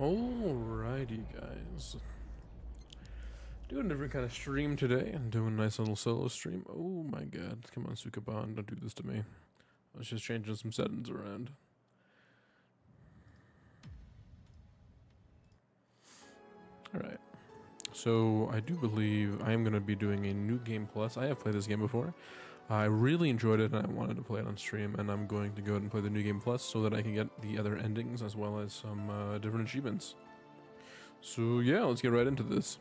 Alrighty, guys. Doing a different kind of stream today. I'm doing a nice little solo stream. Oh my god. Come on, Sukaban. Don't do this to me. I was just changing some settings around. Alright. So, I do believe I am going to be doing a new game plus. I have played this game before. I really enjoyed it and I wanted to play it on stream, and I'm going to go ahead and play the new game plus so that I can get the other endings as well as some different achievements. So yeah, let's get right into this.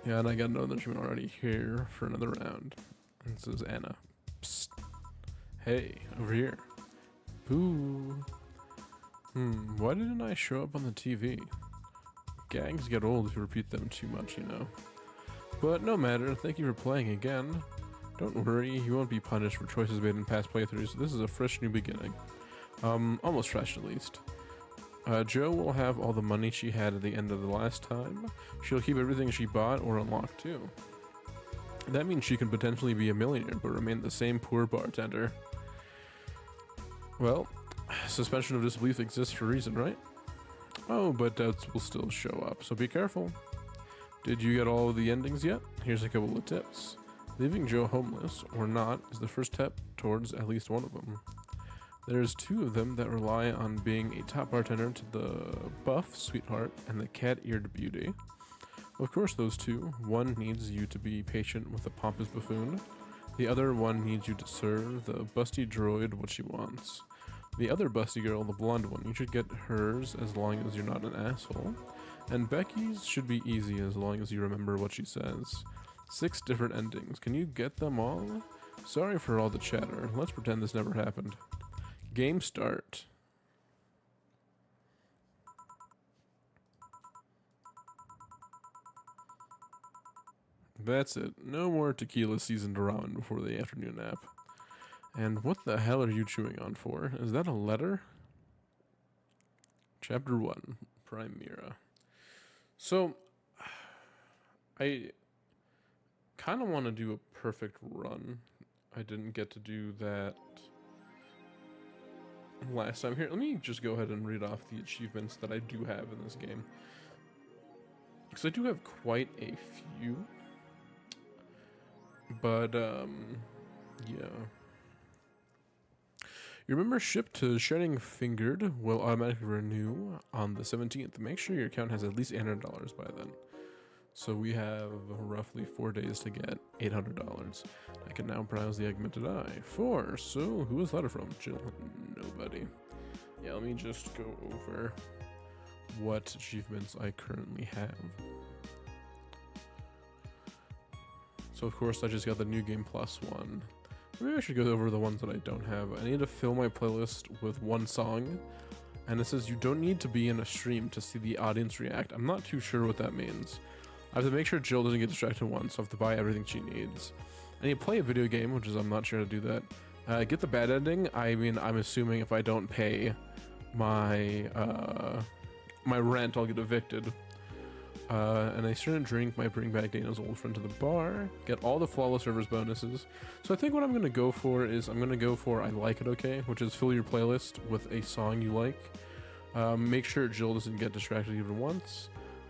Yeah, and I got another achievement already here for another round. And this is Anna. Psst. Hey, over here. Boo. Why didn't I show up on the TV? Gags get old if you repeat them too much, you know. But no matter, thank you for playing again. Don't worry, you won't be punished for choices made in past playthroughs. This is a fresh new beginning. Almost fresh at least. Jo will have all the money she had at the end of the last time. She'll keep everything she bought or unlocked too. That means she can potentially be a millionaire but remain the same poor bartender. Well, suspension of disbelief exists for a reason, right? Oh, but doubts will still show up, so be careful. Did you get all of the endings yet? Here's a couple of tips. Leaving Jo homeless, or not, is the first step towards at least one of them. There's two of them that rely on being a top bartender to the buff sweetheart and the cat-eared beauty. Of course those two. One needs you to be patient with the pompous buffoon. The other one needs you to serve the busty droid what she wants. The other busty girl, the blonde one, you should get hers as long as you're not an asshole. And Becky's should be easy as long as you remember what she says. 6 different endings. Can you get them all? Sorry for all the chatter. Let's pretend this never happened. Game start. That's it. No more tequila seasoned ramen before the afternoon nap. And what the hell are you chewing on for? Is that a letter? Chapter 1. Primera. So, I kind of want to do a perfect run. I didn't get to do that last time. Here, let me just go ahead and read off the achievements that I do have in this game. Because I do have quite a few. But, yeah. Your membership to Shining Fingered will automatically renew on the 17th. Make sure your account has at least $800 by then. So we have roughly 4 days to get $800. I can now browse the augmented eye. 4. So who is that from? Jill? Nobody. Yeah, let me just go over what achievements I currently have. So of course I just got the new game plus one. Maybe I should go over the ones that I don't have. I need to fill my playlist with one song. And it says you don't need to be in a stream to see the audience react. I'm not too sure what that means. I have to make sure Jill doesn't get distracted once, so I have to buy everything she needs. I need to play a video game, which is I'm not sure how to do that. Get the bad ending. I mean, I'm assuming if I don't pay my my rent, I'll get evicted. And a certain drink might bring back Dana's old friend to the bar. Get all the flawless servers bonuses. So I think what I'm going to go for is I'm going to go for I Like It Okay, which is fill your playlist with a song you like. Make sure Jill doesn't get distracted even once.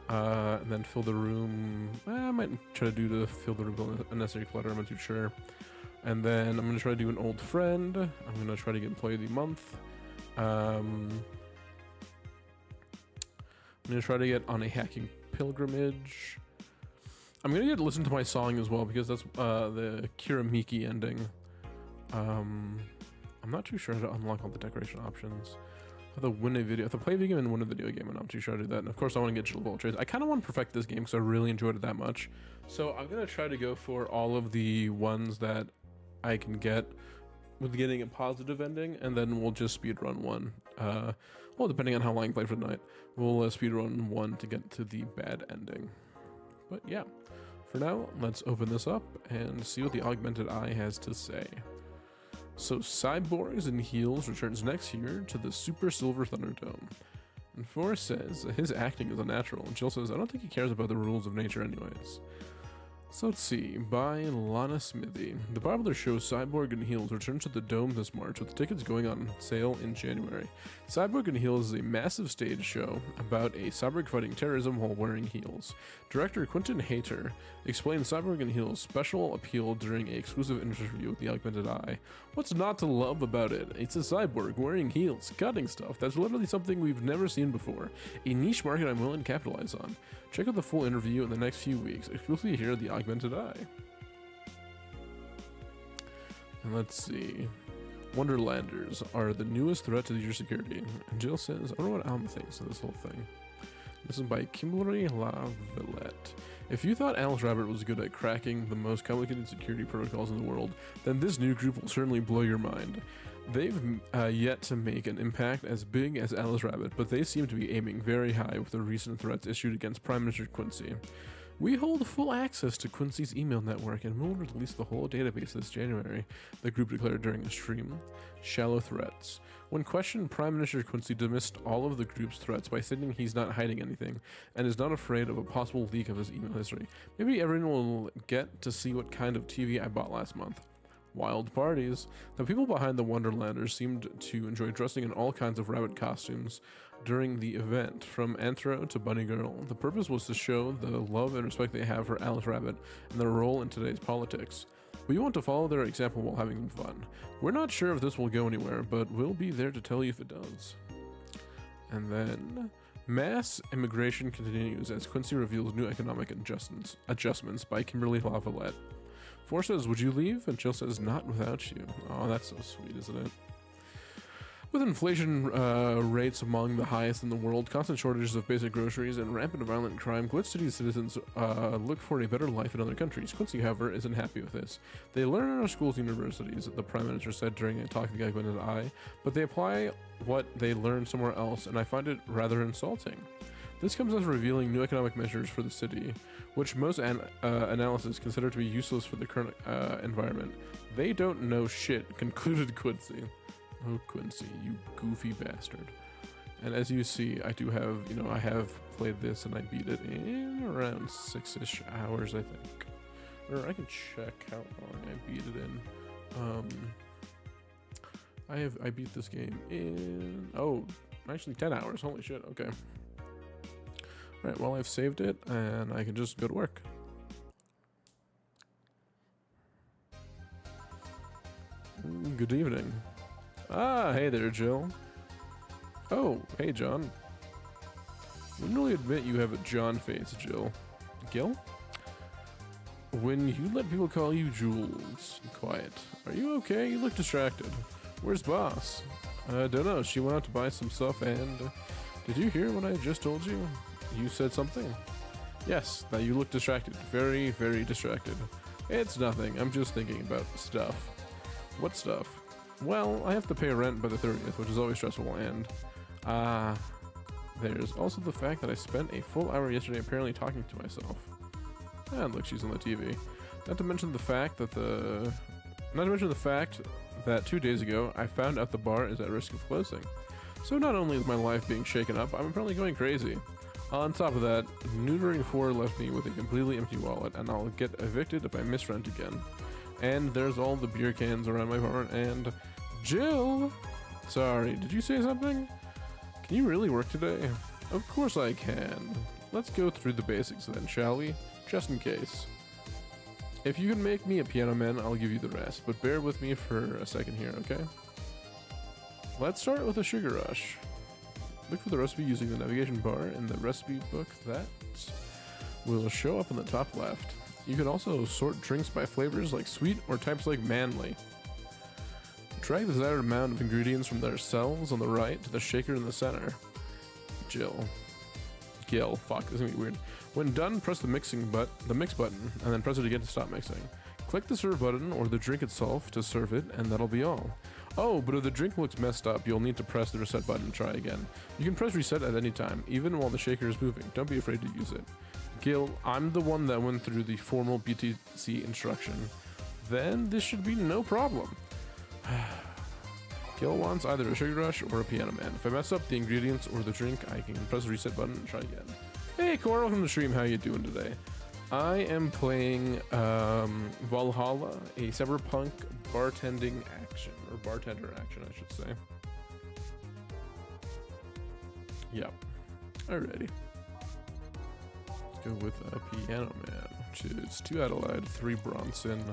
And then fill the room. I might try to do to fill the room with unnecessary clutter. I'm not too sure. And then I'm going to try to do an old friend. I'm going to try to get employee of the month. I'm going to try to get on a hacking pilgrimage. I'm gonna get to listen to my song as well because that's the Kira Miki ending. I'm not too sure how to unlock all the decoration options. I have to win a video, I have to play a video game and win a video game, and I'm not too sure how to do that. And of course I want to get Jill Trades. I kind of want to perfect this game because I really enjoyed it that much. So I'm gonna try to go for all of the ones that I can get with getting a positive ending, and then we'll just speedrun one. Well, depending on how long I play for the night, we'll speedrun one to get to the bad ending. But yeah, for now, let's open this up and see what the augmented eye has to say. So, Cyborgs in Heels returns next year to the Super Silver Thunderdome. And Forrest says his acting is unnatural, and Jill says I don't think he cares about the rules of nature anyways. So let's see, by Lana Smithy. The popular show Cyborg and Heels returns to the Dome this March with tickets going on sale in January. Cyborg and Heels is a massive stage show about a cyborg fighting terrorism while wearing heels. Director Quentin Hayter explained Cyborg and Heels' special appeal during an exclusive interview with The Augmented Eye. What's not to love about it? It's a cyborg wearing heels, cutting stuff. That's literally something we've never seen before. A niche market I'm willing to capitalize on. Check out the full interview in the next few weeks, exclusively here at The Augmented Eye. And let's see. Wonderlanders are the newest threat to your security. And Jill says, I wonder what Alma thinks of this whole thing. This is by Kimberly LaVillette. If you thought Alice Rabbit was good at cracking the most complicated security protocols in the world, then this new group will certainly blow your mind. They've yet to make an impact as big as Alice Rabbit, but they seem to be aiming very high with the recent threats issued against Prime Minister Quincy. We hold full access to Quincy's email network and will release the whole database this January, the group declared during a stream. Shallow threats. When questioned, Prime Minister Quincy dismissed all of the group's threats by stating he's not hiding anything and is not afraid of a possible leak of his email history. Maybe everyone will get to see what kind of TV I bought last month. Wild parties. The people behind the Wonderlanders seemed to enjoy dressing in all kinds of rabbit costumes during the event, from Anthro to Bunny Girl. The purpose was to show the love and respect they have for Alice Rabbit and their role in today's politics. We want to follow their example while having fun. We're not sure if this will go anywhere, but we'll be there to tell you if it does. And then, mass immigration continues as Quincy reveals new economic adjustments by Kimberly LaVillette. Four says, would you leave? And Jill says, not without you. Oh, that's so sweet, isn't it? With inflation rates among the highest in the world, constant shortages of basic groceries, and rampant violent crime, Glitch City citizens look for a better life in other countries. Quincy, however, isn't happy with this. They learn in our schools and universities, the Prime Minister said during a talk to the Augmented Eye, but they apply what they learn somewhere else, and I find it rather insulting. This comes as revealing new economic measures for the city, which most analysts consider to be useless for the current environment. They don't know shit, concluded Quincy. Oh, Quincy, you goofy bastard. And as you see, I do have, I have played this and I beat it in around 6-ish hours, I think. Or I can check how long I beat it in. I beat this game in, actually 10 hours. Holy shit, okay. Right, well, I've saved it, and I can just go to work. Good evening. Ah, hey there, Jill. Oh, hey, John. Wouldn't really admit you have a John face, Jill. Gil? When you let people call you Jules. Quiet. Are you okay? You look distracted. Where's Boss? Don't know. She went out to buy some stuff, and... did you hear what I just told you? You said something. Yes, that you look distracted. Very, very distracted. It's nothing. I'm just thinking about stuff. What stuff? Well, I have to pay rent by the 30th, which is always stressful, and... there's also the fact that I spent a full hour yesterday apparently talking to myself. And look, she's on the TV. Not to mention the fact that 2 days ago, I found out the bar is at risk of closing. So not only is my life being shaken up, I'm apparently going crazy. On top of that, Neutering 4 left me with a completely empty wallet, and I'll get evicted if I miss rent again. And there's all the beer cans around my apartment, and... Jill! Sorry, did you say something? Can you really work today? Of course I can. Let's go through the basics then, shall we? Just in case. If you can make me a piano man, I'll give you the rest, but bear with me for a second here, okay? Let's start with a sugar rush. Look for the recipe using the navigation bar in the recipe book that will show up in the top left. You can also sort drinks by flavors like sweet or types like manly. Drag the desired amount of ingredients from their cells on the right to the shaker in the center. Gil, fuck, this is gonna be weird. When done, press the mix button, and then press it again to stop mixing. Click the serve button or the drink itself to serve it, and that'll be all. Oh, but if the drink looks messed up, you'll need to press the reset button and try again. You can press reset at any time, even while the shaker is moving. Don't be afraid to use it. Gil, I'm the one that went through the formal BTC instruction. Then this should be no problem. Gil wants either a sugar rush or a piano man. If I mess up the ingredients or the drink, I can press the reset button and try again. Hey, Coral from the stream, how you doing today? I am playing Valhalla, a cyberpunk bartending action, or bartender action, I should say. Yep. Alrighty. Let's go with a Piano Man, which is 2 Adelaide, 3 Bronson,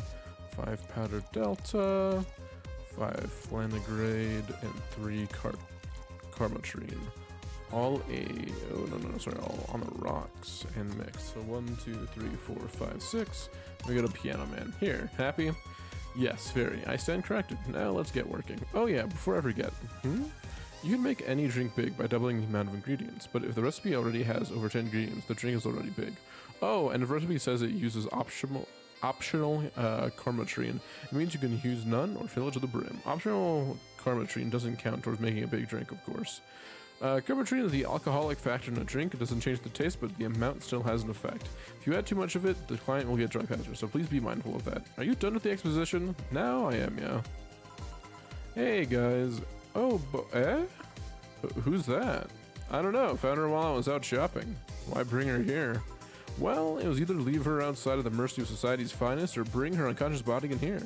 5 Powder Delta, 5 Flanagrade, and 3 Carmotrine. All all on the rocks and mix. So 1, 2, 3, 4, 5, 6. We got a Piano Man. Here, happy? Yes, very. I stand corrected. Now let's get working. Oh yeah, before I forget. You can make any drink big by doubling the amount of ingredients, but if the recipe already has over 10 ingredients, the drink is already big. Oh, and if the recipe says it uses optional Carmotrine, it means you can use none or fill it to the brim. Optional Carmotrine doesn't count towards making a big drink, of course. Carmotrine is the alcoholic factor in a drink. It doesn't change the taste, but the amount still has an effect. If you add too much of it, the client will get drunk faster, so please be mindful of that. Are you done with the exposition? Now I am, yeah. Hey guys. Oh, who's that? I don't know. Found her while I was out shopping. Why bring her here? Well, it was either leave her outside of the mercy of society's finest or bring her unconscious body in here.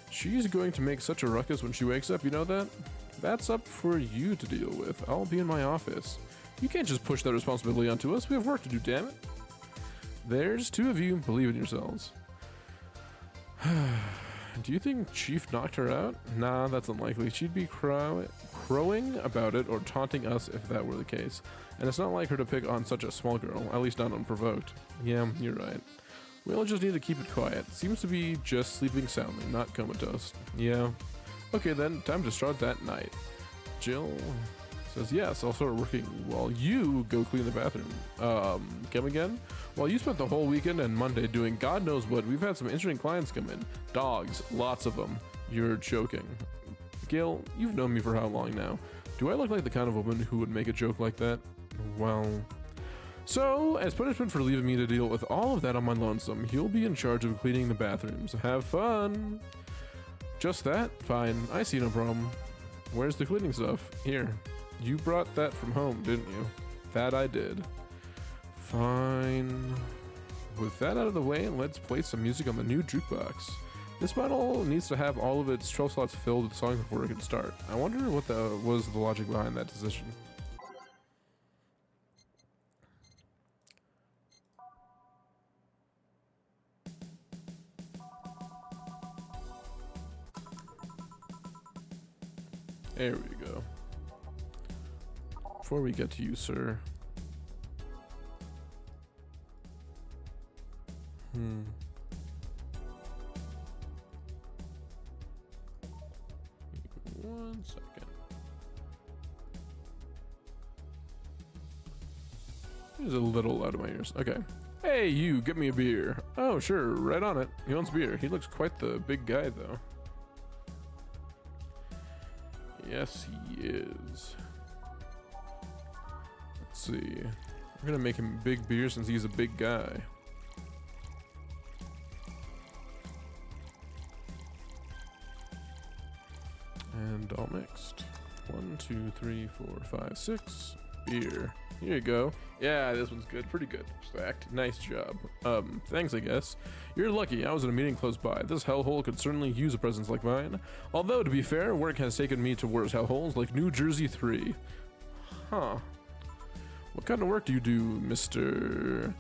She's going to make such a ruckus when she wakes up, you know that? That's up for you to deal with. I'll be in my office. You can't just push that responsibility onto us. We have work to do, damn it. There's 2 of you. Believe in yourselves. Do you think Chief knocked her out? Nah, that's unlikely. She'd be crowing about it or taunting us if that were the case. And it's not like her to pick on such a small girl, at least not unprovoked. Yeah, you're right. We'll just need to keep it quiet. Seems to be just sleeping soundly, not comatose. Yeah. Okay then, time to start that night. Jill says yes, I'll start working while you go clean the bathroom. Come again? Well, you spent the whole weekend and Monday doing God knows what. We've had some interesting clients come in. Dogs, lots of them. You're joking. Gail, you've known me for how long now? Do I look like the kind of woman who would make a joke like that? Well... So, as punishment for leaving me to deal with all of that on my lonesome, you'll be in charge of cleaning the bathrooms. Have fun! Just that? Fine. I see no problem. Where's the cleaning stuff? Here. You brought that from home, didn't you? That I did. Fine. With that out of the way, let's play some music on the new jukebox. This model needs to have all of its 12 slots filled with songs before it can start. I wonder what was the logic behind that decision. There we go. Before we get to you, sir. One second. He's a little out of my ears. Okay. Hey, you, get me a beer. Oh, sure, right on it. He wants beer. He looks quite the big guy, though. Yes, he is. Let's see. We're gonna make him big beer since he's a big guy. And all mixed. 1, 2, 3, 4, 5, 6. Beer. Here you go. Yeah, this one's good. Pretty good. Stacked. Nice job. Thanks, I guess. You're lucky. I was in a meeting close by. This hellhole could certainly use a presence like mine. Although, to be fair, work has taken me to worse hellholes like New Jersey 3. Huh. What kind of work do you do, Mr...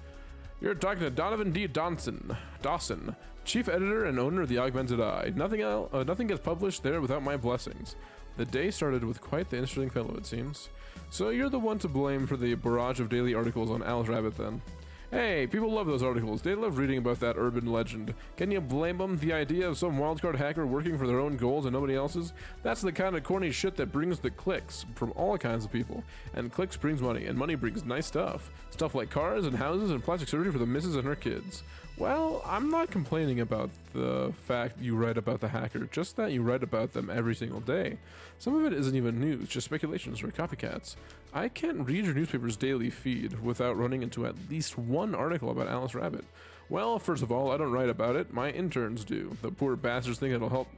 You're talking to Donovan D. Dawson, chief editor and owner of the Augmented Eye. Nothing gets published there without my blessings. The day started with quite the interesting fellow, it seems. So you're the one to blame for the barrage of daily articles on Alice Rabbit, then? Hey, people love those articles. They love reading about that urban legend. Can you blame them? The idea of some wildcard hacker working for their own goals and nobody else's? That's the kind of corny shit that brings the clicks from all kinds of people. And clicks brings money, and money brings nice stuff. Stuff like cars and houses and plastic surgery for the missus and her kids. Well, I'm not complaining about the fact you write about the hacker, just that you write about them every single day. Some of it isn't even news, just speculations or copycats. I can't read your newspaper's daily feed without running into at least one article about Alice Rabbit. Well, first of all, I don't write about it, my interns do. The poor bastards think it'll help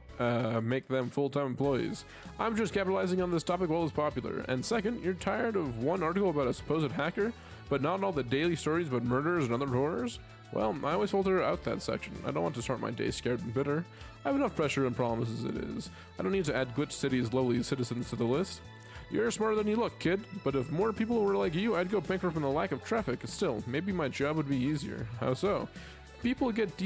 make them full-time employees. I'm just capitalizing on this topic while it's popular. And second, you're tired of one article about a supposed hacker? but not all the daily stories about murders and other horrors? Well, I always filter out that section. I don't want to start my day scared and bitter. I have enough pressure and problems as it is. I don't need to add Glitch City's lovely citizens to the list. You're smarter than you look, kid, but if more people were like you, I'd go bankrupt from the lack of traffic. Still, maybe my job would be easier. How so? People get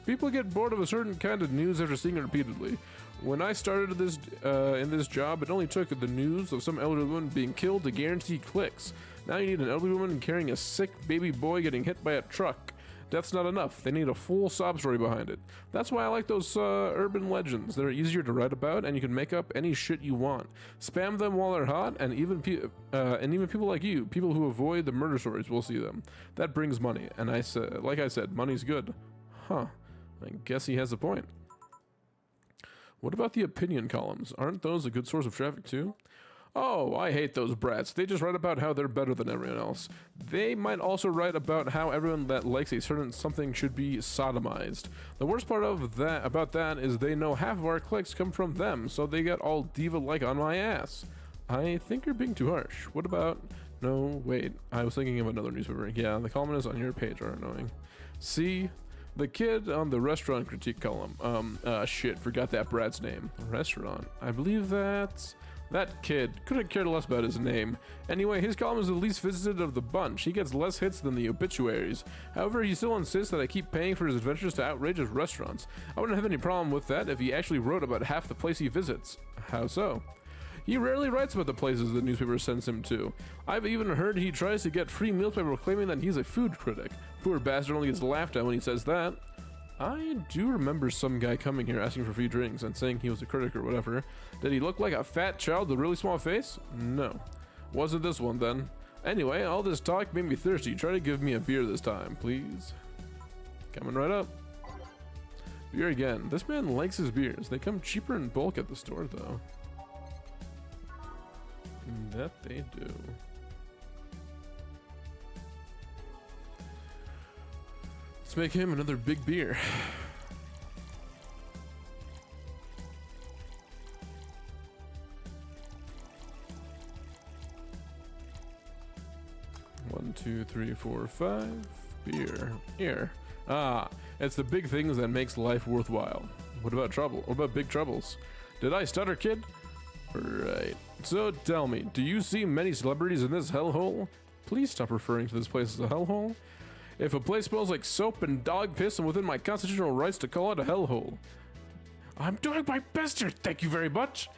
people get bored of a certain kind of news after seeing it repeatedly. When I started this in this job, it only took the news of some elderly woman being killed to guarantee clicks. Now you need an elderly woman carrying a sick baby boy getting hit by a truck. Death's not enough. They need a full sob story behind it. That's why I like those urban legends. They're easier to write about, and you can make up any shit you want. Spam them while they're hot, and even people like you, people who avoid the murder stories, will see them. That brings money, and like I said, money's good. Huh. I guess he has a point. What about the opinion columns? Aren't those a good source of traffic too? Oh, I hate those brats. They just write about how they're better than everyone else. They might also write about how everyone that likes a certain something should be sodomized. The worst part about that is they know half of our clicks come from them, so they get all diva-like on my ass. I think you're being too harsh. What about... No, wait. I was thinking of another newspaper. Yeah, the columnists on your page are annoying. See? The kid on the restaurant critique column. Shit, forgot that brat's name. Restaurant. I believe that's... That kid couldn't care less about his name. Anyway, his column is the least visited of the bunch. He gets less hits than the obituaries. However, he still insists that I keep paying for his adventures to outrageous restaurants. I wouldn't have any problem with that if he actually wrote about half the place he visits. How so? He rarely writes about the places the newspaper sends him to. I've even heard he tries to get free meals by proclaiming that he's a food critic. Poor bastard only gets laughed at when he says that. I do remember some guy coming here asking for free drinks and saying he was a critic or whatever. Did he look like a fat child with a really small face? No. Wasn't this one then. Anyway, all this talk made me thirsty. Try to give me a beer this time, please. Coming right up. Beer again. This man likes his beers. They come cheaper in bulk at the store though. That they do. Let's make him another big beer. One, 2, 3, 4, 5. Beer. Here. Ah, it's the big things that makes life worthwhile. What about trouble? What about big troubles? Did I stutter, kid? Right. So tell me, do you see many celebrities in this hellhole? Please stop referring to this place as a hellhole. If a place smells like soap and dog piss, I'm within my constitutional rights to call it a hellhole. I'm doing my best here, thank you very much.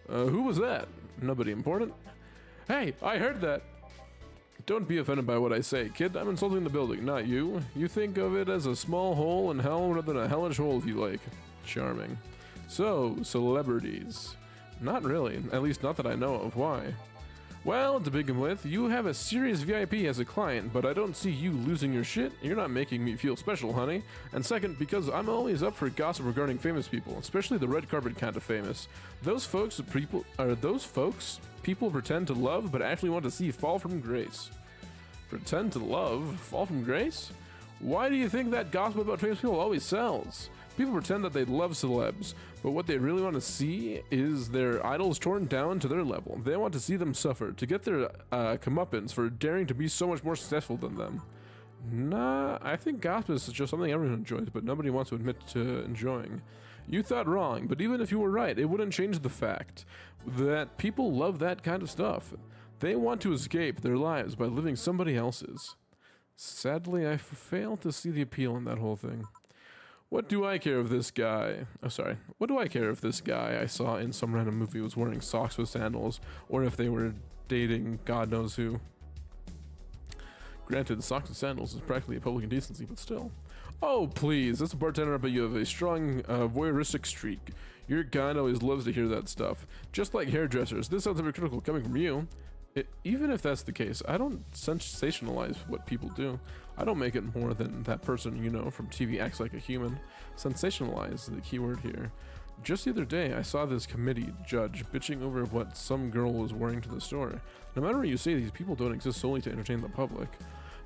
Who was that? Nobody important. Hey, I heard that. Don't be offended by what I say, kid. I'm insulting the building, not you. You think of it as a small hole in hell rather than a hellish hole if you like. Charming. So, celebrities. Not really, at least not that I know of. Why? Well, to begin with, you have a serious VIP as a client, but I don't see you losing your shit. You're not making me feel special, honey. And second, because I'm always up for gossip regarding famous people, especially the red carpet kind of famous. Those folks people pretend to love, but actually want to see fall from grace. Pretend to love? Fall from grace? Why do you think that gossip about famous people always sells? People pretend that they love celebs, but what they really want to see is their idols torn down to their level. They want to see them suffer, to get their comeuppance for daring to be so much more successful than them. Nah, I think gossip is just something everyone enjoys, but nobody wants to admit to enjoying. You thought wrong, but even if you were right, it wouldn't change the fact that people love that kind of stuff. They want to escape their lives by living somebody else's. Sadly, I fail to see the appeal in that whole thing. What do I care if this guy... What do I care if this guy I saw in some random movie was wearing socks with sandals, or if they were dating God knows who? Granted, socks and sandals is practically a public indecency, but still. Oh, please, as a bartender, but you have a strong voyeuristic streak. Your kind always loves to hear that stuff. Just like hairdressers, this sounds hypocritical coming from you. Even if that's the case, I don't sensationalize what people do. I don't make it more than that person you know from TV acts like a human. Sensationalize is the key word here. Just the other day, I saw this committee judge bitching over what some girl was wearing to the store. No matter what you say, these people don't exist solely to entertain the public.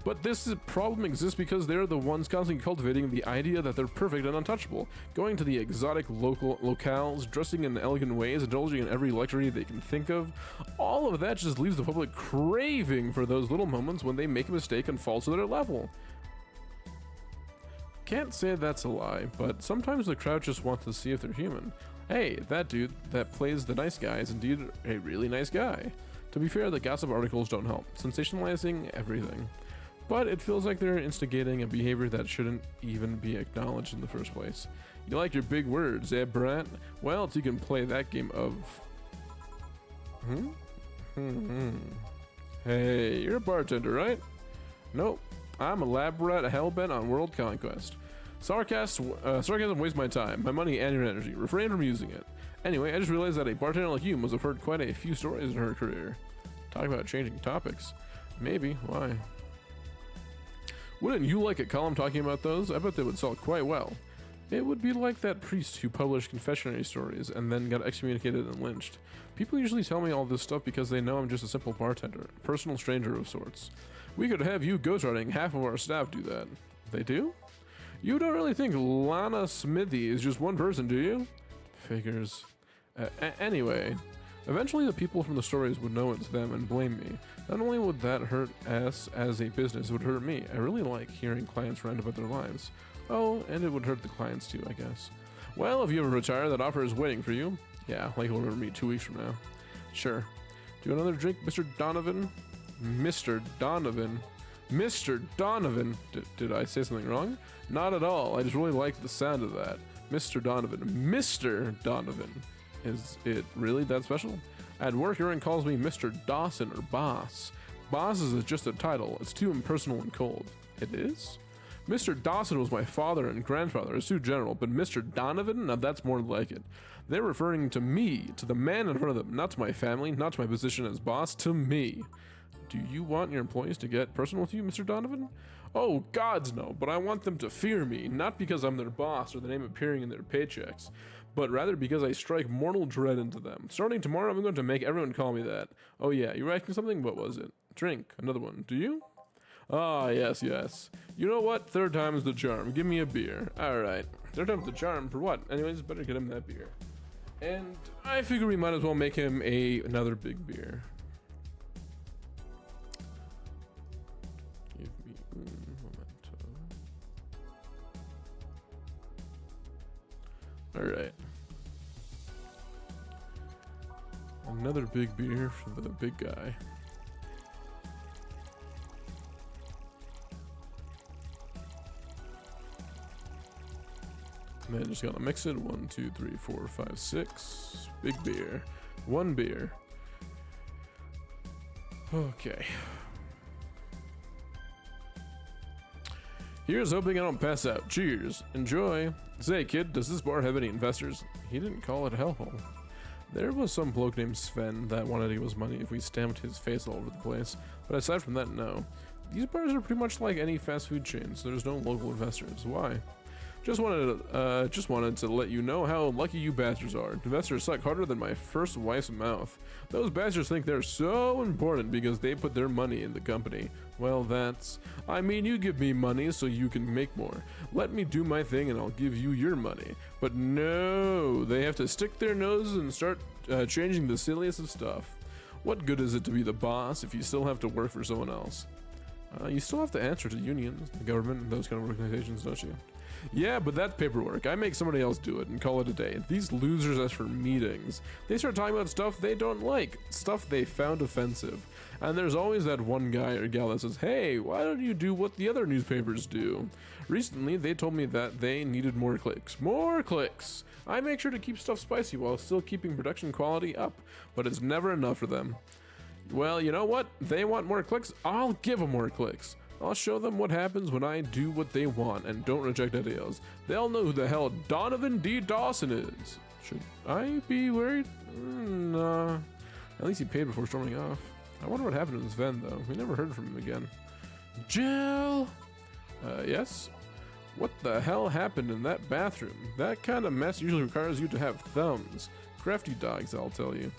But problem exists because they're the ones constantly cultivating the idea that they're perfect and untouchable, going to the exotic locales, dressing in elegant ways, indulging in every luxury they can think of. All of that just leaves the public craving for those little moments when they make a mistake and fall to their level. Can't say that's a lie, but sometimes the crowd just wants to see if they're human. Hey, that dude that plays the nice guy is indeed a really nice guy. To be fair, the gossip articles don't help, sensationalizing everything. But it feels like they're instigating a behavior that shouldn't even be acknowledged in the first place. You like your big words, eh, Brent? Well, you can play that game of... Hey, you're a bartender, right? Nope. I'm a lab rat hellbent on world conquest. Sarcasm wastes my time, my money, and your energy. Refrain from using it. Anyway, I just realized that a bartender like you must have heard quite a few stories in her career. Talk about changing topics. Maybe. Why? Wouldn't you like a column talking about those? I bet they would sell quite well. It would be like that priest who published confessionary stories and then got excommunicated and lynched. People usually tell me all this stuff because they know I'm just a simple bartender, a personal stranger of sorts. We could have you ghostwriting half of our staff do that. They do? You don't really think Lana Smithy is just one person, do you? Figures. Anyway, eventually the people from the stories would know it's them and blame me. Not only would that hurt us as a business, it would hurt me. I really like hearing clients rant about their lives. Oh, and it would hurt the clients too, I guess. Well, if you ever retire, that offer is waiting for you. Yeah, like you'll remember me 2 weeks from now. Sure. Do you want another drink, Mr. Donovan? Mr. Donovan? Mr. Donovan? Did I say something wrong? Not at all. I just really like the sound of that. Mr. Donovan. Mr. Donovan. Is it really that special? At work, everyone calls me Mr. Dawson or Boss. Boss is just a title. It's too impersonal and cold. It is? Mr. Dawson was my father and grandfather. It's too general, but Mr. Donovan? Now that's more like it. They're referring to me, to the man in front of them, not to my family, not to my position as boss, to me. Do you want your employees to get personal with you, Mr. Donovan? Oh, gods no, but I want them to fear me, not because I'm their boss or the name appearing in their paychecks, but rather because I strike mortal dread into them. Starting tomorrow, I'm going to make everyone call me that. Oh yeah, you were asking something? What was it? Drink. Another one. Do you? Ah, yes. You know what? Third time's the charm. Give me a beer. Alright. Third time's the charm for what? Anyways, better get him that beer. And I figure we might as well make him another big beer. Give me un momento. Alright. Another big beer for the big guy. Man, just gotta mix it. 1, 2, 3, 4, 5, 6. Big beer. One beer. Okay. Here's hoping I don't pass out. Cheers. Enjoy. Say, kid, does this bar have any investors? He didn't call it a hellhole. There was some bloke named Sven that wanted to give us money if we stamped his face all over the place, but aside from that, no. These bars are pretty much like any fast food chain, so there's no local investors. Why? Just wanted to let you know how lucky you bastards are. Investors suck harder than my first wife's mouth. Those bastards think they're so important because they put their money in the company. Well, I mean, you give me money so you can make more. Let me do my thing and I'll give you your money. But no, they have to stick their noses and start changing the silliest of stuff. What good is it to be the boss if you still have to work for someone else? You still have to answer to unions, the government, and those kind of organizations, don't you? Yeah, but that's paperwork. I make somebody else do it and call it a day. These losers ask for meetings. They start talking about stuff they don't like, stuff they found offensive. And there's always that one guy or gal that says, hey, why don't you do what the other newspapers do? Recently, they told me that they needed more clicks. More clicks! I make sure to keep stuff spicy while still keeping production quality up, but it's never enough for them. Well, you know what? They want more clicks, I'll give them more clicks. I'll show them what happens when I do what they want and don't reject ideas. They'll know who the hell Donovan D. Dawson is. Should I be worried? Nah. At least he paid before storming off. I wonder what happened to Sven, though. We never heard from him again. Jill! Yes? What the hell happened in that bathroom? That kind of mess usually requires you to have thumbs. Crafty dogs, I'll tell you.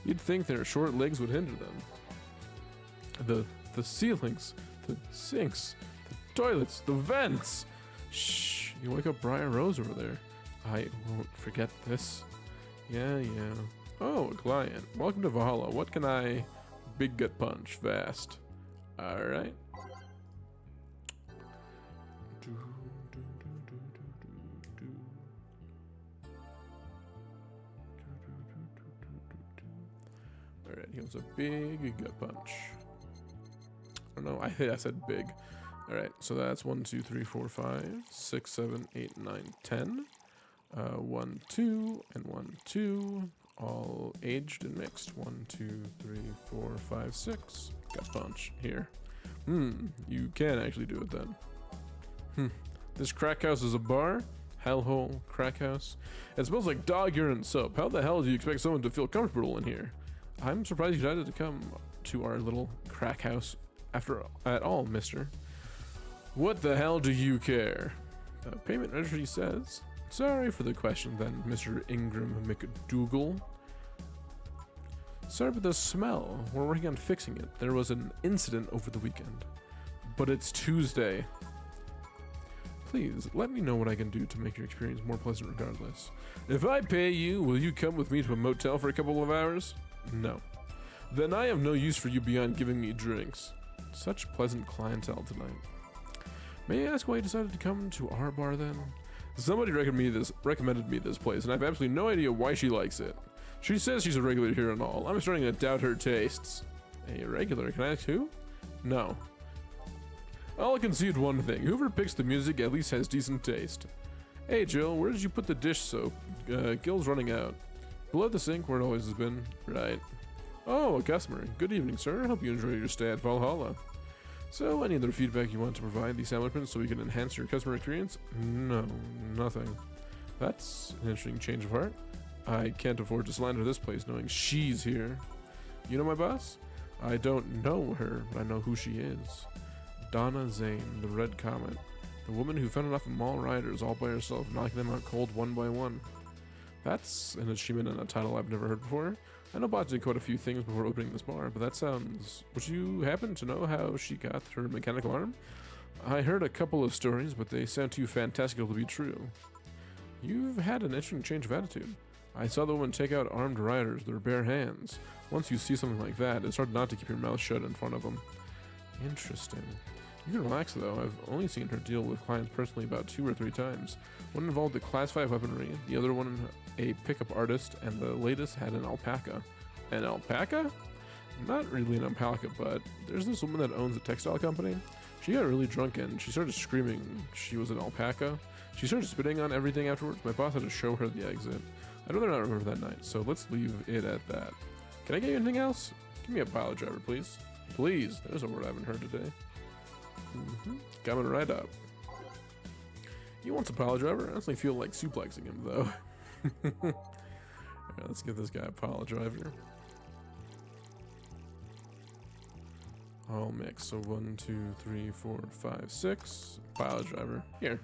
You'd think their short legs would hinder them. The ceilings the sinks, the toilets, the vents. Shh, you wake up Briar Rose over there. I won't forget this. Yeah. Oh, a client. Welcome to Valhalla. What can I... Big gut punch, fast. Alright. Alright, he wants a big gut punch. Oh no, I think I said big. Alright, so that's 1, 2, 3, 4, 5, 6, 7, 8, 9, 10. 1, 2, and 1, 2. All aged and mixed. 1, 2, 3, 4, 5, 6. Gut punch here. You can actually do it then. This crack house is a bar? Hellhole, crack house. It smells like dog urine and soap. How the hell do you expect someone to feel comfortable in here? I'm surprised you decided to come to our little crack house at all, mister. What the hell do you care? The payment registry says. Sorry for the question then, Mr. Ingram McDougal. Sorry about the smell. We're working on fixing it. There was an incident over the weekend. But it's Tuesday. Please, let me know what I can do to make your experience more pleasant regardless. If I pay you, will you come with me to a motel for a couple of hours? No. Then I have no use for you beyond giving me drinks. Such pleasant clientele tonight. May I ask why you decided to come to our bar then? Somebody recommended me this place, and I have absolutely no idea why she likes it. She says she's a regular here and all. I'm starting to doubt her tastes. A regular? Can I ask who? No. I'll concede one thing. Whoever picks the music at least has decent taste. Hey Jill, where did you put the dish soap? Gil's running out. Below the sink where it always has been. Right. Oh, a customer. Good evening, sir. Hope you enjoy your stay at Valhalla. So, any other feedback you want to provide these establishment so we can enhance your customer experience? No, nothing. That's an interesting change of heart. I can't afford to slander this place knowing she's here. You know my boss? I don't know her, but I know who she is. Donna Zane, the Red Comet. The woman who fended off mall rioters all by herself, knocking them out cold one by one. That's an achievement and a title I've never heard before. I know Bots did quite a few things before opening this bar, but that sounds... Would you happen to know how she got her mechanical arm? I heard a couple of stories, but they sound too fantastical to be true. You've had an interesting change of attitude. I saw the woman take out armed rioters with her bare hands. Once you see something like that, it's hard not to keep your mouth shut in front of them. Interesting. You can relax though, I've only seen her deal with clients personally about 2 or 3 times. One involved a class 5 weaponry, the other one a pickup artist, and the latest had an alpaca. An alpaca? Not really an alpaca, but there's this woman that owns a textile company. She got really drunk and she started screaming she was an alpaca. She started spitting on everything afterwards. My boss had to show her the exit. I'd rather not remember that night, so let's leave it at that. Can I get you anything else? Give me a pile driver, please. Please, there's a word I haven't heard today. Coming right up. You want some pile driver? I honestly feel like suplexing him though. Alright, let's give this guy a pile driver. All mix. So 1, 2, 3, 4, 5, 6. Pile driver. Here.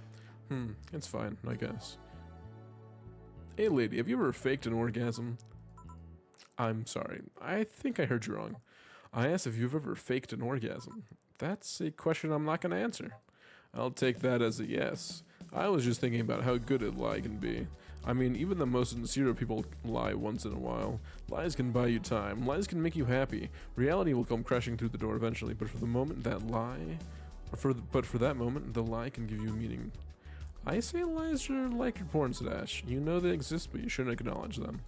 It's fine, I guess. Hey lady, have you ever faked an orgasm? I'm sorry. I think I heard you wrong. I asked if you've ever faked an orgasm. That's a question I'm not going to answer. I'll take that as a yes. I was just thinking about how good a lie can be. I mean, even the most sincere people lie once in a while. Lies can buy you time. Lies can make you happy. Reality will come crashing through the door eventually, but for the moment, that lie... for that moment, the lie can give you meaning. I say lies are like your porn stash. You know they exist, but you shouldn't acknowledge them.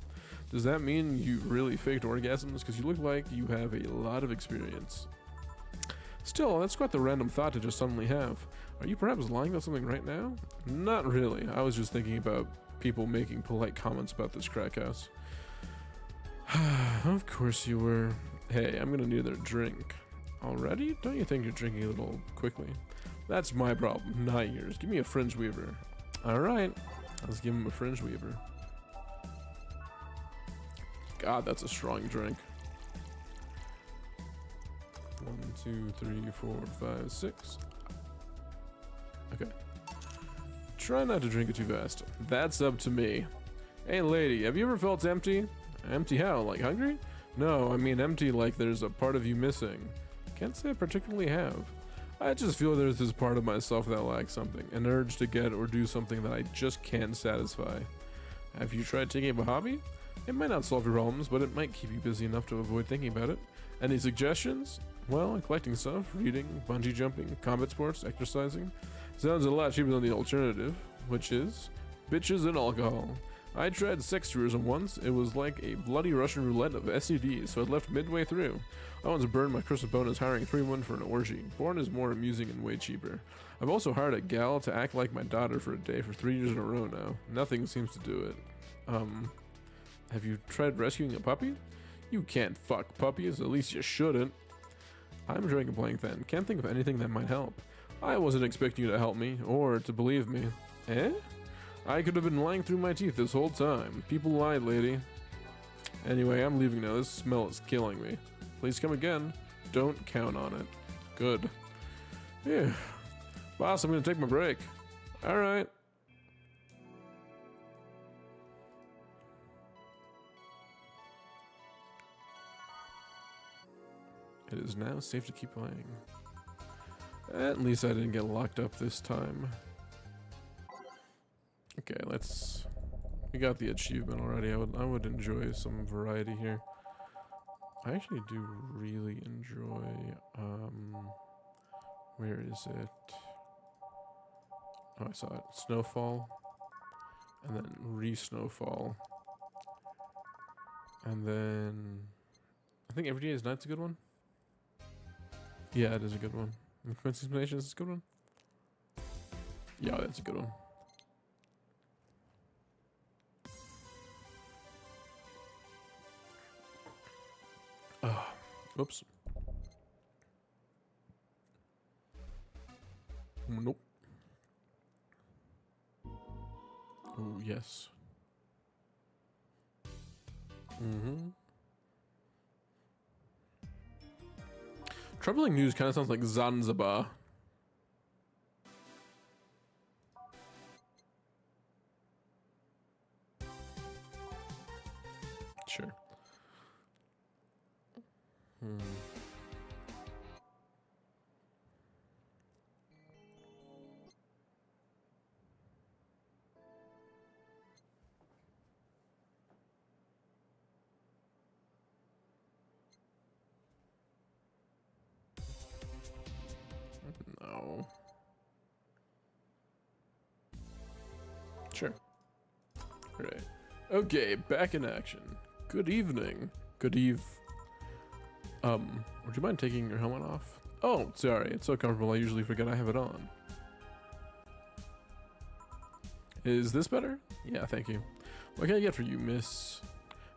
Does that mean you really faked orgasms? Because you look like you have a lot of experience. Still, that's quite the random thought to just suddenly have. Are you perhaps lying about something right now? Not really. I was just thinking about people making polite comments about this crack house. Of course you were. Hey, I'm gonna need another drink. Already? Don't you think you're drinking a little quickly? That's my problem, not yours. Give me a fringe weaver. Alright, let's give him a fringe weaver. God, that's a strong drink. 1, 2, 3, 4, 5, 6. Okay. Try not to drink it too fast. That's up to me. Hey lady, have you ever felt empty? Empty how? Like hungry? No, I mean empty like there's a part of you missing. Can't say I particularly have. I just feel there's this part of myself that lacks something, an urge to get or do something that I just can't satisfy. Have you tried taking up a hobby? It might not solve your problems, but it might keep you busy enough to avoid thinking about it. Any suggestions? Well, collecting stuff, reading, bungee jumping, combat sports, exercising. Sounds a lot cheaper than the alternative, which is bitches and alcohol. I tried sex tourism once. It was like a bloody Russian roulette of STDs, so I left midway through. I once burned my Christmas bonus hiring 3 women for an orgy. Porn is more amusing and way cheaper. I've also hired a gal to act like my daughter for a day for 3 years in a row now. Nothing seems to do it. Have you tried rescuing a puppy? You can't fuck puppies, at least you shouldn't. I'm drawing a blank then. Can't think of anything that might help. I wasn't expecting you to help me, or to believe me. Eh? I could have been lying through my teeth this whole time. People lied, lady. Anyway, I'm leaving now. This smell is killing me. Please come again. Don't count on it. Good. Yeah. Boss, I'm gonna take my break. Alright. It is now safe to keep playing. At least I didn't get locked up this time. Okay, let's... We got the achievement already. I would enjoy some variety here. I actually do really enjoy... Where is it? Oh, I saw it. Snowfall. And then re-snowfall. And then... I think Every Day is Night's a good one. Yeah, it is a good one. Quincy's Nation is a good one. Yeah, that's a good one. Whoops. Nope. Oh, yes. Troubling news kind of sounds like Zanzibar. Sure. No. Sure. Right. Okay, back in action. Good evening. Good eve. Would you mind taking your helmet off? Oh, sorry. It's so comfortable I usually forget I have it on. Is this better? Yeah, thank you. What can I get for you, Miss?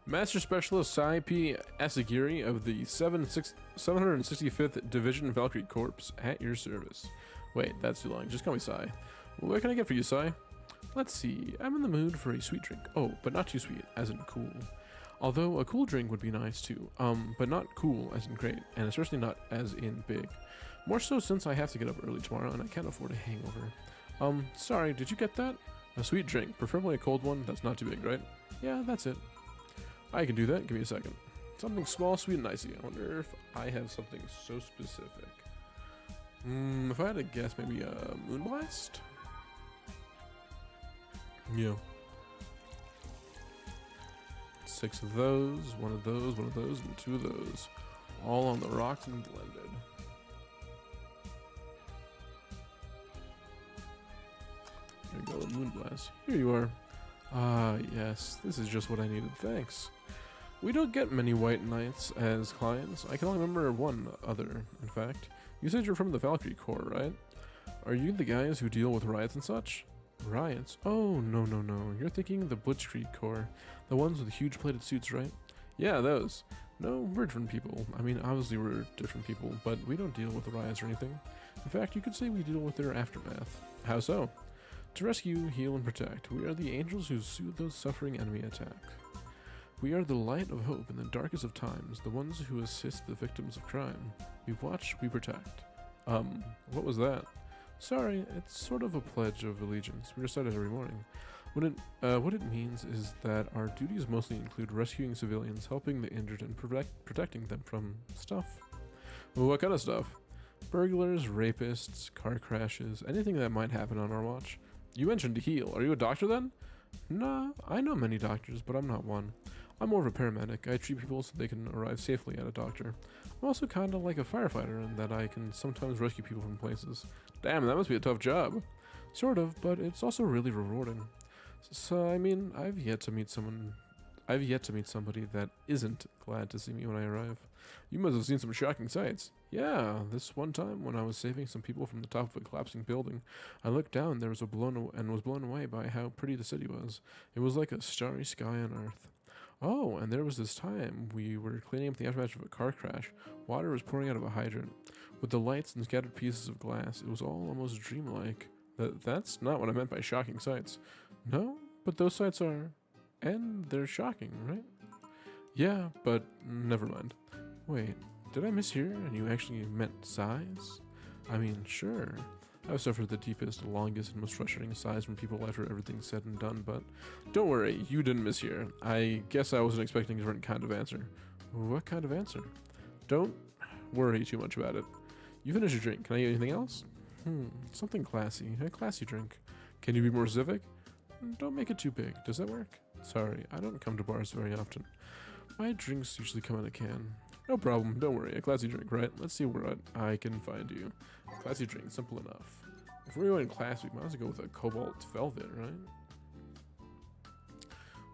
Master Specialist Sai P. Asagiri of the 765th Division Valkyrie Corps at your service. Wait, that's too long. Just call me Sai. What can I get for you, Sai? Let's see. I'm in the mood for a sweet drink. Oh, but not too sweet, as in cool. Although a cool drink would be nice too. But not cool as in great, and especially not as in big. More so since I have to get up early tomorrow and I can't afford a hangover. Sorry, did you get that? A sweet drink, preferably a cold one that's not too big, right? Yeah, that's it. I can do that. Give me a second. Something small, sweet, and icy. I wonder if I have something so specific. If I had to guess, maybe a Moonblast? Yeah. 6 of those, 1 of those, 1 of those, and 2 of those. All on the rocks and blended. Here we go, the Moonblast. Here you are. Ah, yes, this is just what I needed, thanks. We don't get many White Knights as clients. I can only remember one other, in fact. You said you're from the Valkyrie Corps, right? Are you the guys who deal with riots and such? Riots? Oh, no. You're thinking the Blitzkrieg Corps. The ones with huge plated suits, right? Yeah, those. No, we're different people. I mean, obviously we're different people, but we don't deal with the riots or anything. In fact, you could say we deal with their aftermath. How so? To rescue, heal, and protect. We are the angels who soothe those suffering enemy attack. We are the light of hope in the darkest of times, the ones who assist the victims of crime. We watch, we protect. What was that? Sorry, it's sort of a pledge of allegiance. We recite it every morning. What it means is that our duties mostly include rescuing civilians, helping the injured, and protecting them from stuff. Well, what kind of stuff? Burglars, rapists, car crashes, anything that might happen on our watch. You mentioned to heal. Are you a doctor then? Nah, I know many doctors, but I'm not one. I'm more of a paramedic. I treat people so they can arrive safely at a doctor. I'm also kind of like a firefighter in that I can sometimes rescue people from places. Damn, that must be a tough job. Sort of, but it's also really rewarding. So, I mean, I've yet to meet somebody that isn't glad to see me when I arrive. You must have seen some shocking sights. Yeah, this one time when I was saving some people from the top of a collapsing building, I looked down and was blown away by how pretty the city was. It was like a starry sky on Earth. Oh, and there was this time we were cleaning up the aftermath of a car crash. Water was pouring out of a hydrant. With the lights and scattered pieces of glass, it was all almost dreamlike. That's not what I meant by shocking sights. No, but those sights are... and they're shocking, right? Yeah, but never mind. Wait, did I mishear and you actually meant sighs? I mean, sure. I've suffered the deepest, longest, and most frustrating sighs from people after everything's said and done, but don't worry, you didn't mishear. I guess I wasn't expecting a different kind of answer. What kind of answer? Don't worry too much about it. You finish your drink. Can I get anything else? Something classy. A classy drink. Can you be more specific? Don't make it too big. Does that work? Sorry, I don't come to bars very often. My drinks usually come in a can. No problem, don't worry. A classy drink, right? Let's see what I can find you. Classy drink, simple enough. If we're going classy, we might as well go with a cobalt velvet, right?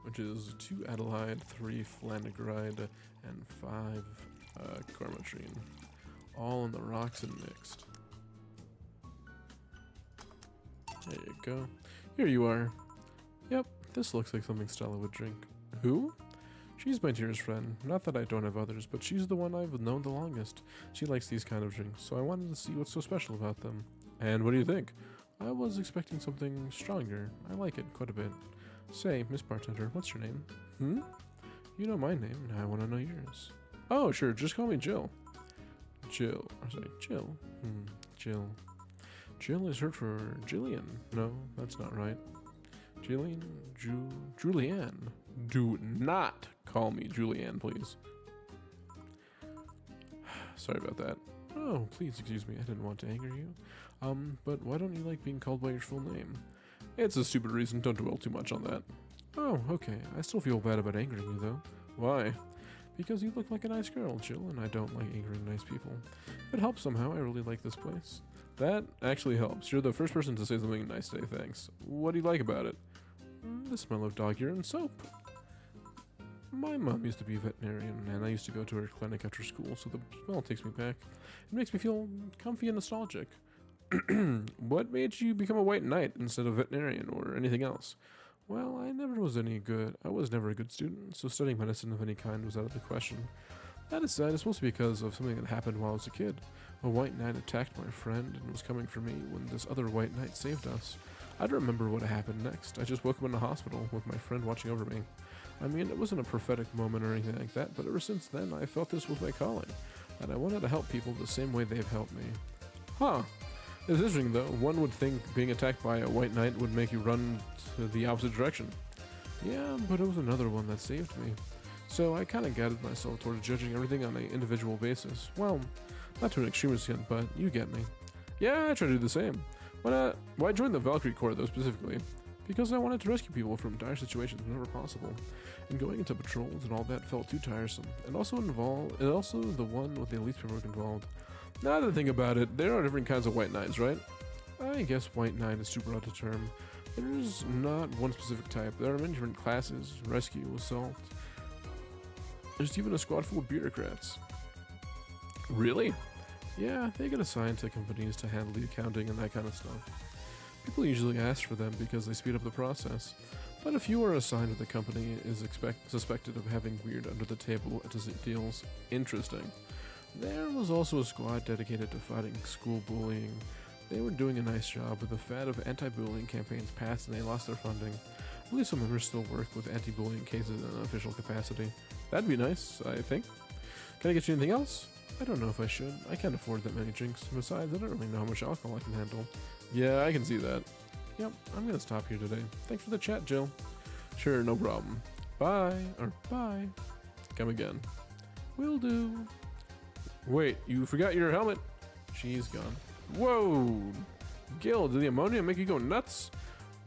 Which is 2 Adelaide, 3 Flannegride, and 5 Carmatrine. All in the rocks and mixed. There you go. Here you are. Yep, this looks like something Stella would drink. Who? She's my dearest friend. Not that I don't have others, but she's the one I've known the longest. She likes these kind of drinks, so I wanted to see what's so special about them. And what do you think? I was expecting something stronger. I like it quite a bit. Say, Miss Bartender, what's your name? You know my name, and I want to know yours. Oh, sure, just call me Jill. Jill. Jill. Jill. Jill is short for Jillian. No, that's not right. Jillian? Julianne. Do not call me Julianne, please. Sorry about that. Oh, please excuse me. I didn't want to anger you. But why don't you like being called by your full name? It's a stupid reason. Don't dwell too much on that. Oh, okay. I still feel bad about angering you, though. Why? Because you look like a nice girl, Jill, and I don't like angering nice people. If it helps somehow, I really like this place. That actually helps. You're the first person to say something nice today, thanks. What do you like about it? The smell of dog urine soap. My mom used to be a veterinarian, and I used to go to her clinic after school, so the smell takes me back. It makes me feel comfy and nostalgic. What made you become a white knight instead of veterinarian or anything else? Well, I was never a good student, so studying medicine of any kind was out of the question. That aside, it's mostly because of something that happened while I was a kid. A white knight attacked my friend and was coming for me when this other white knight saved us. I don't remember what happened next. I just woke up in the hospital with my friend watching over me. I mean, it wasn't a prophetic moment or anything like that, but ever since then I felt this was my calling, and I wanted to help people the same way they've helped me. Huh. It's interesting though. One would think being attacked by a white knight would make you run to the opposite direction. Yeah, but it was another one that saved me. So I kind of guided myself towards judging everything on an individual basis. Well, not to an extreme extent, but you get me. Yeah, I try to do the same. Why join the Valkyrie Corps though specifically? Because I wanted to rescue people from dire situations whenever possible, and going into patrols and all that felt too tiresome, and also the one with the least paperwork involved. Now that I think about it, there are different kinds of white knights, right? I guess white knight is too broad a term. There's not one specific type. There are many different classes: rescue, assault. There's even a squad full of bureaucrats. Really? Yeah, they get assigned to companies to handle the accounting and that kind of stuff. People usually ask for them because they speed up the process, but if you are assigned to the company is suspected of having weird under-the-table deals. Interesting. There was also a squad dedicated to fighting school bullying. They were doing a nice job, but the fad of anti-bullying campaigns passed and they lost their funding. I believe some members still work with anti-bullying cases in an official capacity. That'd be nice, I think. Can I get you anything else? I don't know if I should. I can't afford that many drinks. Besides, I don't really know how much alcohol I can handle. Yeah, I can see that. Yep, I'm gonna stop here today. Thanks for the chat, Jill. Sure, no problem. Bye. Or bye. Come again. Will do. Wait, you forgot your helmet. She's gone. Whoa! Gil, did the ammonia make you go nuts?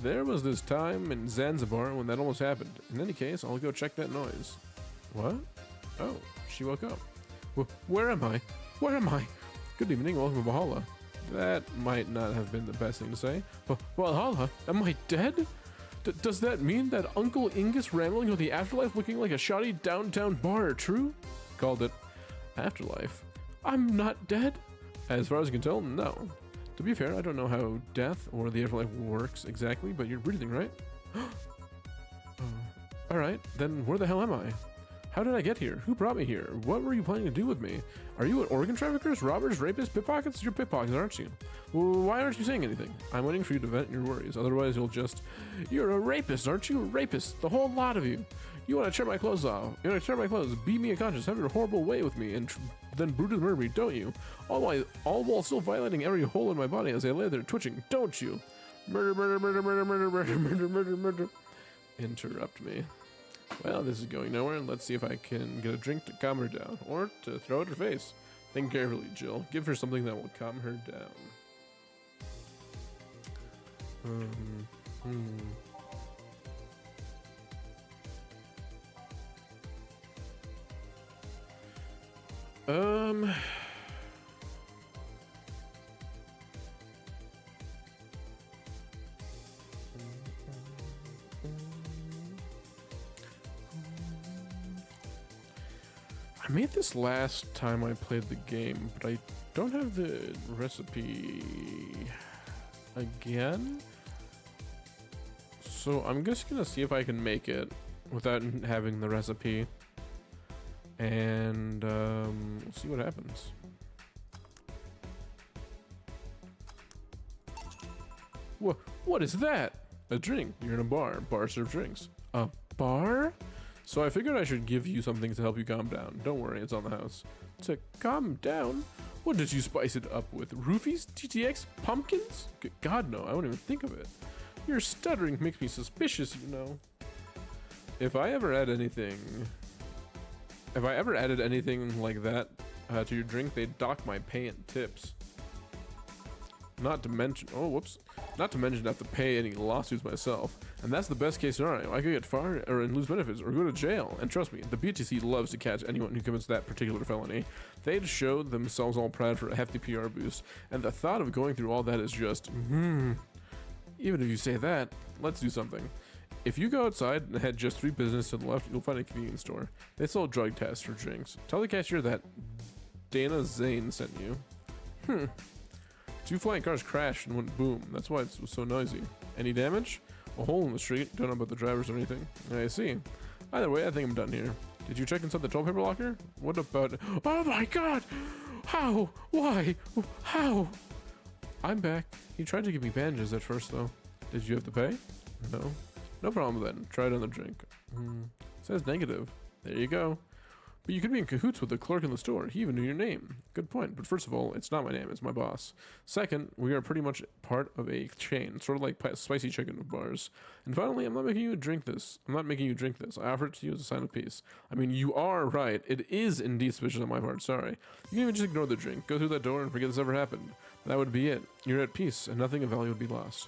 There was this time in Zanzibar when that almost happened. In any case, I'll go check that noise. What? Oh, she woke up. Where am I? Where am I? Good evening, welcome to Valhalla. That might not have been the best thing to say. Valhalla? Am I dead? Does that mean that Uncle Ingus rambling with the afterlife looking like a shoddy downtown bar are true? Called it afterlife. I'm not dead? As far as I can tell, no. To be fair, I don't know how death or the afterlife works exactly, but you're breathing, right? Alright, then where the hell am I? How did I get here? Who brought me here? What were you planning to do with me? Are you organ traffickers, robbers, rapists, pickpockets? You're pickpockets, aren't you? Well, why aren't you saying anything? I'm waiting for you to vent your worries. Otherwise, You're a rapist, aren't you? A rapist. The whole lot of you. You want to tear my clothes off. You want to tear my clothes, beat me unconscious, have your horrible way with me, and then brutally murder me, don't you? All while still violating every hole in my body as I lay there twitching, don't you? Murder, murder, murder, murder, murder, murder, murder, murder, murder. Interrupt me. Well, this is going nowhere. Let's see if I can get a drink to calm her down, or to throw at her face. Think carefully, Jill. Give her something that will calm her down. I made this last time I played the game, but I don't have the recipe again. So I'm just gonna see if I can make it without having the recipe. And we'll see what happens. What is that? A drink. You're in a bar. Bar serves drinks. A bar? So I figured I should give you something to help you calm down. Don't worry, it's on the house. To calm down? What did you spice it up with? Roofies? TTX? Pumpkins? God, no, I won't even think of it. Your stuttering makes me suspicious, you know. If I ever added anything like that to your drink, they'd dock my pay and tips. Not to mention, not to mention I have to pay any lawsuits myself. And that's the best case scenario. I could get fired and lose benefits or go to jail. And trust me, the BTC loves to catch anyone who commits that particular felony. They'd show themselves all proud for a hefty PR boost. And the thought of going through all that is just, Even if you say that, let's do something. If you go outside and head just 3 businesses to the left, you'll find a convenience store. They sell drug tests for drinks. Tell the cashier that Dana Zane sent you. 2 flying cars crashed and went boom. That's why it was so noisy. Any damage? A hole in the street. Don't know about the drivers or anything. I see. Either way, I think I'm done here. Did you check inside the toilet paper locker? What about... Oh my god! How? Why? How? I'm back. He tried to give me bandages at first, though. Did you have to pay? No. No problem then. Try another drink. Says negative. There you go. But you could be in cahoots with the clerk in the store. He even knew your name. Good point. But first of all, it's not my name. It's my boss. Second, we are pretty much part of a chain, sort of like Spicy Chicken with bars. And finally, I'm not making you drink this. I offer it to you as a sign of peace. I mean, you are right. It is indeed suspicious on my part. Sorry. You can even just ignore the drink. Go through that door and forget this ever happened. That would be it. You're at peace, and nothing of value would be lost.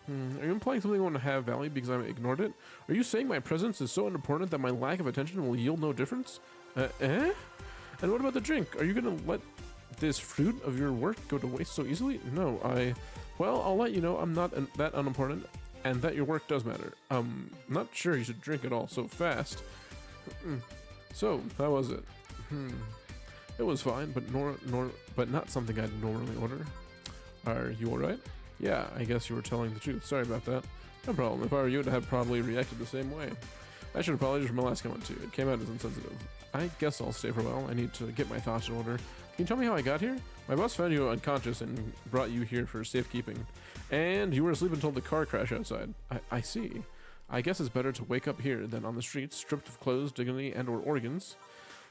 Are you implying something won't have value because I ignored it? Are you saying my presence is so unimportant that my lack of attention will yield no difference? And what about the drink? Are you gonna let this fruit of your work go to waste so easily? No, well, I'll let you know I'm not that unimportant, and that your work does matter. Not sure you should drink it all so fast. So, how was it? It was fine, but not something I'd normally order. Are you alright? Yeah, I guess you were telling the truth. Sorry about that. No problem. If I were you, I'd have probably reacted the same way. I should apologize for my last comment too. It came out as insensitive. I guess I'll stay for a while. I need to get my thoughts in order. Can you tell me how I got here? My boss found you unconscious and brought you here for safekeeping. And you were asleep until the car crashed outside. I see. I guess it's better to wake up here than on the streets, stripped of clothes, dignity, and or organs.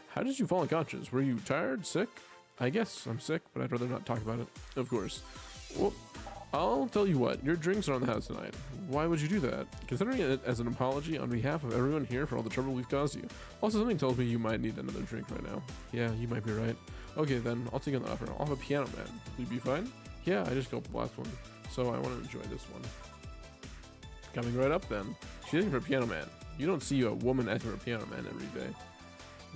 How did you fall unconscious? Were you tired? Sick? I guess I'm sick, but I'd rather not talk about it. Of course. Well, I'll tell you what, your drinks are on the house tonight. Why would you do that? Considering it as an apology on behalf of everyone here for all the trouble we've caused you. Also, something tells me you might need another drink right now. Yeah, you might be right. Okay then, I'll take an offer. I'll have a piano man. Will you be fine? Yeah, I just got the last one, so I want to enjoy this one. Coming right up then. She's asking for a piano man. You don't see a woman asking for a piano man every day.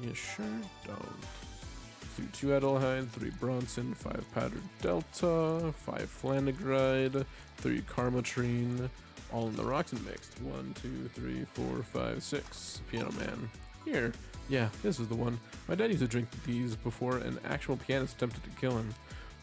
You sure don't. 2 Adelheid, 3 Bronson, 5 Powdered Delta, 5 Flannegride, 3 Karmatrine, all in the rocks and mixed. 1, 2, 3, 4, 5, 6. Piano man. Here. Yeah, this is the one. My dad used to drink these before an actual pianist attempted to kill him.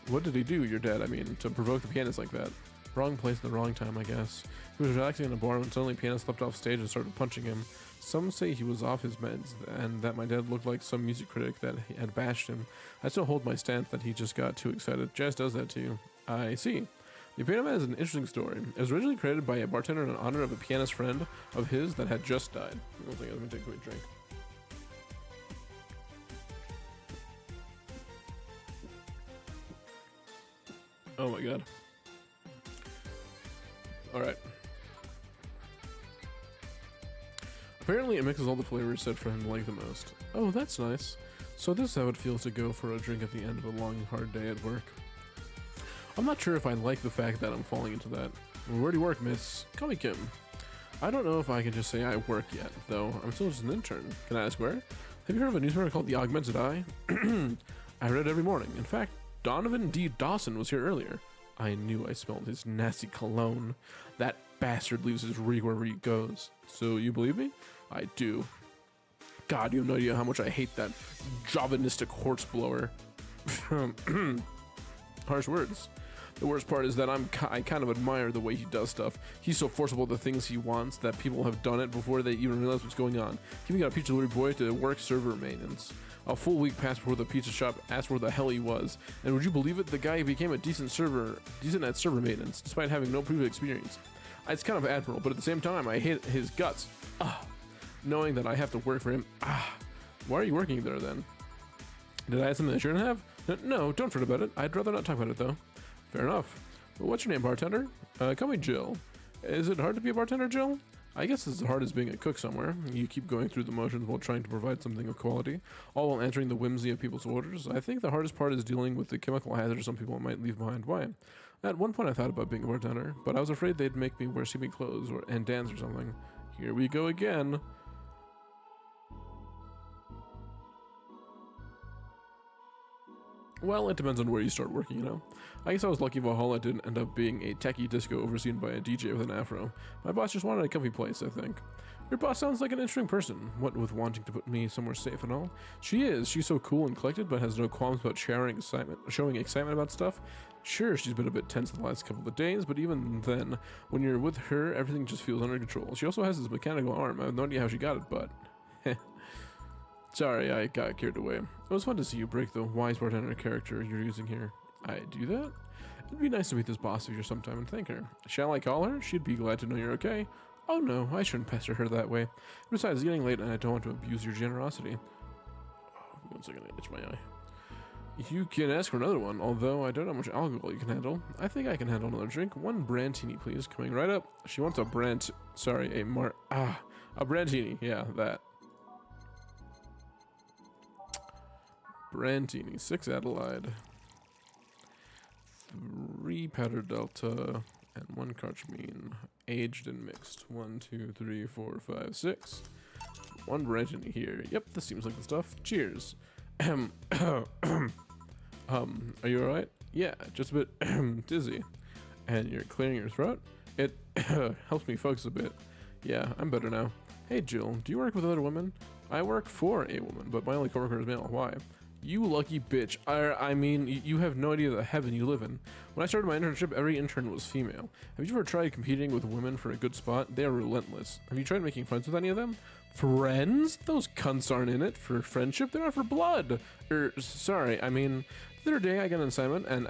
What did he do, your dad, I mean, to provoke the pianist like that? Wrong place at the wrong time, I guess. He was relaxing in a bar when suddenly the pianist leapt off stage and started punching him. Some say he was off his meds, and that my dad looked like some music critic that had bashed him. I still hold my stance that he just got too excited. Jazz does that to you. I see. The Piano Man is an interesting story. It was originally created by a bartender in honor of a pianist friend of his that had just died. One thing, I'm gonna take a quick drink. Oh my god. Alright. Apparently it mixes all the flavors said for him to like the most. Oh, that's nice. So this is how it feels to go for a drink at the end of a long, hard day at work. I'm not sure if I like the fact that I'm falling into that. Where do you work, miss? Call me Kim. I don't know if I can just say I work yet, though. I'm still just an intern. Can I ask where? Have you heard of a newspaper called The Augmented Eye? I read it every morning. In fact, Donovan D. Dawson was here earlier. I knew I smelled his nasty cologne. That bastard leaves his reek wherever he goes. So you believe me? I do. God, you have no idea how much I hate that Javanistic horse blower. Harsh words. The worst part is that I kind of admire the way he does stuff. He's so forcible with the things he wants that people have done it before they even realize what's going on. He even got a pizza delivery boy to work server maintenance. A full week passed before the pizza shop asked where the hell he was. And would you believe it? The guy became a decent at server maintenance, despite having no previous experience. It's kind of admirable, but at the same time, I hate his guts. Knowing that I have to work for him. Why are you working there then? Did I have something I shouldn't have? No, don't fret about it. I'd rather not talk about it though. Fair enough. Well, what's your name, bartender? Call me Jill. Is it hard to be a bartender, Jill? I guess it's as hard as being a cook somewhere. You keep going through the motions while trying to provide something of quality, all while answering the whimsy of people's orders. I think the hardest part is dealing with the chemical hazards some people might leave behind. Why? At one point I thought about being a bartender, but I was afraid they'd make me wear seamy clothes and dance or something. Here we go again. Well, it depends on where you start working, you know? I guess I was lucky Valhalla didn't end up being a techie disco overseen by a DJ with an afro. My boss just wanted a comfy place, I think. Your boss sounds like an interesting person, what with wanting to put me somewhere safe and all. She is. She's so cool and collected, but has no qualms about showing excitement about stuff. Sure, she's been a bit tense the last couple of days, but even then, when you're with her, everything just feels under control. She also has this mechanical arm. I have no idea how she got it, but... Sorry, I got carried away. It was fun to see you break the wise bartender character you're using here. I do that? It'd be nice to meet this boss of yours sometime and thank her. Shall I call her? She'd be glad to know you're okay. Oh no, I shouldn't pester her that way. Besides, it's getting late and I don't want to abuse your generosity. Oh, 1 second, I itch my eye. You can ask for another one, although I don't know how much alcohol you can handle. I think I can handle another drink. 1 Brandtini, please. Coming right up. She wants a Brandtini. Yeah, that. Brandtini, 6 Adelaide, 3 Powdered Delta, and 1 Karchmine, aged and mixed. 1, 2, 3, 4, 5, 6. 1 Brandtini here. Yep, this seems like the stuff. Cheers. Are you alright? Yeah, just a bit dizzy. And you're clearing your throat? It helps me focus a bit. Yeah, I'm better now. Hey Jill, do you work with other women? I work for a woman, but my only coworker is male. Why? You lucky bitch. I mean, you have no idea the heaven you live in. When I started my internship, every intern was female. Have you ever tried competing with women for a good spot? They are relentless. Have you tried making friends with any of them? Friends? Those cunts aren't in it for friendship, they're not for blood. Sorry, I mean, the other day I got an assignment, and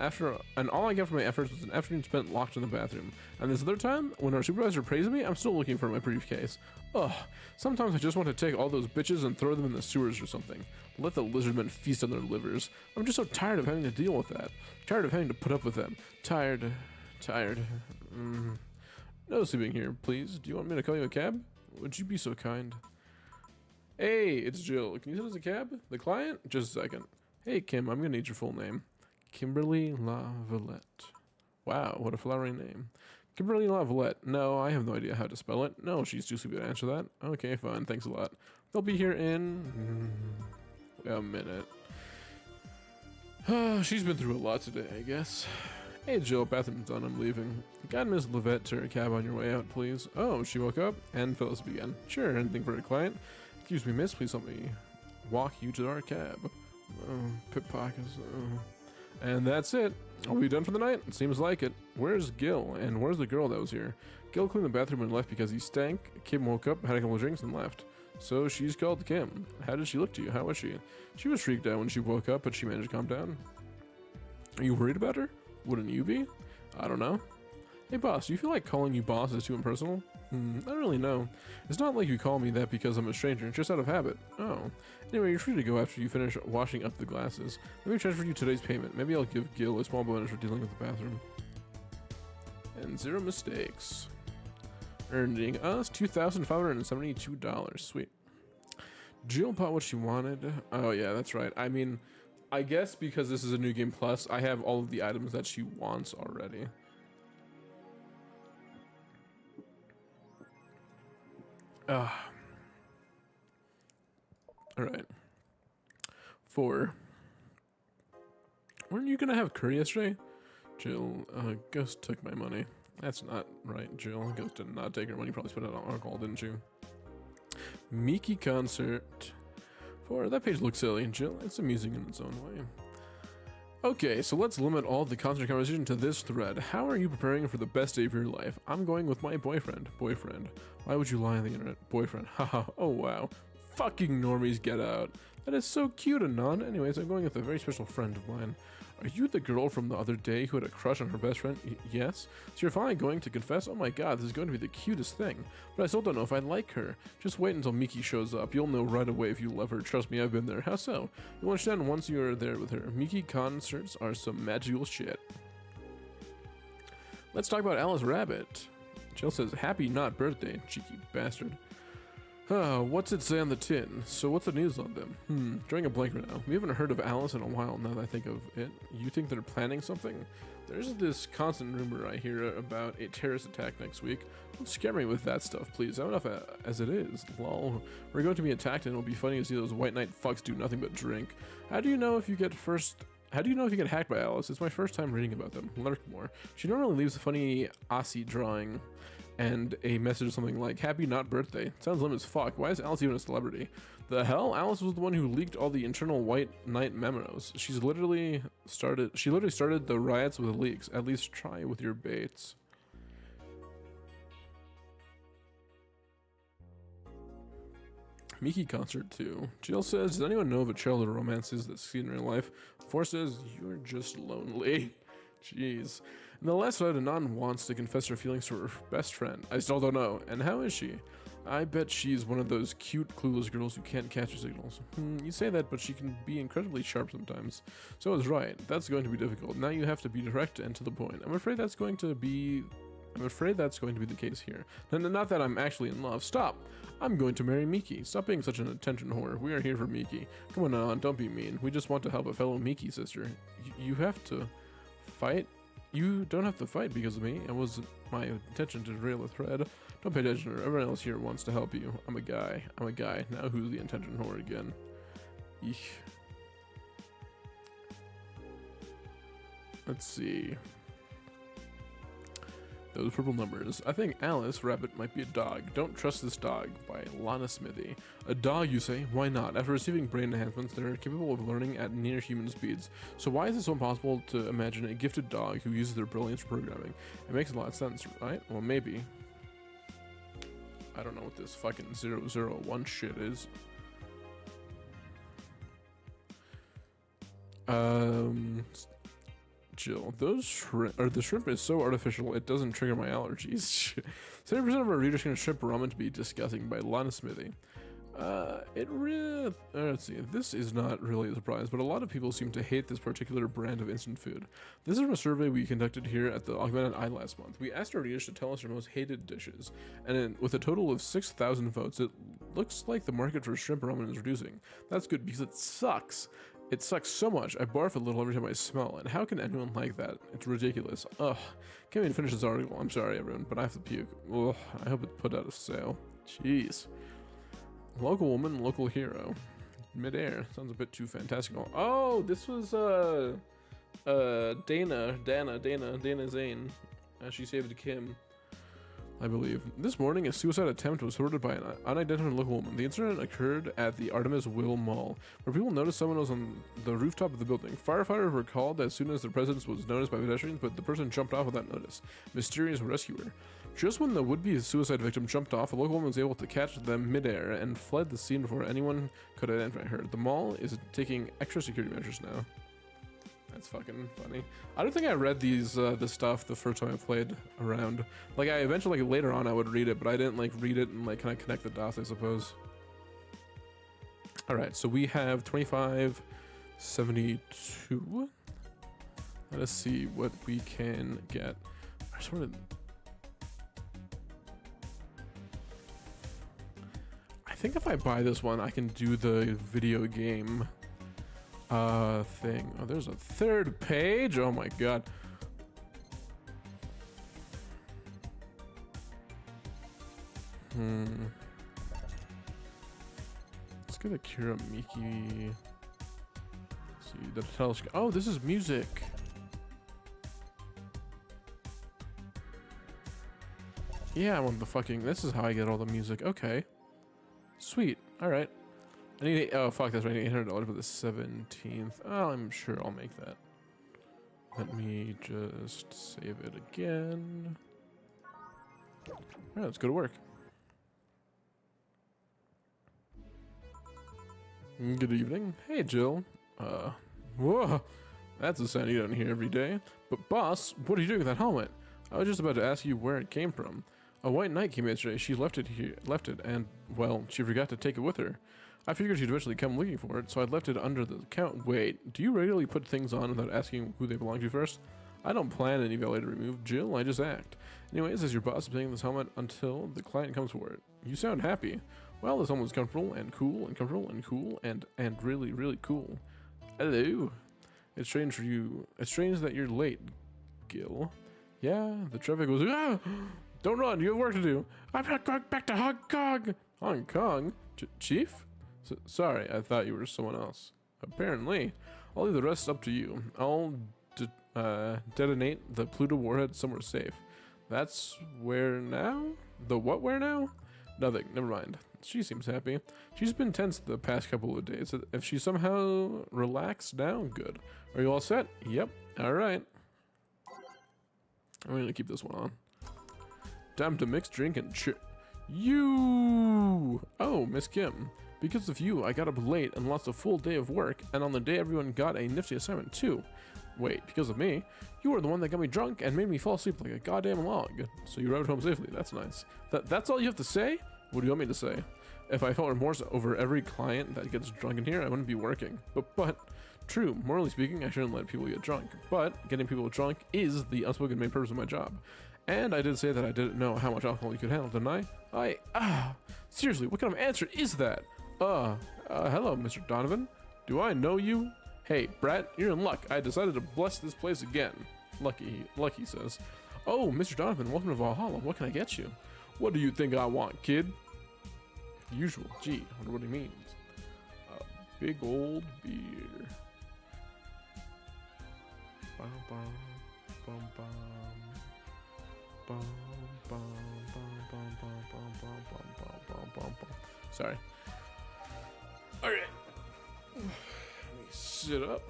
all I got for my efforts was an afternoon spent locked in the bathroom. And this other time, when our supervisor praised me, I'm still looking for my briefcase. Ugh, sometimes I just want to take all those bitches and throw them in the sewers or something. Let the lizardmen feast on their livers. I'm just so tired of having to deal with that. Tired of having to put up with them. Tired. No sleeping here, please. Do you want me to call you a cab? Would you be so kind? Hey, it's Jill. Can you send us a cab? The client? Just a second. Hey, Kim, I'm gonna need your full name. Kimberly Lavalette. Wow, what a flowery name. Kimberly Lavalette. No, I have no idea how to spell it. No, she's too stupid to answer that. Okay, fine. Thanks a lot. They'll be here in a minute. She's been through a lot today, I guess. Hey, Jill, bathroom's done. I'm leaving. Guide Miss Lavette to her cab on your way out, please. Oh, she woke up? And Phyllis began. Sure, anything for a client? Excuse me, miss, please help me walk you to our cab. Pickpockets. And that's it. Are we done for the night? It seems like it. Where's Gil? And where's the girl that was here? Gil cleaned the bathroom and left because he stank. Kim woke up, had a couple of drinks, and left. So she's called Kim. How did she look to you? How was she? She was freaked out when she woke up, but she managed to calm down. Are you worried about her? Wouldn't you be? I don't know. Hey boss, do you feel like calling you boss is too impersonal? I don't really know. It's not like you call me that because I'm a stranger, it's just out of habit. Oh. Anyway, you're free to go after you finish washing up the glasses. Let me transfer you today's payment. Maybe I'll give Gil a small bonus for dealing with the bathroom. And 0 mistakes. Earning us $2,572. Sweet. Jill bought what she wanted. Oh yeah, that's right. I mean, I guess because this is a new game plus, I have all of the items that she wants already. Alright. 4. Weren't you gonna have curry yesterday? Jill, Ghost took my money. That's not right, Jill. Ghost did not take her money. You probably spent it on alcohol, didn't you? Miki concert. 4. That page looks silly, Jill. It's amusing in its own way. Okay, so let's limit all the concert conversation to this thread. How are you preparing for the best day of your life? I'm going with my boyfriend. Boyfriend. Why would you lie on the internet? Boyfriend. Haha. Oh wow. Fucking normies, get out. That is so cute, Anon. Anyways, I'm going with a very special friend of mine. Are you the girl from the other day who had a crush on her best friend? Yes? So you're finally going to confess? Oh my god, this is going to be the cutest thing. But I still don't know if I like her. Just wait until Miki shows up. You'll know right away if you love her. Trust me, I've been there. How so? You'll understand once you're there with her. Miki concerts are some magical shit. Let's talk about Alice Rabbit. Jill says, happy not birthday, cheeky bastard. What's it say on the tin? So what's the news on them? Drawing a blank right now. We haven't heard of Alice in a while now that I think of it. You think they're planning something? There's this constant rumor I hear about a terrorist attack next week. Don't scare me with that stuff, please. I have enough as it is. Lol. We're going to be attacked and it'll be funny to see those white knight fucks do nothing but drink. How do you know if you get hacked by Alice? It's my first time reading about them. Lurk more. She normally leaves a funny Aussie drawing and a message of something like, happy not birthday. Sounds lame as fuck. Why is Alice even a celebrity? The hell? Alice was the one who leaked all the internal White Knight memos. She literally started the riots with leaks. At least try with your baits. Miki concert 2. Jill says, does anyone know of a childhood romances that succeed in real life? 4 says, you're just lonely. Jeez. In the last letter, Anon wants to confess her feelings to her best friend. I still don't know. And how is she? I bet she's one of those cute, clueless girls who can't catch her signals. You say that, but she can be incredibly sharp sometimes. So it's right. That's going to be difficult. Now you have to be direct and to the point. I'm afraid that's going to be the case here. Not that I'm actually in love. Stop! I'm going to marry Miki. Stop being such an attention whore. We are here for Miki. Come on, Anon, don't be mean. We just want to help a fellow Miki sister. You have to fight? You don't have to fight because of me. It was my intention to derail the thread. Don't pay attention to her. Everyone else here wants to help you. I'm a guy. Now who's the intention whore again? Eesh. Let's see. Those purple numbers. I think Alice Rabbit might be a dog. Don't trust this dog by Lana Smithy. A dog, you say? Why not? After receiving brain enhancements, they're capable of learning at near human speeds. So why is it so impossible to imagine a gifted dog who uses their brilliance for programming? It makes a lot of sense, right? Well, maybe. I don't know what this fucking 001 shit is. Jill, the shrimp is so artificial it doesn't trigger my allergies. 70% of our readers consider shrimp ramen to be disgusting by Lana Smithy. Let's see, this is not really a surprise, but a lot of people seem to hate this particular brand of instant food. This is from a survey we conducted here at the Augmented Eye last month. We asked our readers to tell us their most hated dishes, and with a total of 6,000 votes, it looks like the market for shrimp ramen is reducing. That's good because it sucks. It sucks so much. I barf a little every time I smell it. How can anyone like that? It's ridiculous. Ugh. Can't even finish this article. I'm sorry, everyone, but I have to puke. Ugh. I hope it's put out of sale. Jeez. Local woman, local hero. Midair. Sounds a bit too fantastical. Oh, this was Dana Zane. She saved Kim, I believe. This morning, a suicide attempt was thwarted by an unidentified local woman. The incident occurred at the Artemis Will Mall, where people noticed someone was on the rooftop of the building. Firefighters were called as soon as their presence was noticed by pedestrians, but the person jumped off without notice. Mysterious rescuer. Just when the would-be suicide victim jumped off, a local woman was able to catch them midair and fled the scene before anyone could identify her. The mall is taking extra security measures now. That's fucking funny. I don't think I read these this stuff the first time I played around. Like, I eventually, like, later on I would read it, but I didn't like read it and like kind of connect the dots, I suppose. All right, so we have 2572. Let us see what we can get. I just wanted. I think if I buy this one, I can do the video game thing. Oh, there's a third page. Oh my god. Let's get a Kira Miki. Let's see the telescope. Oh, this is music. Yeah, I want the fucking. This is how I get all the music. Okay. Sweet. All right. I need. Oh fuck, that's right. $800 for the 17th. Oh, I'm sure I'll make that. Let me just save it again. All right, let's go to work. Good evening. Hey, Jill. Whoa, that's a sound you don't hear every day. But boss, what are you doing with that helmet? I was just about to ask you where it came from. A white knight came yesterday. She left it, and, well, she forgot to take it with her. I figured she'd eventually come looking for it, so I left it under the count. Wait, do you regularly put things on without asking who they belong to first? I don't plan any valet to remove, Jill, I just act. Anyways, as your boss, I'm taking this helmet until the client comes for it. You sound happy. Well, this helmet's comfortable and cool and comfortable and cool and really, really cool. Hello. It's strange for you. It's strange that you're late, Gil. Yeah, the traffic was. Ah! Don't run, you have work to do. I'm not going back to Hong Kong. Hong Kong? Chief? Sorry, I thought you were someone else. Apparently. I'll leave the rest up to you. I'll detonate the Pluto warhead somewhere safe. That's where now? The what where now? Nothing, never mind. She seems happy. She's been tense the past couple of days. If she somehow relaxed now, good. Are you all set? Yep. Alright. I'm gonna keep this one on. Time to mix, drink, and you! Oh, Miss Kim. Because of you, I got up late and lost a full day of work, and on the day everyone got a nifty assignment too. Wait, because of me? You were the one that got me drunk and made me fall asleep like a goddamn log. So you rode home safely, that's nice. That's all you have to say? What do you want me to say? If I felt remorse over every client that gets drunk in here, I wouldn't be working. But, true, morally speaking, I shouldn't let people get drunk. But, getting people drunk is the unspoken main purpose of my job. And I did say that I didn't know how much alcohol you could handle, didn't I? Seriously, what kind of answer is that? Hello, Mr. Donovan. Do I know you? Hey, Brat, you're in luck. I decided to bless this place again. Lucky says. Oh, Mr. Donovan, welcome to Valhalla. What can I get you? What do you think I want, kid? Usual. Gee, I wonder what he means. A big old beer. Bum, bum, bum, bum. Bum, bum, bum, bum, bum, bum, bum, bum, bum, bum, bum. Sorry. Alright. Let me sit up.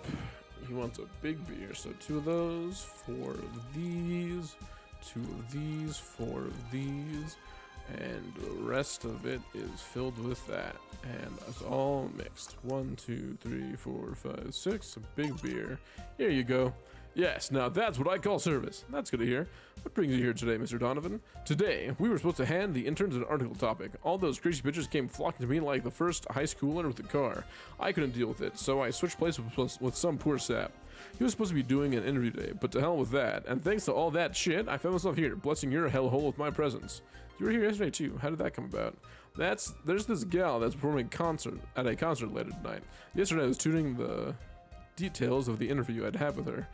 He wants a big beer, so 2 of those, 4 of these, 2 of these, 4 of these, and the rest of it is filled with that. And it's all mixed. 1, 2, 3, 4, 5, 6. A big beer. Here you go. Yes, now that's what I call service. That's good to hear. What brings you here today, Mr. Donovan? Today, we were supposed to hand the interns an article topic. All those crazy bitches came flocking to me like the first high schooler with a car. I couldn't deal with it, so I switched places with some poor sap. He was supposed to be doing an interview today, but to hell with that. And thanks to all that shit, I found myself here, blessing your hellhole with my presence. You were here yesterday too. How did that come about? There's this gal that's performing at a concert later tonight. Yesterday I was tuning the details of the interview I'd have with her.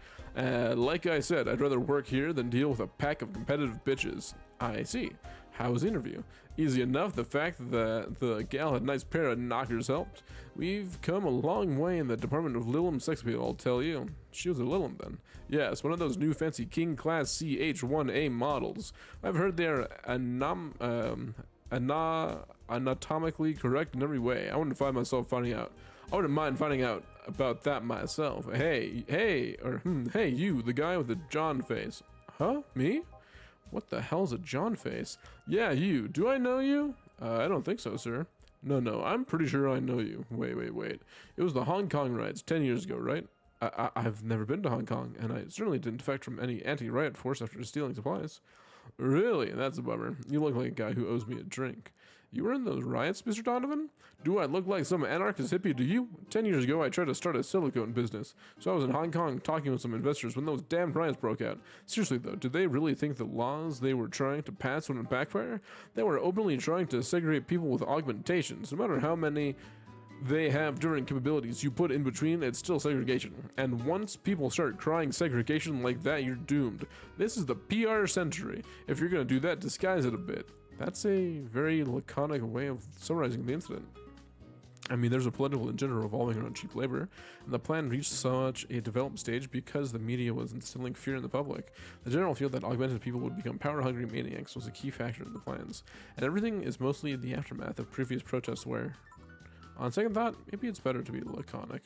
Like I said, I'd rather work here than deal with a pack of competitive bitches. I see. How was the interview? Easy enough. The fact that the gal had a nice pair of knockers helped. We've come a long way in the department of Lilium sex appeal, I'll tell you. She was a Lilium then. Yes, one of those new fancy King Class CH1A models. I've heard they're anatomically correct in every way. I wouldn't mind finding out about that myself. Hey, you, the guy with the John face. Huh? Me? What the hell's a John face? Yeah, you. Do I know you? I don't think so, sir. No, I'm pretty sure I know you. Wait. It was the Hong Kong riots 10 years ago, right? I've never been to Hong Kong, and I certainly didn't defect from any anti-riot force after stealing supplies. Really? That's a bummer. You look like a guy who owes me a drink. You were in those riots, Mr. Donovan? Do I look like some anarchist hippie to you? 10 years ago, I tried to start a silicone business. So I was in Hong Kong talking with some investors when those damn riots broke out. Seriously though, did they really think the laws they were trying to pass wouldn't backfire? They were openly trying to segregate people with augmentations. No matter how many they have different capabilities you put in between, it's still segregation. And once people start crying segregation like that, you're doomed. This is the PR century. If you're gonna do that, disguise it a bit. That's a very laconic way of summarizing the incident. I mean, there's a political agenda revolving around cheap labor, and the plan reached such a developed stage because the media was instilling fear in the public. The general feel that augmented people would become power-hungry maniacs was a key factor in the plans, and everything is mostly the aftermath of previous protests where, on second thought, maybe it's better to be laconic.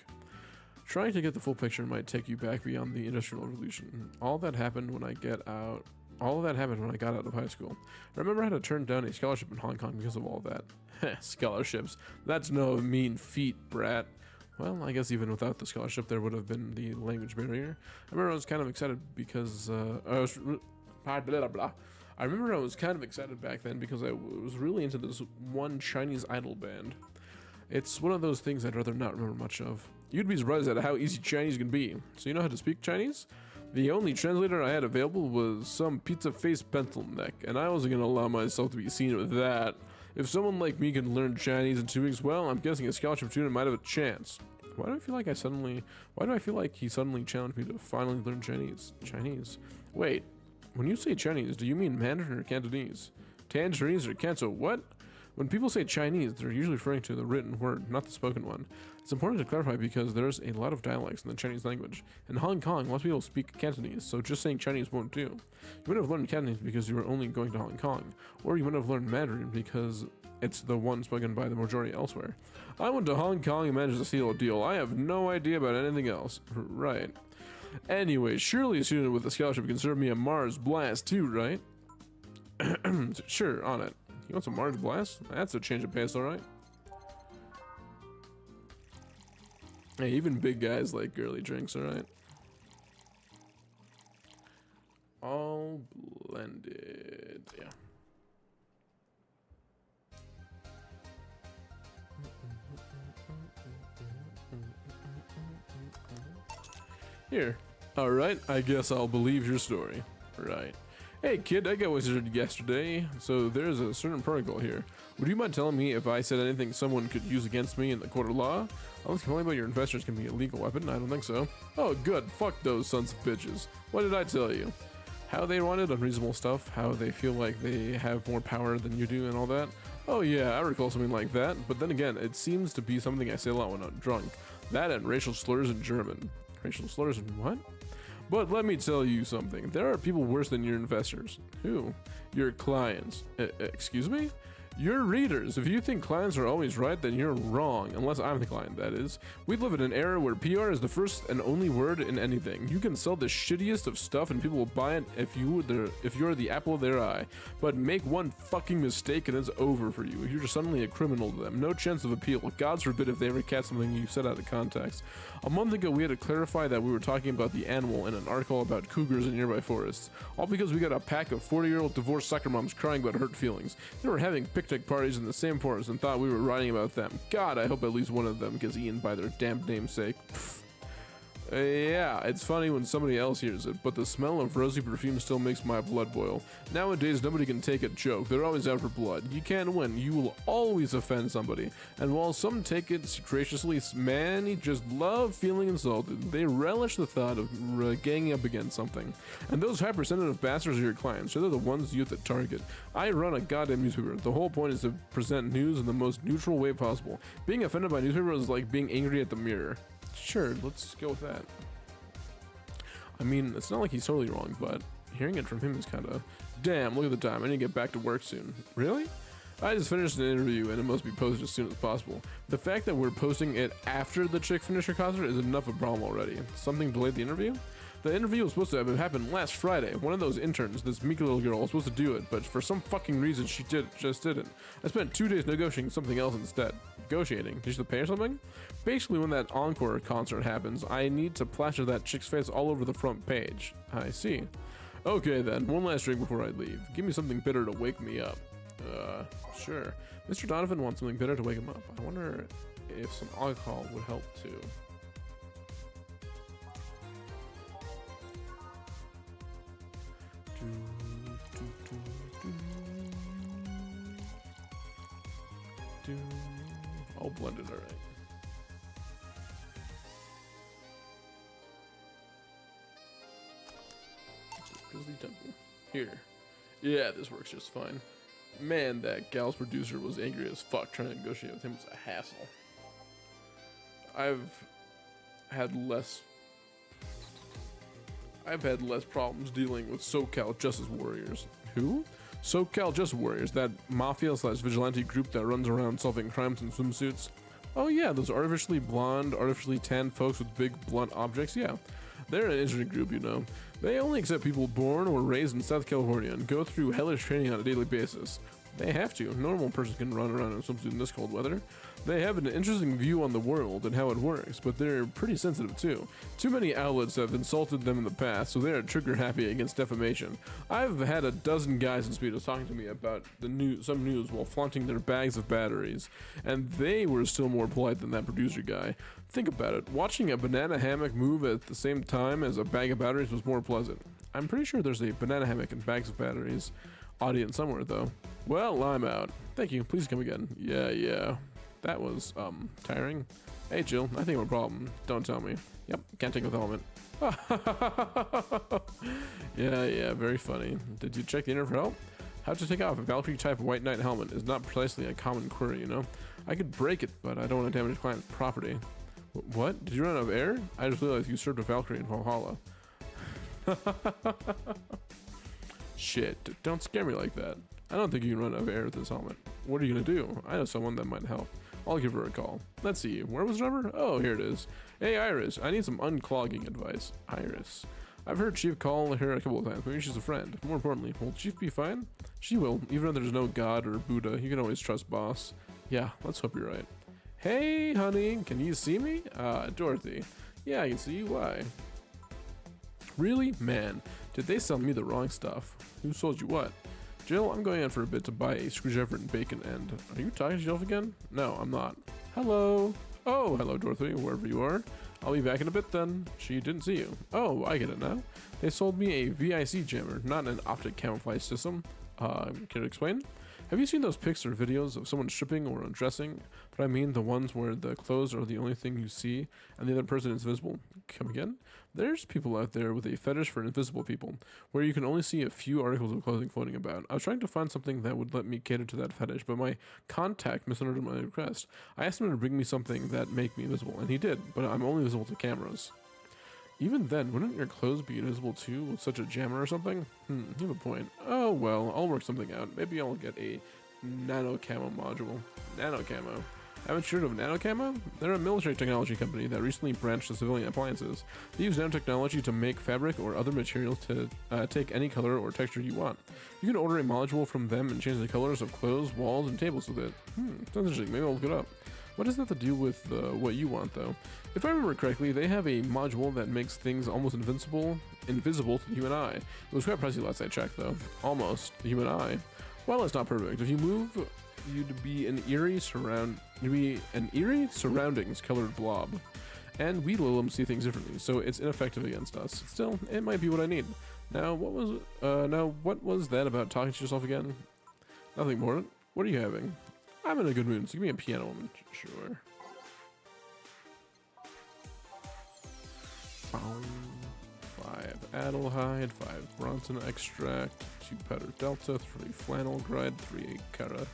Trying to get the full picture might take you back beyond the Industrial Revolution. All that happened when I got out of high school. I remember I had to turn down a scholarship in Hong Kong because of all that. Scholarships. That's no mean feat, brat. Well, I guess even without the scholarship, there would have been the language barrier. I remember I was kind of excited because I remember I was kind of excited back then because I was really into this one Chinese idol band. It's one of those things I'd rather not remember much of. You'd be surprised at how easy Chinese can be. So you know how to speak Chinese? The only translator I had available was some pizza-faced pencil neck, and I wasn't going to allow myself to be seen with that. If someone like me can learn Chinese in 2 weeks, well, I'm guessing a scholarship student might have a chance. Why do I feel like he suddenly challenged me to finally learn Chinese? Wait, when you say Chinese, do you mean Mandarin or Cantonese? Tangerines or Canto, what? When people say Chinese, they're usually referring to the written word, not the spoken one. It's important to clarify because there's a lot of dialects in the Chinese language. In Hong Kong, most people speak Cantonese, so just saying Chinese won't do. You might have learned Cantonese because you were only going to Hong Kong, or you might have learned Mandarin because it's the one spoken by the majority elsewhere. I went to Hong Kong and managed to seal a deal. I have no idea about anything else. Right. Anyway, surely a student with a scholarship can serve me a Mars Blast too, right? Sure, on it. You want some Mars Blast? That's a change of pace, alright. Hey, even big guys like girly drinks, alright. All blended, yeah. Here. Alright, I guess I'll believe your story. Right. Hey kid, I got wizarded yesterday, so there's a certain protocol here. Would you mind telling me if I said anything someone could use against me in the court of law? Unless complaining about your investors can be a legal weapon, I don't think so. Oh good, fuck those sons of bitches. What did I tell you? How they wanted unreasonable stuff, how they feel like they have more power than you do and all that. Oh yeah, I recall something like that, but then again, it seems to be something I say a lot when I'm drunk. That and racial slurs in German. Racial slurs in what? But let me tell you something. There are people worse than your investors. Who? Your clients. Excuse me? Your readers. If you think clients are always right, then you're wrong. Unless I'm the client, that is. We live in an era where PR is the first and only word in anything. You can sell the shittiest of stuff and people will buy it if you're the apple of their eye. But make one fucking mistake and it's over for you. You're just suddenly a criminal to them. No chance of appeal. God forbid if they ever catch something you said out of context. A month ago, we had to clarify that we were talking about the animal in an article about cougars in nearby forests. All because we got a pack of 40-year-old divorced soccer moms crying about hurt feelings. They were having picnic parties in the same forest and thought we were writing about them. God, I hope at least one of them gets eaten by their damned namesake. Pfft. Yeah, it's funny when somebody else hears it, but the smell of rosy perfume still makes my blood boil. Nowadays, nobody can take a joke. They're always out for blood. You can't win. You will always offend somebody. And while some take it graciously, many just love feeling insulted. They relish the thought of ganging up against something. And those hypersensitive bastards are your clients, so they're the ones you have to target. I run a goddamn newspaper. The whole point is to present news in the most neutral way possible. Being offended by newspaper is like being angry at the mirror. Sure, let's go with that. I mean, it's not like he's totally wrong, but hearing it from him is kind of, damn, look at the time, I need to get back to work soon. Really? I just finished an interview and it must be posted as soon as possible. The fact that we're posting it after the chick finished her concert is enough of a problem already. Something delayed the interview? The interview was supposed to have happened last Friday. One of those interns, this meek little girl, was supposed to do it, but for some fucking reason she just didn't. I spent 2 days negotiating something else instead. Negotiating? Did she pay or something? Basically, when that encore concert happens, I need to plaster that chick's face all over the front page. I see. Okay then, one last drink before I leave. Give me something bitter to wake me up. Sure. Mr. Donovan wants something bitter to wake him up. I wonder if some alcohol would help too. All blended, alright. Grizzly Temple. Here. Yeah, this works just fine. Man, that gal's producer was angry as fuck. Trying to negotiate with him was a hassle. I've had less problems dealing with SoCal Justice Warriors. Who? SoCal Justice Warriors, that mafia/vigilante group that runs around solving crimes in swimsuits. Oh yeah, those artificially blonde, artificially tanned folks with big blunt objects, yeah. They're an interesting group, you know. They only accept people born or raised in South California and go through hellish training on a daily basis. They have to. No normal person can run around in a swimsuit in this cold weather. They have an interesting view on the world and how it works, but they're pretty sensitive too. Too many outlets have insulted them in the past, so they are trigger happy against defamation. I've had a dozen guys in Speedos talking to me about some news while flaunting their bags of batteries, and they were still more polite than that producer guy. Think about it. Watching a banana hammock move at the same time as a bag of batteries was more pleasant. I'm pretty sure there's a banana hammock and bags of batteries audience somewhere though. Well, I'm out. Thank you. Please come again. Yeah. That was, tiring. Hey, Jill, I think I have a problem. Don't tell me. Yep, can't take with helmet. Yeah, very funny. Did you check the internet for help? How to take off a Valkyrie type White Knight helmet is not precisely a common query, you know? I could break it, but I don't want to damage client's property. What? Did you run out of air? I just realized you served a Valkyrie in Valhalla. Shit, don't scare me like that. I don't think you can run out of air with this helmet. What are you gonna do? I know someone that might help. I'll give her a call. Let's see, where was the number? Oh, here it is. Hey, Iris, I need some unclogging advice. Iris. I've heard Chief call her a couple of times. Maybe she's a friend. More importantly, will Chief be fine? She will. Even though there's no God or Buddha, you can always trust Boss. Yeah, let's hope you're right. Hey, honey, can you see me? Dorothy. Yeah, I can see you. Why? Really? Man, did they sell me the wrong stuff? Who sold you what? Jill, I'm going out for a bit to buy a screwdriver and bacon and... Are you talking to yourself again? No, I'm not. Hello? Oh, hello, Dorothy, wherever you are. I'll be back in a bit then. She didn't see you. Oh, I get it now. They sold me a VIC jammer, not an optic camouflage system. Can you explain? Have you seen those pics or videos of someone stripping or undressing? But I mean the ones where the clothes are the only thing you see and the other person is visible. Come again? There's people out there with a fetish for invisible people, where you can only see a few articles of clothing floating about. I was trying to find something that would let me cater to that fetish, but my contact misunderstood my request. I asked him to bring me something that make me invisible, and he did, but I'm only visible to cameras. Even then, wouldn't your clothes be invisible too with such a jammer or something? You have a point. Oh well, I'll work something out. Maybe I'll get a nano camo module. Nano camo. Haven't you heard of nano camo? They're a military technology company that recently branched to civilian appliances. They use nanotechnology to make fabric or other materials to take any color or texture you want. You can order a module from them and change the colors of clothes, walls, and tables with it. Sounds interesting. Maybe I'll look it up. What does that have to do with what you want, though? If I remember correctly, they have a module that makes things almost invisible to the human eye. It was quite pricey last I checked, though. Almost the human eye. Well, it's not perfect. If you move, you'd be an eerie surroundings colored blob. and we Lilim see things differently, so it's ineffective against us. Still, it might be what I need. Now what was that about talking to yourself again? Nothing more. What are you having? I'm in a good mood, so give me a Piano Woman. Sure. 5 Adelhyde, 5 Bronson Extract, 2 Powder Delta, 3 Flannel Gride, 3 Cara,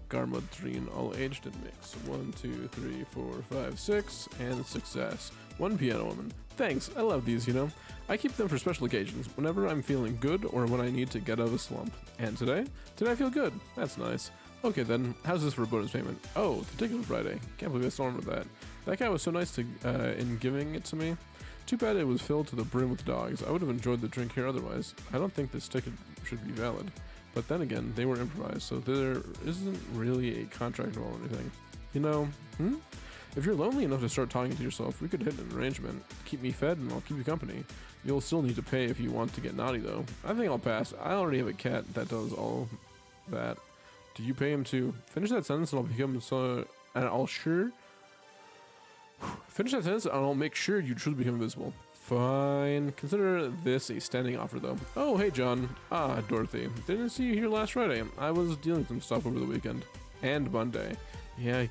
Garmodrine all aged and mix. 1, 2, 3, 4, 5, 6, and success. 1 Piano Woman. Thanks, I love these, you know. I keep them for special occasions, whenever I'm feeling good or when I need to get out of a slump. And today? Today I feel good. That's nice. Okay then, how's this for a bonus payment? Oh, the ticket was Friday. Can't believe I still remember that. That guy was so nice to in giving it to me. Too bad it was filled to the brim with dogs. I would have enjoyed the drink here otherwise. I don't think this ticket should be valid. But then again, they were improvised, so there isn't really a contract involved or anything. You know, if you're lonely enough to start talking to yourself, we could hit an arrangement. Keep me fed and I'll keep you company. You'll still need to pay if you want to get naughty though. I think I'll pass. I already have a cat that does all that. Do you pay him too? Finish that sentence and I'll become so... and I'll sure... Finish that sentence and I'll make sure you truly become invisible. Fine. Consider this a standing offer though. Oh, hey John. Ah, Dorothy. Didn't see you here last Friday. I was dealing with some stuff over the weekend. And Monday. Yeah.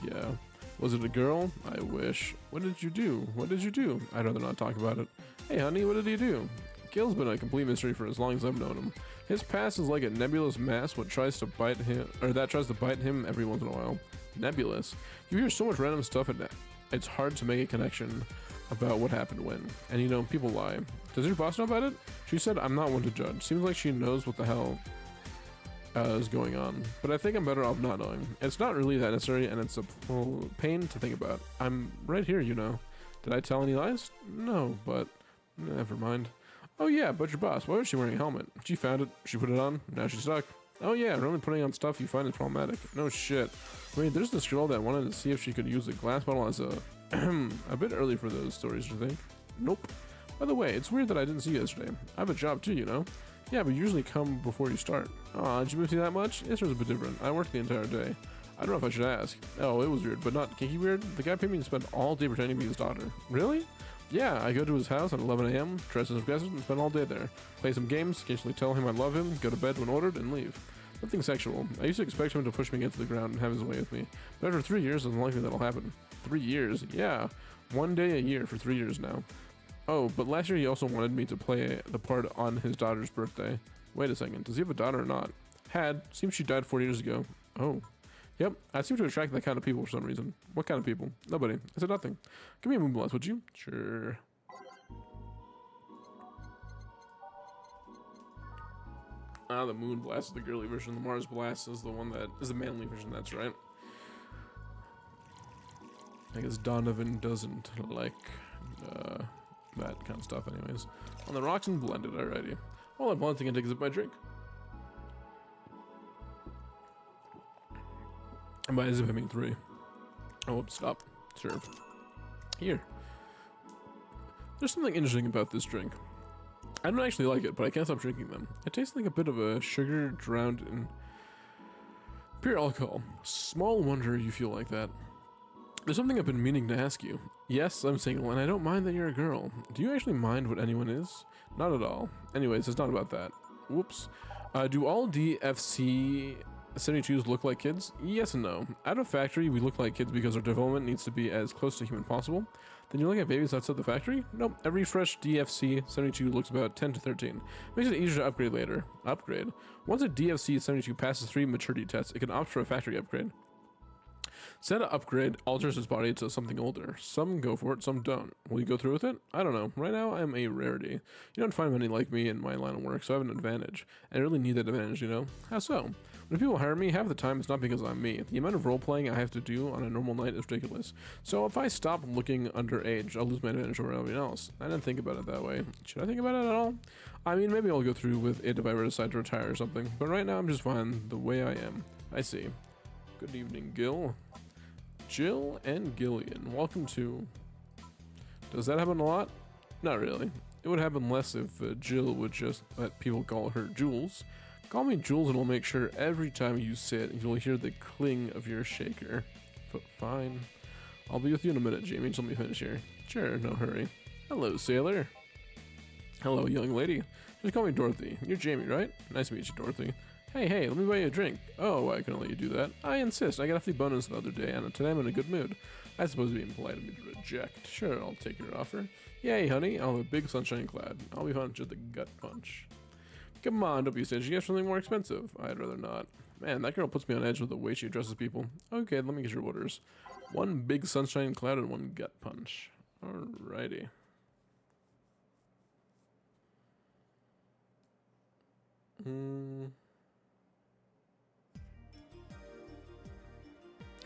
Was it a girl? I wish. What did you do? What did you do? I'd rather not talk about it. Hey honey, what did he do? Gil's been a complete mystery for as long as I've known him. His past is like a nebulous mass that tries to bite him every once in a while. Nebulous. You hear so much random stuff and it's hard to make a connection about what happened when. And you know, people lie. Does your boss know about it? She said I'm not one to judge. Seems like she knows what the hell is going on. But I think I'm better off not knowing. It's not really that necessary and it's a pain to think about. I'm right here, you know. Did I tell any lies? No, but never mind. Oh yeah, but your boss, why was she wearing a helmet? She found it, she put it on, now she's stuck. Oh yeah, normally putting on stuff you find is problematic. No shit. Wait, there's this girl that wanted to see if she could use a glass bottle as a... a bit early for those stories, do you think? Nope. By the way, it's weird that I didn't see you yesterday. I have a job too, you know? Yeah, but you usually come before you start. Aw, did you miss me that much? Yesterday's a bit different. I worked the entire day. I don't know if I should ask. Oh, it was weird, but not kinky weird. The guy paid me to spend all day pretending to be his daughter. Really? Yeah, I go to his house at 11 a.m., dress as a guest, and spend all day there. Play some games, occasionally tell him I love him, go to bed when ordered, and leave. Nothing sexual. I used to expect him to push me into the ground and have his way with me. But after 3 years, it's unlikely that'll happen. 3 years? Yeah. 1 day a year for 3 years now. Oh, but last year he also wanted me to play the part on his daughter's birthday. Wait a second, does he have a daughter or not? Had. Seems she died 4 years ago. Oh. Yep, I seem to attract that kind of people for some reason. What kind of people? Nobody. I said nothing. Give me a moon blast, would you? Sure. Ah, the moon blast is the girly version. The Mars blast is the one that is the manly version. That's right. I guess Donovan doesn't like that kind of stuff anyways. On the rocks and blended, alrighty. All I'm wanting to take is a drink. And by zip, I mean 3. Oh, whoops, stop. Serve. Here. There's something interesting about this drink. I don't actually like it, but I can't stop drinking them. It tastes like a bit of a sugar drowned in pure alcohol. Small wonder you feel like that. There's something I've been meaning to ask you. Yes, I'm single, and I don't mind that you're a girl. Do you actually mind what anyone is? Not at all. Anyways, it's not about that. Whoops. Do all DFC 72s look like kids? Yes and no. At a factory, we look like kids because our development needs to be as close to human possible. Then you look at babies outside the factory? Nope. Every fresh DFC 72 looks about 10 to 13. Makes it easier to upgrade later. Upgrade? Once a DFC 72 passes 3 maturity tests, it can opt for a factory upgrade. Said upgrade alters its body to something older. Some go for it, some don't. Will you go through with it? I don't know. Right now, I'm a rarity. You don't find many like me in my line of work, so I have an advantage. And I really need that advantage, you know? How so? When people hire me, half the time it's not because I'm me. The amount of role-playing I have to do on a normal night is ridiculous. So if I stop looking underage, I'll lose my advantage over everyone else. I didn't think about it that way. Should I think about it at all? I mean, maybe I'll go through with it if I ever decide to retire or something. But right now, I'm just fine the way I am. I see. Good evening, Gil. Jill and Gillian, welcome to... Does that happen a lot? Not really. It would happen less if Jill would just let people call her Jules. Call me Jules and I'll make sure every time you sit, you'll hear the cling of your shaker. Fine. I'll be with you in a minute, Jamie. Just let me finish here. Sure, no hurry. Hello, sailor. Hello, young lady. Just call me Dorothy. You're Jamie, right? Nice to meet you, Dorothy. Hey, let me buy you a drink. Oh, I can let you do that. I insist. I got a free bonus the other day, and today I'm in a good mood. I suppose being polite of me to reject. Sure, I'll take your offer. Yay, honey. I'll have a big sunshine cloud. I'll be fun with the gut punch. Come on, don't be stingy. Get something more expensive. I'd rather not. Man, that girl puts me on edge with the way she addresses people. Okay, let me get your orders. One big sunshine cloud and one gut punch. Alrighty.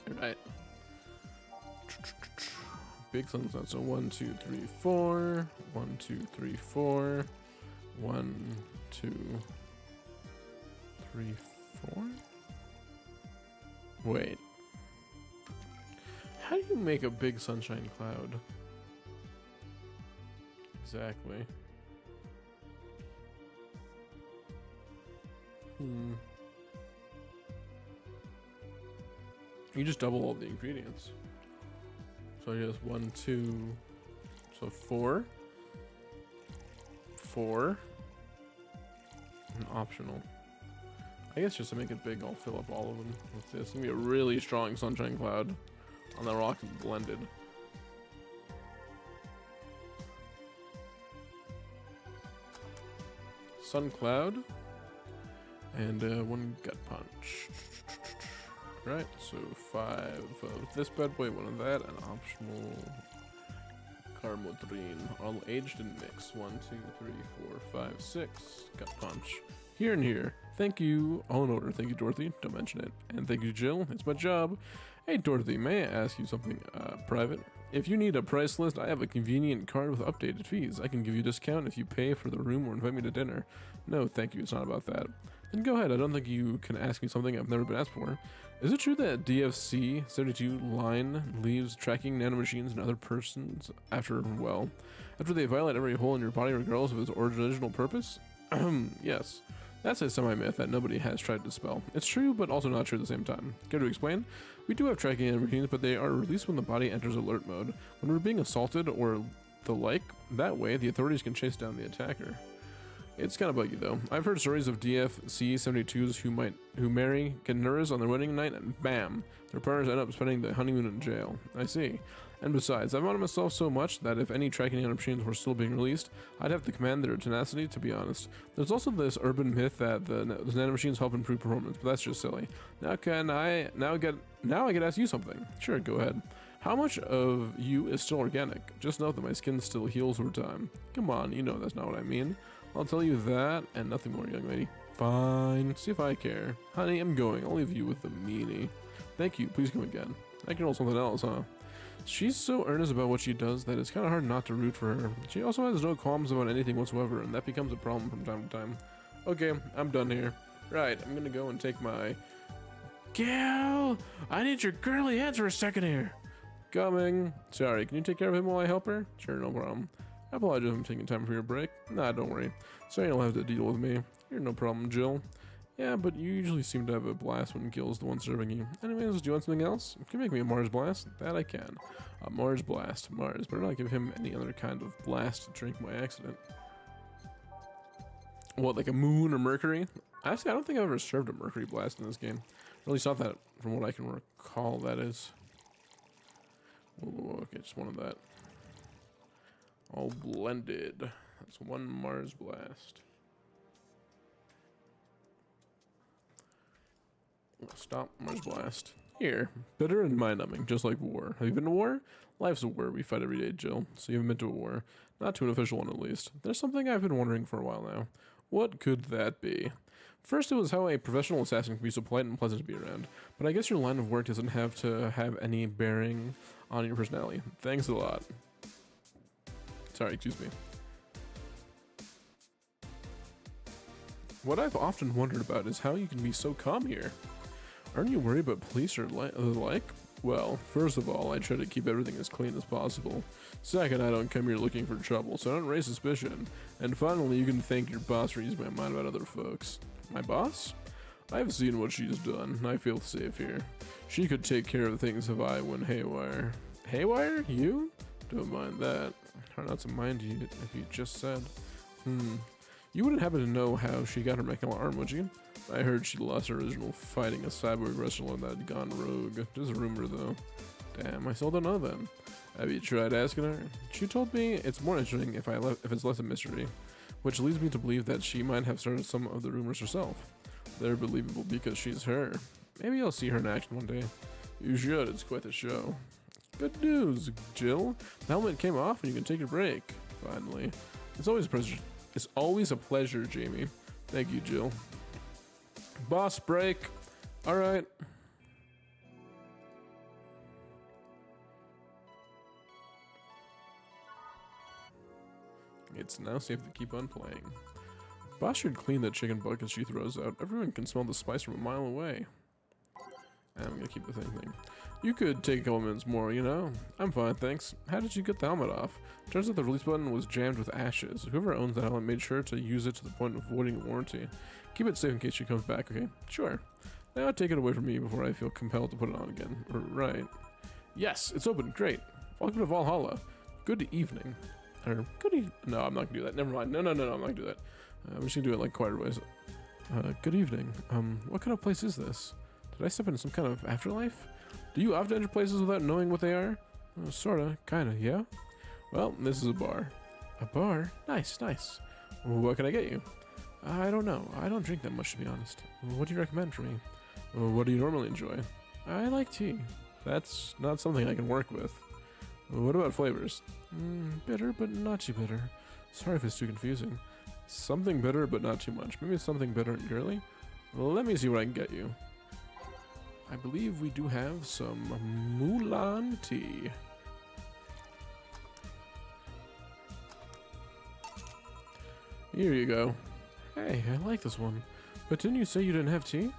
Alright. Big sunshine. So 1, 2, 3, 4. 1, 2, 3, 4. 1, 2, 3, 4. Wait. How do you make a big sunshine cloud? Exactly. You just double all the ingredients. So I guess 1, 2, so 4. 4. And optional. I guess just to make it big, I'll fill up all of them. Let's see, it's gonna be a really strong sunshine cloud on the rock blended. Sun cloud. And one gut punch. Right, so 5 of this bad boy, 1 of that, and optional Carmodrine. All aged and mixed. 1, 2, 3, 4, 5, 6. Gut punch. Here and here. Thank you. All in order. Thank you, Dorothy. Don't mention it. And thank you, Jill. It's my job. Hey, Dorothy, may I ask you something private? If you need a price list, I have a convenient card with updated fees. I can give you a discount if you pay for the room or invite me to dinner. No, thank you. It's not about that. Then go ahead. I don't think you can ask me something I've never been asked for. Is it true that DFC 72 line leaves tracking nanomachines and other persons after they violate every hole in your body regardless of its original purpose? Yes. That's a semi-myth that nobody has tried to dispel. It's true, but also not true at the same time. Care to explain? We do have tracking nanomachines, but they are released when the body enters alert mode. When we're being assaulted or the like, that way the authorities can chase down the attacker. It's kind of buggy though. I've heard stories of DFC 72s who marry, get nervous on their wedding night, and bam, their partners end up spending the honeymoon in jail. I see. And besides, I've wanted myself so much that if any tracking nanomachines were still being released, I'd have to command their tenacity, to be honest. There's also this urban myth that the nanomachines help improve performance, but that's just silly. Now I get to ask you something. Sure, go ahead. How much of you is still organic? Just note that my skin still heals over time. Come on, you know that's not what I mean. I'll tell you that and nothing more, young lady. Fine, see if I care. Honey, I'm going. I'll leave you with the meanie. Thank you, please come again. I can roll something else, huh? She's so earnest about what she does that it's kind of hard not to root for her. She also has no qualms about anything whatsoever, and that becomes a problem from time to time. Okay, I'm done here. Right, I'm gonna go and take my... Gal! I need your girly hands for a second here. Coming. Sorry, can you take care of him while I help her? Sure, no problem. I apologize for taking time for your break. Nah, don't worry. Sorry you'll have to deal with me. You're no problem, Jill. Yeah, but you usually seem to have a blast when Gil's the one serving you. Anyways, do you want something else? Can you make me a Mars blast? That I can. A Mars blast. Mars. Better not give him any other kind of blast to drink by accident. What, like a moon or Mercury? Actually, I don't think I've ever served a Mercury blast in this game. Or at least not that, from what I can recall, that is. Whoa, okay, just one of that. All blended. That's one Mars blast. Stop Mars blast. Here, bitter and mind-numbing, just like war. Have you been to war? Life's a war we fight every day, Jill. So you haven't been to a war. Not to an official one, at least. There's something I've been wondering for a while now. What could that be? First, it was how a professional assassin can be so polite and pleasant to be around. But I guess your line of work doesn't have to have any bearing on your personality. Thanks a lot. Sorry, excuse me. What I've often wondered about is how you can be so calm here. Aren't you worried about police or the like? Well, first of all, I try to keep everything as clean as possible. Second, I don't come here looking for trouble, so I don't raise suspicion. And finally, you can thank your boss for easing my mind about other folks. My boss? I've seen what she's done. I feel safe here. She could take care of things if I went haywire. haywire? You? Don't mind that. Try not to mind you if you just said. You wouldn't happen to know how she got her mechanical arm, would you? I heard she lost her original fighting a cyborg wrestler that had gone rogue. Just a rumor, though. Damn, I still don't know then. Have you tried asking her? She told me it's more interesting if it's less a mystery, which leads me to believe that she might have started some of the rumors herself. They're believable because she's her. Maybe I'll see her in action one day. You should, it's quite the show. Good news, Jill. The helmet came off and you can take your break. Finally. It's always a pleasure. It's always a pleasure, Jamie. Thank you, Jill. Boss break. Alright. It's now safe to keep on playing. Boss should clean that chicken bucket she throws out. Everyone can smell the spice from a mile away. I'm gonna keep the thing. You could take a couple minutes more, you know? I'm fine, thanks. How did you get the helmet off? Turns out the release button was jammed with ashes. Whoever owns that helmet made sure to use it to the point of voiding warranty. Keep it safe in case she comes back, okay? Sure. Now take it away from me before I feel compelled to put it on again. Right. Yes, it's open. Great. Welcome to Valhalla. Good evening. Or, no, I'm not gonna do that. Never mind. No, I'm not gonna do that. I'm just gonna do it like quieter ways. Good evening. What kind of place is this? Did I step into some kind of afterlife? Do you often enter places without knowing what they are? Sorta, kinda, yeah? Well, this is a bar. A bar? Nice. What can I get you? I don't know. I don't drink that much, to be honest. What do you recommend for me? What do you normally enjoy? I like tea. That's not something I can work with. What about flavors? Bitter, but not too bitter. Sorry if it's too confusing. Something bitter, but not too much. Maybe something bitter and girly? Let me see what I can get you. I believe we do have some Mulan tea. Here you go. Hey, I like this one. But didn't you say you didn't have tea?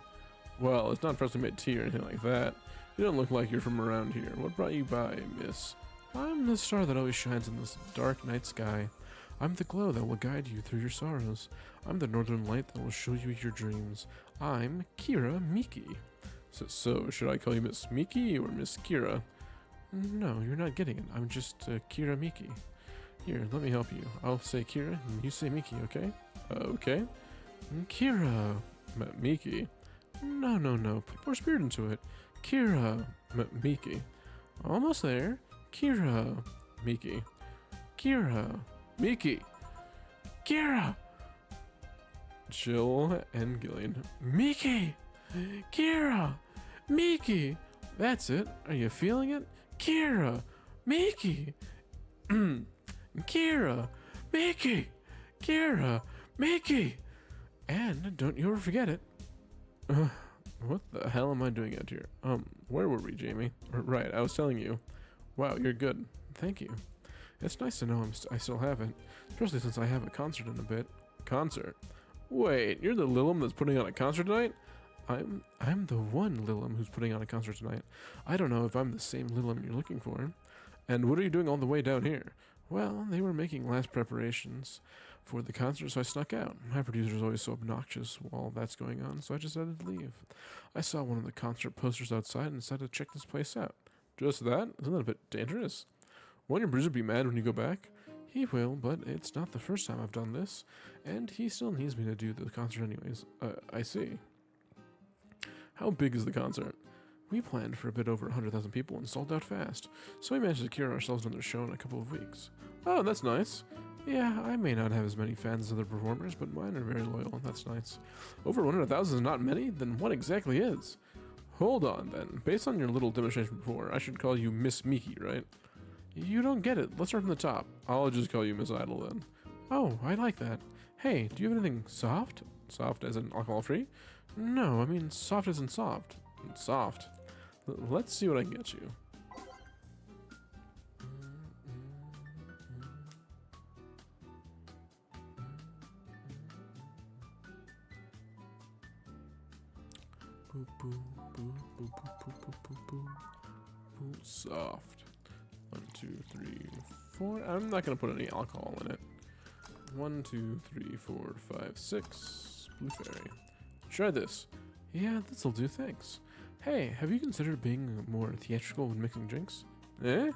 Well, it's not freshly made tea or anything like that. You don't look like you're from around here. What brought you by, miss? I'm the star that always shines in this dark night sky. I'm the glow that will guide you through your sorrows. I'm the northern light that will show you your dreams. I'm Kira Miki. So should I call you Miss Miki or Miss Kira? No, you're not getting it. I'm just Kira Miki. Here, let me help you. I'll say Kira, and you say Miki, okay? Okay. Kira. Miki. No. Put more spirit into it. Kira. Miki. Almost there. Kira. Miki. Kira. Miki. Kira. Jill and Gillian. Miki. Kira. Miki. That's it. Are you feeling it? Kira. Miki. Kira. Miki. Kira. Miki. And don't you ever forget it. What the hell am I doing out here? Where were we, Jamie? Right, I was telling you. Wow, you're good. Thank you. It's nice to know I still have it, especially since I have a concert in a bit. Concert? Wait, you're the Lilim that's putting on a concert tonight? I'm the one Lilim who's putting on a concert tonight. I don't know if I'm the same Lilim you're looking for. And what are you doing all the way down here? Well, they were making last preparations for the concert, so I snuck out. My producer's always so obnoxious while that's going on, so I just had to leave. I saw one of the concert posters outside and decided to check this place out. Just that? Isn't that a bit dangerous? Won't your producer be mad when you go back? He will, but it's not the first time I've done this, and he still needs me to do the concert anyways. I see. How big is the concert? We planned for a bit over 100,000 people and sold out fast, so we managed to secure ourselves another show in a couple of weeks. Oh, that's nice. Yeah, I may not have as many fans as other performers, but mine are very loyal. That's nice. Over 100,000 is not many? Then what exactly is? Hold on, then. Based on your little demonstration before, I should call you Miss Miki, right? You don't get it. Let's start from the top. I'll just call you Miss Idle then. Oh, I like that. Hey, do you have anything soft? Soft as in alcohol-free? No, I mean soft as in soft. Soft. Let's see what I can get you. Boo, boo, boo, boo, boo, boo, boo, boo, boo. Boo. Soft. 1, 2, 3, 4. I'm not gonna put any alcohol in it. 1, 2, 3, 4, 5, 6. Blue fairy. Try this. Yeah, this'll do. Thanks. Hey, have you considered being more theatrical when mixing drinks? Eh?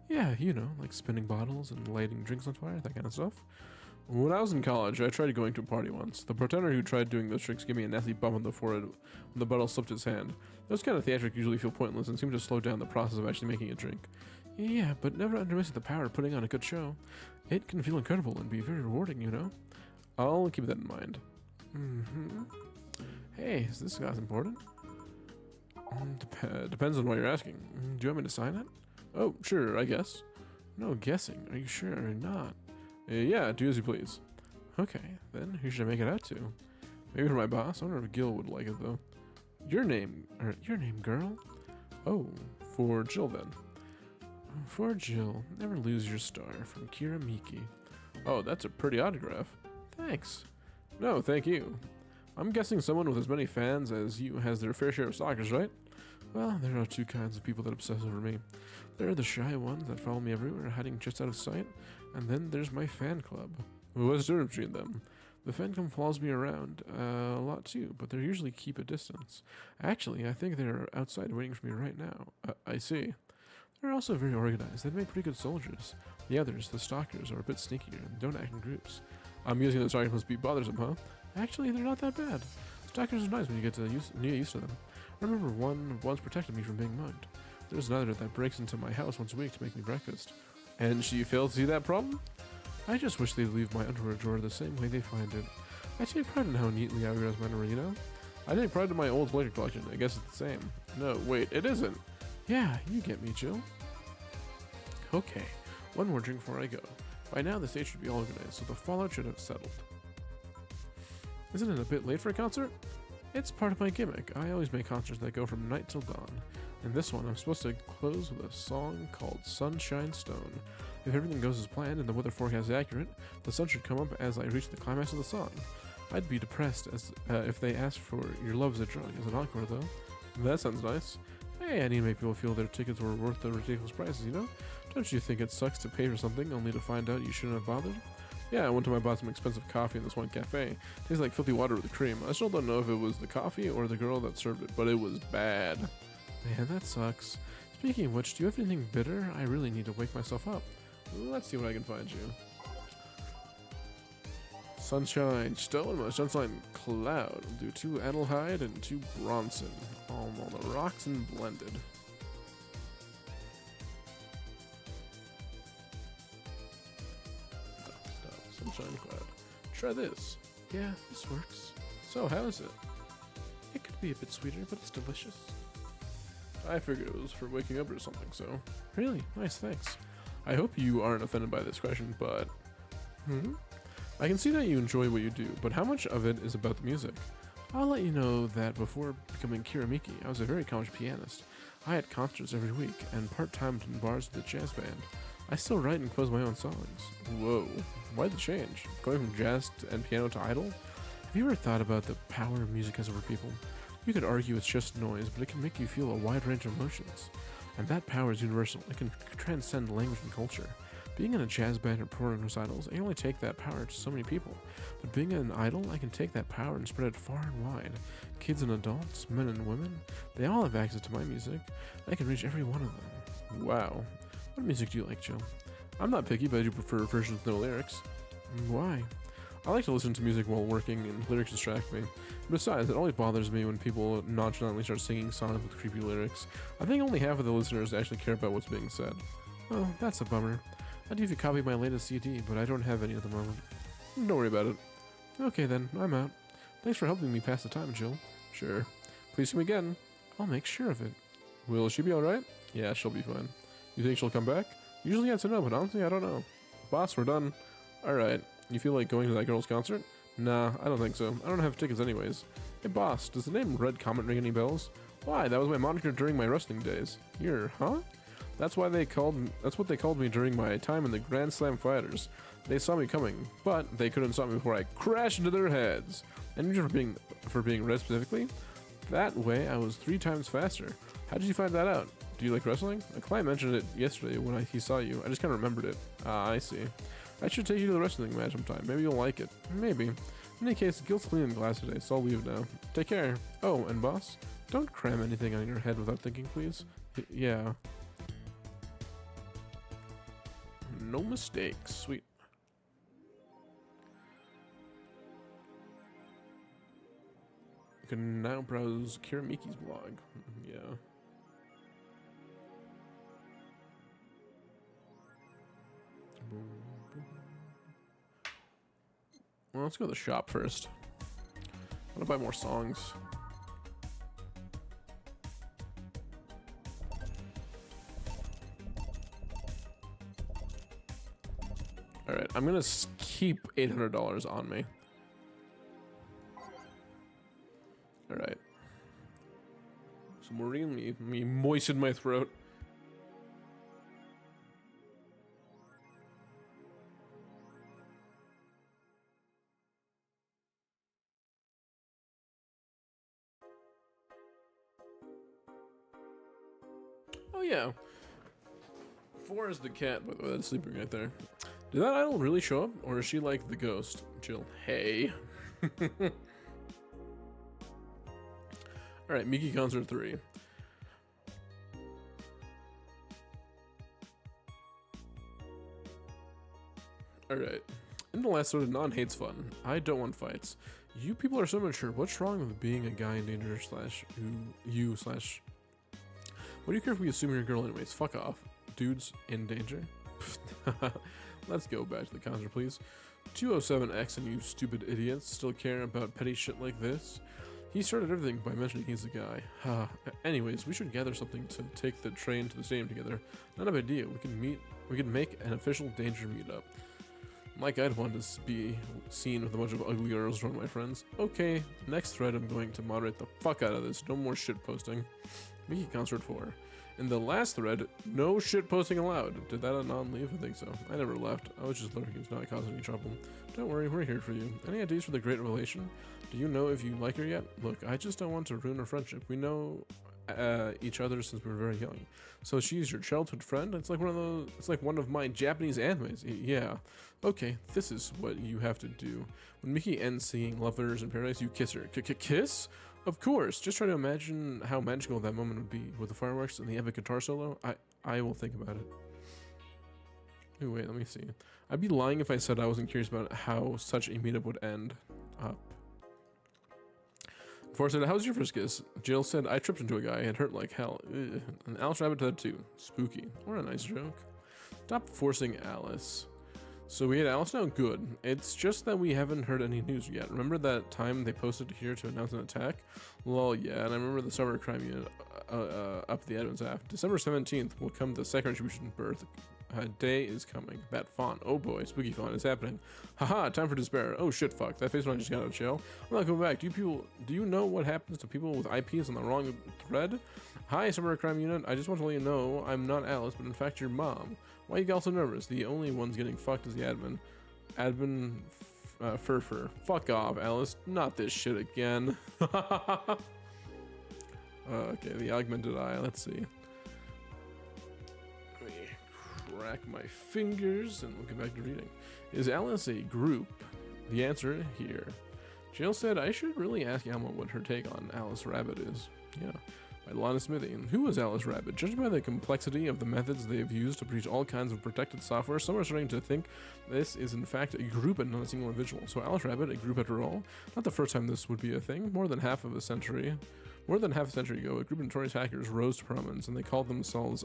Yeah, you know, like spinning bottles and lighting drinks on fire, that kind of stuff. When I was in college, I tried going to a party once. The bartender who tried doing those tricks gave me a nasty bump on the forehead when the bottle slipped his hand. Those kind of theatrics usually feel pointless and seem to slow down the process of actually making a drink. Yeah, but never underestimate the power of putting on a good show. It can feel incredible and be very rewarding, you know? I'll keep that in mind. Hey, is this glass important? Depends on what you're asking. Do you want me to sign it? Oh, sure, I guess. No guessing. Are you sure or not? Yeah, do as you please. Okay, then who should I make it out to? Maybe for my boss? I wonder if Gil would like it though. Your name, girl? Oh, for Jill then. For Jill, never lose your star, from Kira Miki. Oh, that's a pretty autograph. Thanks. No, thank you. I'm guessing someone with as many fans as you has their fair share of stalkers, right? Well, there are two kinds of people that obsess over me. There are the shy ones that follow me everywhere, hiding just out of sight, and then there's my fan club. What's the difference between them? The fan club follows me around a lot too, but they usually keep a distance. Actually, I think they're outside waiting for me right now. I see. They're also very organized. They make pretty good soldiers. The others, the stalkers, are a bit sneakier and don't act in groups. I'm using the stalkers must be bothersome, huh? Actually, they're not that bad. Stalkers are nice when you get to get used to them. I remember one once protected me from being mugged. There's another that breaks into my house once a week to make me breakfast. And she failed to see that problem? I just wish they'd leave my underwear drawer the same way they find it. I take pride in how neatly I organize my underwear, you know? I take pride in my old blanket collection. I guess it's the same. No, wait, it isn't. Yeah, you get me, Jill. Okay, one more drink before I go. By now, the stage should be all organized, so the fallout should have settled. Isn't it a bit late for a concert? It's part of my gimmick. I always make concerts that go from night till dawn. In this one, I'm supposed to close with a song called Sunshine Stone. If everything goes as planned and the weather forecast is accurate, the sun should come up as I reach the climax of the song. I'd be depressed if they asked for Your Love's a Drug as an encore, though. That sounds nice. Hey, I need to make people feel their tickets were worth the ridiculous prices, you know? Don't you think it sucks to pay for something only to find out you shouldn't have bothered? Yeah, I went to bought some expensive coffee in this one cafe. Tastes like filthy water with cream. I still don't know if it was the coffee or the girl that served it, but it was bad. Man, that sucks. Speaking of which, do you have anything bitter? I really need to wake myself up. Let's see what I can find you. Sunshine Stone, Sunshine Cloud. We'll do 2 Adelheid and 2 Bronson. All on the rocks and blended. Sunshine Cloud. Try this. Yeah, this works. So, how is it? It could be a bit sweeter, but it's delicious. I figured it was for waking up or something, so. Really? Nice, thanks. I hope you aren't offended by this question, but... I can see that you enjoy what you do, but how much of it is about the music? I'll let you know that before becoming Kira Miki, I was a very accomplished pianist. I had concerts every week, and part-time in bars with a jazz band. I still write and compose my own songs. Whoa, why the change? Going from jazz and piano to idol? Have you ever thought about the power of music has over people? You could argue it's just noise, but it can make you feel a wide range of emotions. And that power is universal. It can transcend language and culture. Being in a jazz band or performing recitals, I can only take that power to so many people. But being an idol, I can take that power and spread it far and wide. Kids and adults, men and women, they all have access to my music. I can reach every one of them. Wow. What music do you like, Jill? I'm not picky, but I do prefer versions with no lyrics. Why? I like to listen to music while working, and lyrics distract me. Besides, it always bothers me when people nonchalantly start singing songs with creepy lyrics. I think only half of the listeners actually care about what's being said. Oh, that's a bummer. I'd give you a copy of my latest CD, but I don't have any at the moment. Don't worry about it. Okay then, I'm out. Thanks for helping me pass the time, Jill. Sure. Please come again. I'll make sure of it. Will she be alright? Yeah, she'll be fine. You think she'll come back? Usually I'd say no, but honestly, I don't know. Boss, we're done. Alright. You feel like going to that girl's concert? Nah, I don't think so. I don't have tickets anyways. Hey boss, does the name Red Comet ring any bells? Why, that was my moniker during my wrestling days. Huh? That's what they called me during my time in the Grand Slam Fighters. They saw me coming, but they couldn't stop me before I crashed into their heads. And for being red specifically? That way I was 3 times faster. How did you find that out? Do you like wrestling? A client mentioned it yesterday when he saw you. I just kind of remembered it. I see. I should take you to the wrestling match sometime. Maybe you'll like it. Maybe. In any case, Gil's cleaning the glass today, so I'll leave now. Take care. Oh, and boss, don't cram anything on your head without thinking, please. Yeah. No mistakes. Sweet. You can now browse Kiramiki's blog. Yeah. Well, let's go to the shop first. I want to buy more songs. All right, I'm gonna keep $800 on me. All right. So Maureen, me moisten my throat. Oh yeah. 4 is the cat, by the way, that's sleeping right there. Did that idol really show up, or is she like the ghost? Jill, hey. Alright, Miki Concert 3. Alright. In the last sort of non-hate's fun. I don't want fights. You people are so mature. What's wrong with being a guy in danger slash you slash... What do you care if we assume you're a girl anyways? Fuck off. Dudes in danger? Let's go back to the concert, please. 207X and you stupid idiots still care about petty shit like this? He started everything by mentioning he's a guy. Anyways, we should gather something to take the train to the stadium together. Not a bad idea. We can make an official danger meetup. Like I'd want to be seen with a bunch of ugly girls from my friends. Okay, next thread I'm going to moderate the fuck out of this. No more shit posting. Miki Concert 4. In the last thread, no shit posting allowed. Did that anon leave? I think so. I never left. I was just lurking. It's not causing any trouble. Don't worry, we're here for you. Any ideas for the great revelation? Do you know if you like her yet? Look, I just don't want to ruin our friendship. We know each other since we were very young. So she's your childhood friend? It's like one of my Japanese animes. Yeah. Okay, this is what you have to do. When Miki ends singing Love Letters in Paradise, you kiss her. Kiss? Of course. Just try to imagine how magical that moment would be with the fireworks and the epic guitar solo. I will think about it. Ooh, wait, let me see. I'd be lying if I said I wasn't curious about how such a meetup would end up. Forrest said, how's your first kiss? Jill said, I tripped into a guy. It hurt like hell. Ugh. And Alice Rabbit said too. Spooky. What a nice joke. Stop forcing Alice. So we had Alice now? Good. It's just that we haven't heard any news yet. Remember that time they posted here to announce an attack? Lol, yeah, and I remember the summer crime unit up the Edmonds app. December 17th will come the second retribution birth. Day is coming. That font. Oh boy, spooky font is happening. Haha, time for despair. Oh shit, fuck. That face when I just got out of jail. I'm not coming back. Do you know what happens to people with IPs on the wrong thread? Hi, Summer Crime Unit. I just want to let you know I'm not Alice, but in fact your mom. Why you got so nervous? The only one's getting fucked is the admin. Admin Furfur. Fuck off, Alice. Not this shit again. Okay, the augmented eye. Let's see. Let me crack my fingers and we'll get back to reading. Is Alice a group? The answer here. Jill said I should really ask Alma what her take on Alice Rabbit is. Yeah. By Lana Smithy. And who is Alice Rabbit? Judged by the complexity of the methods they have used to breach all kinds of protected software, some are starting to think this is in fact a group and not a single individual. So Alice Rabbit, a group after all? Not the first time this would be a thing. More than half a century ago, a group of notorious hackers rose to prominence and they called themselves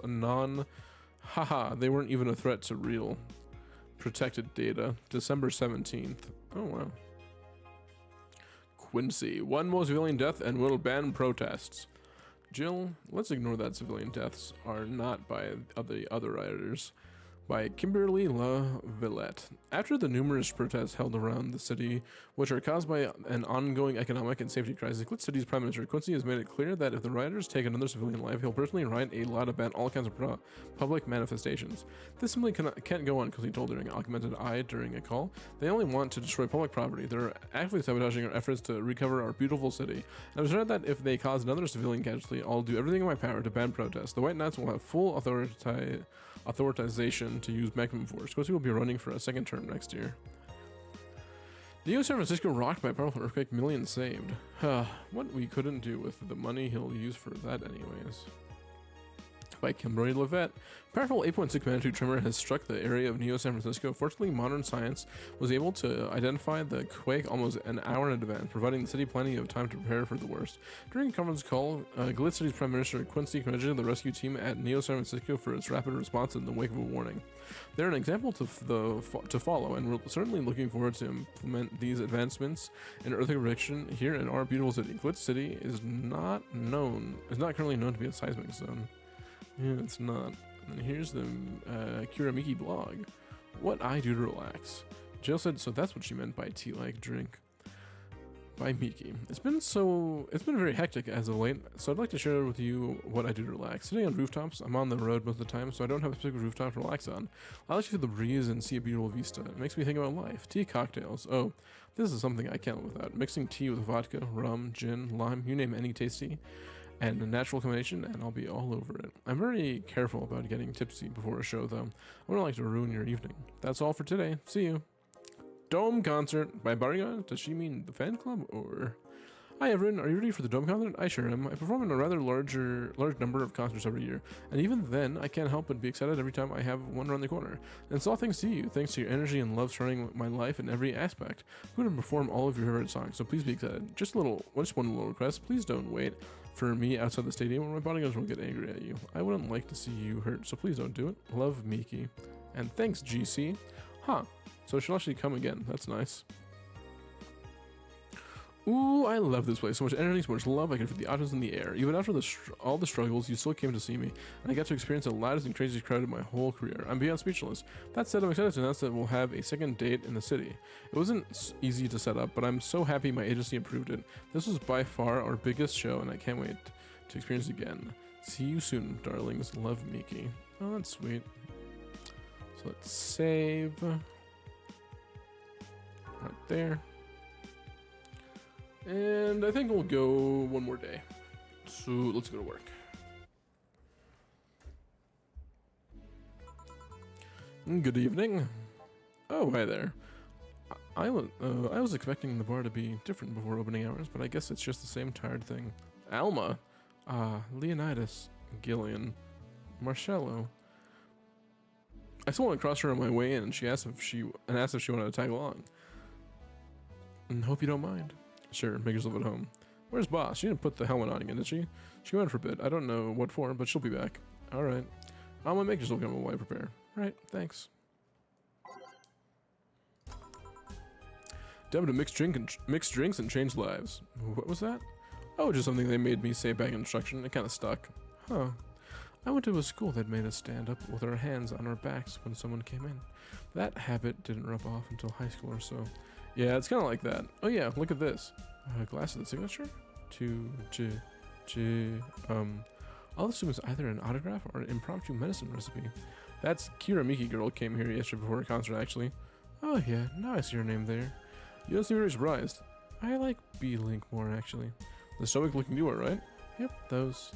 they weren't even a threat to real protected data. December 17th. Oh wow. Quincy. One more civilian death and will ban protests. Jill, let's ignore that civilian deaths are not by the other rioters. By Kimberly LaVillette. After the numerous protests held around the city, which are caused by an ongoing economic and safety crisis, Glitch City's Prime Minister Quincy has made it clear that if the rioters take another civilian life, he'll personally write a law to ban all kinds of public manifestations. This simply can't go on, because he told during Augmented Eye during a call. They only want to destroy public property. They're actively sabotaging our efforts to recover our beautiful city. And I've said that if they cause another civilian casualty, I'll do everything in my power to ban protests. The White Knights will have full authorization to use maximum force. Quincy will be running for a second term next year. The U.S. San Francisco rocked by a powerful earthquake, millions saved. What we couldn't do with the money he'll use for that anyways. by Kimberly Levette. Powerful 8.6 magnitude tremor has struck the area of Neo San Francisco. Fortunately, modern science was able to identify the quake almost an hour in advance, providing the city plenty of time to prepare for the worst. During a conference call, Glit City's Prime Minister Quincy congratulated the rescue team at Neo San Francisco for its rapid response in the wake of a warning. They're an example to follow, and we're certainly looking forward to implement these advancements in earthquake prediction here in our beautiful city. Glit City is not currently known to be a seismic zone. Yeah, it's not. And here's the Kuramiki blog. What I do to relax. Jill said, so that's what she meant by tea like drink. By Miki. It's been very hectic as of late, so I'd like to share with you what I do to relax. Sitting on rooftops, I'm on the road most of the time, so I don't have a specific rooftop to relax on. I like to feel the breeze and see a beautiful vista. It makes me think about life. Tea cocktails. Oh, this is something I can't live without. Mixing tea with vodka, rum, gin, lime, you name any tasty and a natural combination, and I'll be all over it. I'm very careful about getting tipsy before a show, though. I wouldn't like to ruin your evening. That's all for today. See you. Dome concert by Barriga. Does she mean the fan club or? Hi everyone, are you ready for the Dome concert? I sure am. I perform in a rather large number of concerts every year, and even then, I can't help but be excited every time I have one around the corner. And it's all thanks to you, thanks to your energy and love surrounding my life in every aspect. I'm going to perform all of your favorite songs, so please be excited. Just one little request, please don't wait for me outside the stadium or my bodyguards will get angry at you. I wouldn't like to see you hurt, so please don't do it. Love, Miki. And thanks, GC. Huh. So she'll actually come again. That's nice. Ooh, I love this place. So much energy, so much love. I can feel the optimism in the air. Even after all the struggles, you still came to see me, and I got to experience the loudest and craziest crowd of my whole career. I'm beyond speechless. That said, I'm excited to announce that we'll have a second date in the city. It wasn't easy to set up, but I'm so happy my agency approved it. This was by far our biggest show, and I can't wait to experience it again. See you soon, darlings. Love, Miki. Oh, that's sweet. So let's save. Right there. And I think we'll go one more day. So let's go to work. Good evening. Oh, hi there. I was expecting the bar to be different before opening hours, but I guess it's just the same tired thing. Alma. Leonidas. Gillian. Marcello. I saw one across her on my way in, and she asked if she wanted to tag along. And hope you don't mind. Sure, make yourself at home. Where's Boss? She didn't put the helmet on again, did she? She went for a bit. I don't know what for, but she'll be back. Alright. I'm gonna make yourself come while I prepare. Right, thanks. Devin to mix drinks and change lives. What was that? Oh, just something they made me say back in instruction. It kinda stuck. Huh. I went to a school that made us stand up with our hands on our backs when someone came in. That habit didn't rub off until high school or so. Yeah, it's kind of like that. Oh yeah, look at this. A glass of the signature? I'll assume it's either an autograph or an impromptu medicine recipe. That's Kiramiki girl came here yesterday before a concert actually. Oh yeah, now I see her name there. You don't seem very surprised. I like B-Link more actually. The stoic looking duo, right? Yep, those.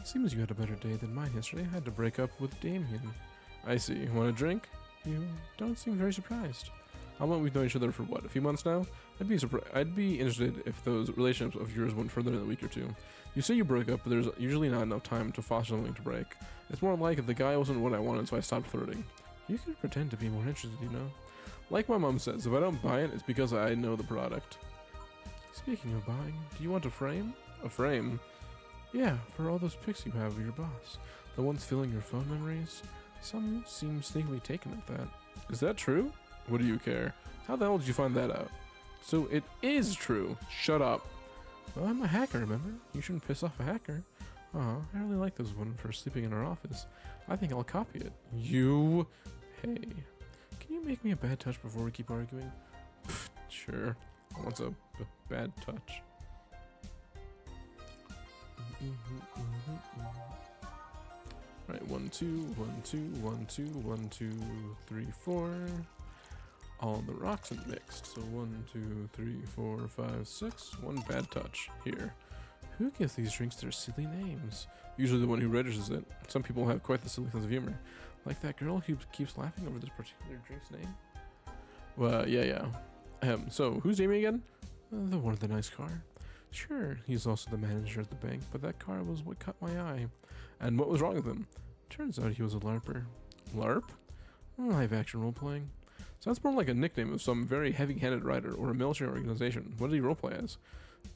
Seems you had a better day than mine yesterday. I had to break up with Damien. I see. Want a drink? You don't seem very surprised. How long we've known each other for what, a few months now? I'd be interested if those relationships of yours went further than a week or two. You say you broke up, but there's usually not enough time to foster something to break. It's more like the guy wasn't what I wanted, so I stopped flirting. You could pretend to be more interested, you know? Like my mom says, if I don't buy it, it's because I know the product. Speaking of buying, do you want a frame? A frame? Yeah, for all those pics you have of your boss. The ones filling your phone memories. Some seem sneakily taken at that. Is that true? What do you care? How the hell did you find that out? So it is true. Shut up. Well, I'm a hacker, remember? You shouldn't piss off a hacker. Aw, I really like this one for sleeping in our office. I think I'll copy it. You? Hey. Can you make me a bad touch before we keep arguing? Pfft, sure. What's a bad touch? Right, 1, 2, 1, 2, 1, 2, 1, 2, 3, 4. All the rocks and mixed. So 1, 2, 3, 4, 5, 6. One bad touch here. Who gives these drinks their silly names? Usually the one who registers it. Some people have quite the silly sense of humor. Like that girl who keeps laughing over this particular drink's name. Well, yeah. So who's Jamie again? The one with the nice car. Sure, he's also the manager at the bank, but that car was what caught my eye. And what was wrong with him? Turns out he was a LARPer. LARP? Live action role playing. Sounds more like a nickname of some very heavy-handed writer or a military organization. What did he roleplay as?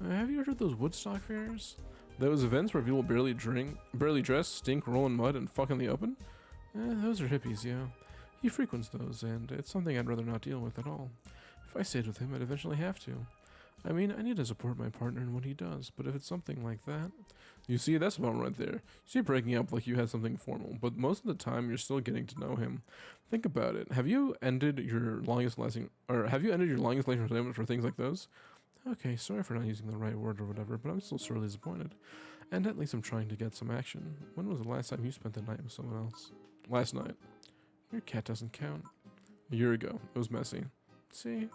Have you heard of those Woodstock fairs? Those events where people barely dress, stink, roll in mud, and fuck in the open? Those are hippies, yeah. He frequents those, and it's something I'd rather not deal with at all. If I stayed with him, I'd eventually have to. I mean, I need to support my partner in what he does, but if it's something like that... You see, that's the problem right there. You see it breaking up like you had something formal, but most of the time you're still getting to know him. Think about it. Have you ended your longest relationship for things like those? Okay, sorry for not using the right word or whatever, but I'm still sorely disappointed. And at least I'm trying to get some action. When was the last time you spent the night with someone else? Last night. Your cat doesn't count. A year ago. It was messy. See?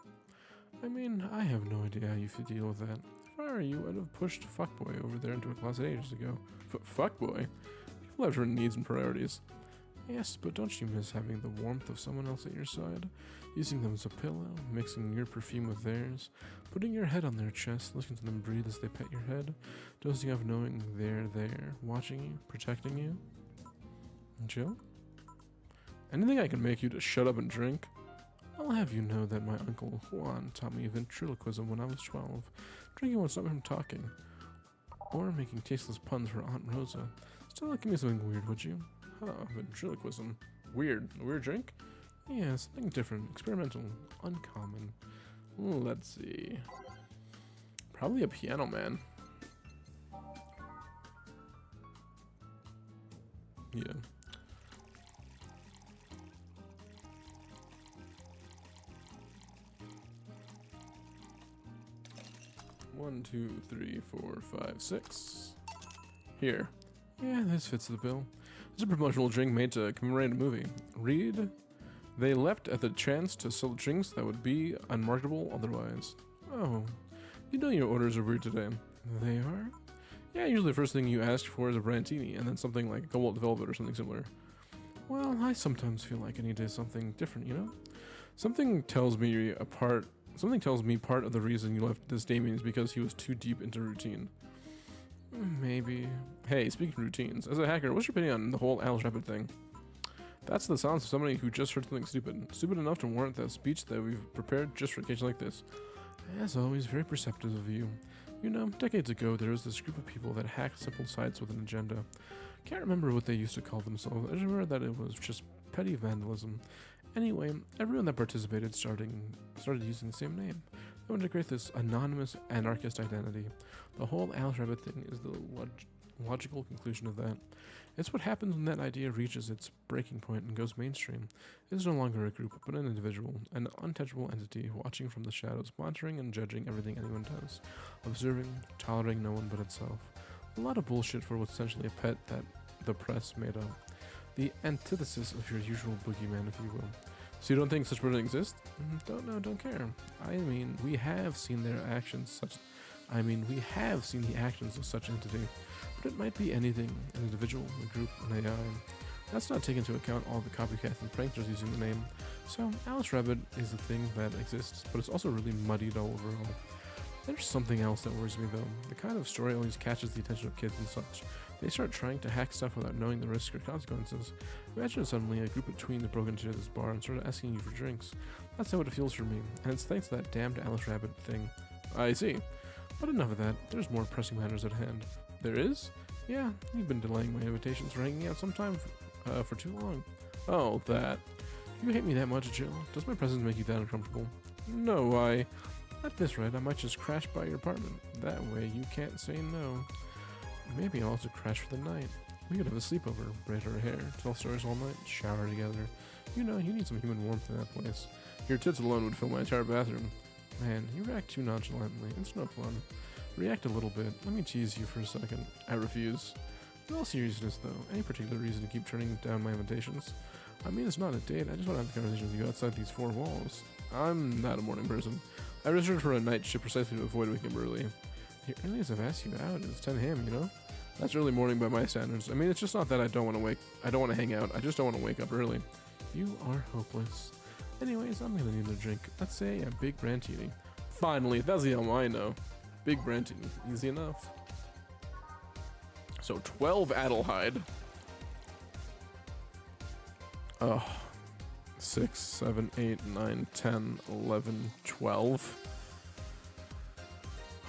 I mean, I have no idea how you feel deal with that. If I were you, I'd have pushed Fuckboy over there into a closet ages ago. Fuckboy? People have different needs and priorities. Yes, but don't you miss having the warmth of someone else at your side? Using them as a pillow, mixing your perfume with theirs, putting your head on their chest, listening to them breathe as they pet your head, dozing off knowing they're there, watching you, protecting you? Jill? Anything I can make you to shut up and drink? I'll have you know that my Uncle Juan taught me ventriloquism when I was 12. Drinking won't stop him talking. Or making tasteless puns for Aunt Rosa. Still, give me something weird, would you? Huh, ventriloquism. Weird. A weird drink? Yeah, something different, experimental, uncommon. Ooh, let's see. Probably a Piano Man. Yeah. One, two, three, four, five, six. Here. Yeah, this fits the bill. It's a promotional drink made to commemorate a movie. Read. They leapt at the chance to sell drinks that would be unmarketable otherwise. Oh, you know your orders are weird today. They are? Yeah, usually the first thing you ask for is a Brantini, and then something like Cobalt Velvet or something similar. Well, I sometimes feel like I need to do something different, you know? Something tells me part of the reason you left this Damien is because he was too deep into routine. Maybe. Hey, speaking of routines, as a hacker, what's your opinion on the whole Alice Rabbit thing? That's the sounds of somebody who just heard something stupid. Stupid enough to warrant the speech that we've prepared just for occasions like this. As always, very perceptive of you. You know, decades ago, there was this group of people that hacked simple sites with an agenda. Can't remember what they used to call themselves. I just remember that it was just petty vandalism. Anyway, everyone that participated started using the same name. They wanted to create this anonymous anarchist identity. The whole Alice Rabbit thing is the logical conclusion of that. It's what happens when that idea reaches its breaking point and goes mainstream. It's no longer a group, but an individual, an untouchable entity watching from the shadows, monitoring and judging everything anyone does, observing, tolerating no one but itself. A lot of bullshit for what's essentially a pet that the press made up. The antithesis of your usual boogeyman, if you will. So you don't think such person exists? Don't know, don't care. I mean, we have seen the actions of such entity. But it might be anything, an individual, a group, an AI. That's not taking into account all the copycats and pranksters using the name. So, Alice Rabbit is a thing that exists, but it's also really muddied all overall. There's something else that worries me though. The kind of story always catches the attention of kids and such. They start trying to hack stuff without knowing the risks or consequences. Imagine suddenly a group of tweens broke into this bar and started asking you for drinks. That's how it feels for me, and it's thanks to that damned Alice Rabbit thing. I see. But enough of that, there's more pressing matters at hand. There is? Yeah, you've been delaying my invitations for hanging out sometime for too long. Oh, that. You hate me that much, Jill? Does my presence make you that uncomfortable? No, at this rate, I might just crash by your apartment. That way you can't say no. Maybe I'll also crash for the night. We could have a sleepover, braid our hair, tell stories all night, shower together. You know, you need some human warmth in that place. Your tits alone would fill my entire bathroom. Man, you react too nonchalantly. It's no fun. React a little bit. Let me tease you for a second. I refuse. In all seriousness, though, any particular reason to keep turning down my invitations? I mean, it's not a date. I just want to have a conversation with you outside these four walls. I'm not a morning person. I reserved for a night shift precisely to avoid waking up early. The earliest I've asked you out is 10 a.m., you know? That's early morning by my standards. I mean, it's just not that I don't want to hang out. I just don't want to wake up early. You are hopeless. Anyways, I'm gonna need a drink. Let's say a big Brantini. Finally, that's the elm I know. Big Branty, easy enough. So 12 Adelheid. Oh, 6, 7, 8, 9, 10, 11, 12.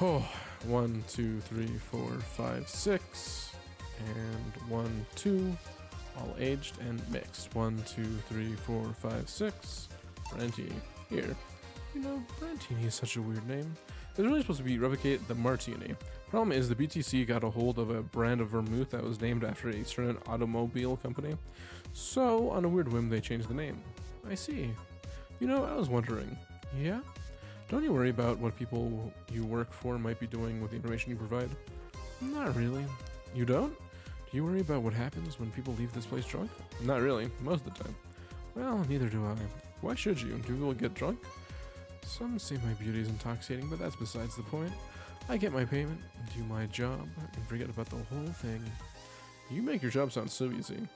Oh, 1, 2, 3, 4, 5, 6. And 1, 2. All aged and mixed. 1, 2, 3, 4, 5, 6. Branty here. You know, Brantini is such a weird name. It's really supposed to be Replicate the Martini. Problem is, the BTC got a hold of a brand of vermouth that was named after a certain automobile company. So, on a weird whim, they changed the name. I see. You know, I was wondering. Yeah? Don't you worry about what people you work for might be doing with the information you provide? Not really. You don't? Do you worry about what happens when people leave this place drunk? Not really, most of the time. Well, neither do I. Why should you? Do people get drunk? Some say my beauty is intoxicating, but that's besides the point. I get my payment, do my job, and forget about the whole thing. You make your job sound so easy.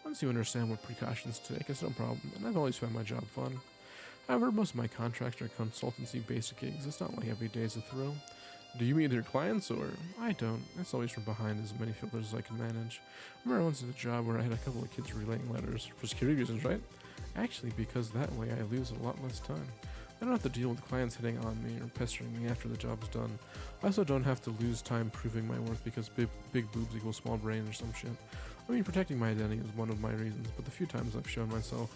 Once you understand what precautions to take, it's no problem, and I've always found my job fun. However, most of my contracts are consultancy-based gigs. It's not like every day is a thrill. Do you meet your clients, or? I don't. It's always from behind as many filters as I can manage. I remember once at a job where I had a couple of kids relaying letters, for security reasons, right? Actually, because that way I lose a lot less time. I don't have to deal with clients hitting on me or pestering me after the job's done. I also don't have to lose time proving my worth because big boobs equals small brain or some shit. I mean, protecting my identity is one of my reasons, but the few times I've shown myself,